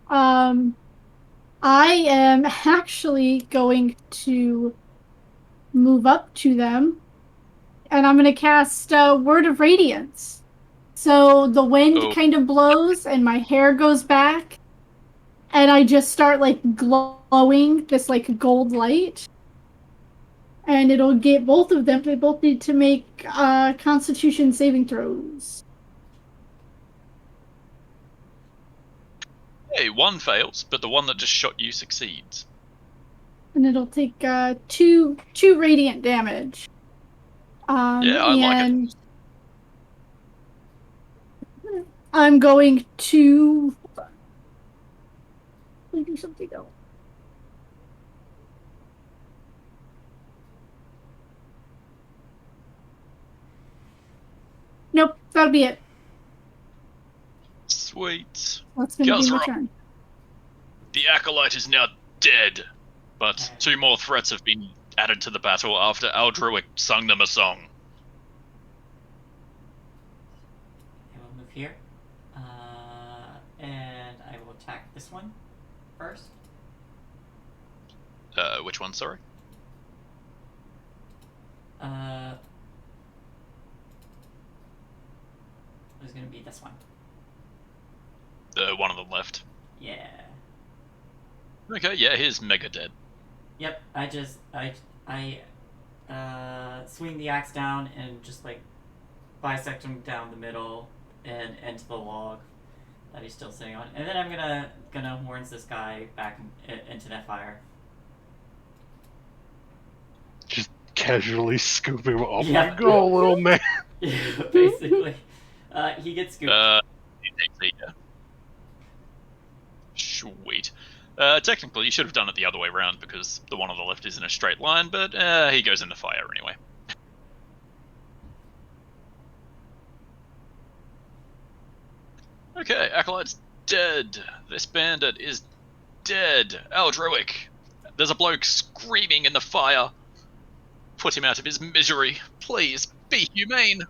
I am actually going to move up to them, and I'm going to cast Word of Radiance. So the wind kind of blows, and my hair goes back, and I just start, like, glowing this, like, gold light. And it'll get both of them. They both need to make Constitution saving throws. Hey, one fails, but the one that just shot you succeeds. And it'll take two radiant damage. Yeah, I like it. I'm going to... Let me do something else. Nope, that'll be it. Sweet. That's going to be my Gazra, turn. the Acolyte is now dead, but 2 more threats have been added to the battle after Aldruic sung them a song. I will move here. And I will attack this one first. Which one, sorry? It was going to be this one. The one on the left. Yeah. Okay, yeah, he's mega dead. Yep, I swing the axe down and just, like, bisect him down the middle and into the log that he's still sitting on. And then I'm gonna horns this guy back into that fire. Just casually scoop him up. Yeah. You go, little man. Yeah, basically. He gets scooped. He takes the, Sweet. Technically, you should have done it the other way around because the one on the left is in a straight line, but he goes into fire anyway. Okay, Acolyte's dead. This bandit is dead. Aldruic. There's a bloke screaming in the fire. Put him out of his misery. Please, be humane.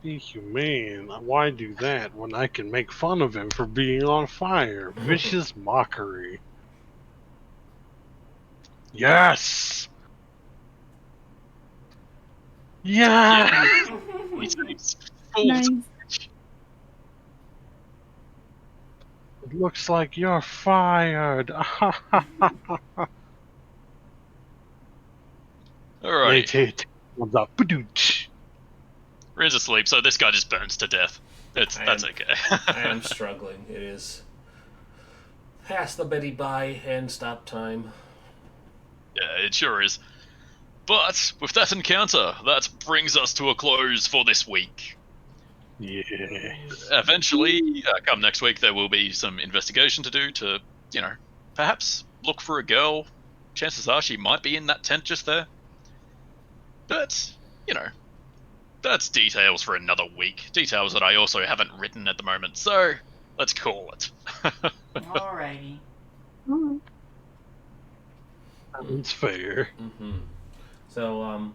Be humane. Why do that when I can make fun of him for being on fire? Vicious mockery. Yes! Yeah! He's full Nice. It looks like you're fired. Alright. Alright. Rin's asleep, so this guy just burns to death. That's okay. I am struggling. It is past the Betty by and stop time. Yeah, it sure is. But with that encounter, that brings us to a close for this week. Yeah. Eventually, come next week, there will be some investigation to do to, perhaps look for a girl. Chances are she might be in that tent just there. But, that's details for another week. Details that I also haven't written at the moment, so let's call it. Alrighty. That's fair. Mm-hmm. So,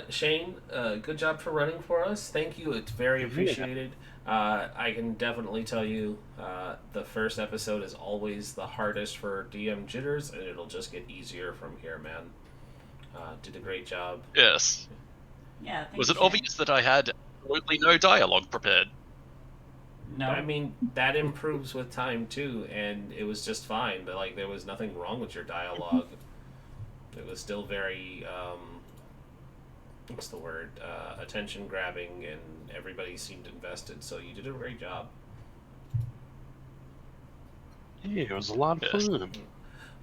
Shane, good job for running for us. Thank you. It's very appreciated. I can definitely tell you the first episode is always the hardest for DM jitters, and it'll just get easier from here, man. Did a great job. Yes. Yeah. Thank Was you, it Shane. obvious that I had absolutely no dialogue prepared? No. I mean, that improves with time, too, and it was just fine. But, there was nothing wrong with your dialogue. It was still very what's the word? Attention grabbing, and everybody seemed invested. So you did a great job. Yeah, it was a lot of Yes. fun.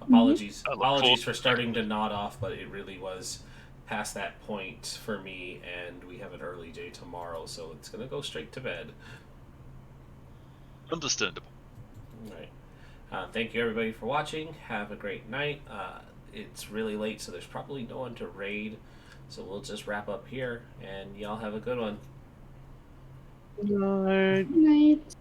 Apologies, I look apologies forward for to starting to nod off, but it really was past that point for me, and we have an early day tomorrow, so it's gonna go straight to bed. Understandable. All right. Thank you everybody for watching. Have a great night. It's really late, so there's probably no one to raid, so we'll just wrap up here, and y'all have a good one. Good night. Night.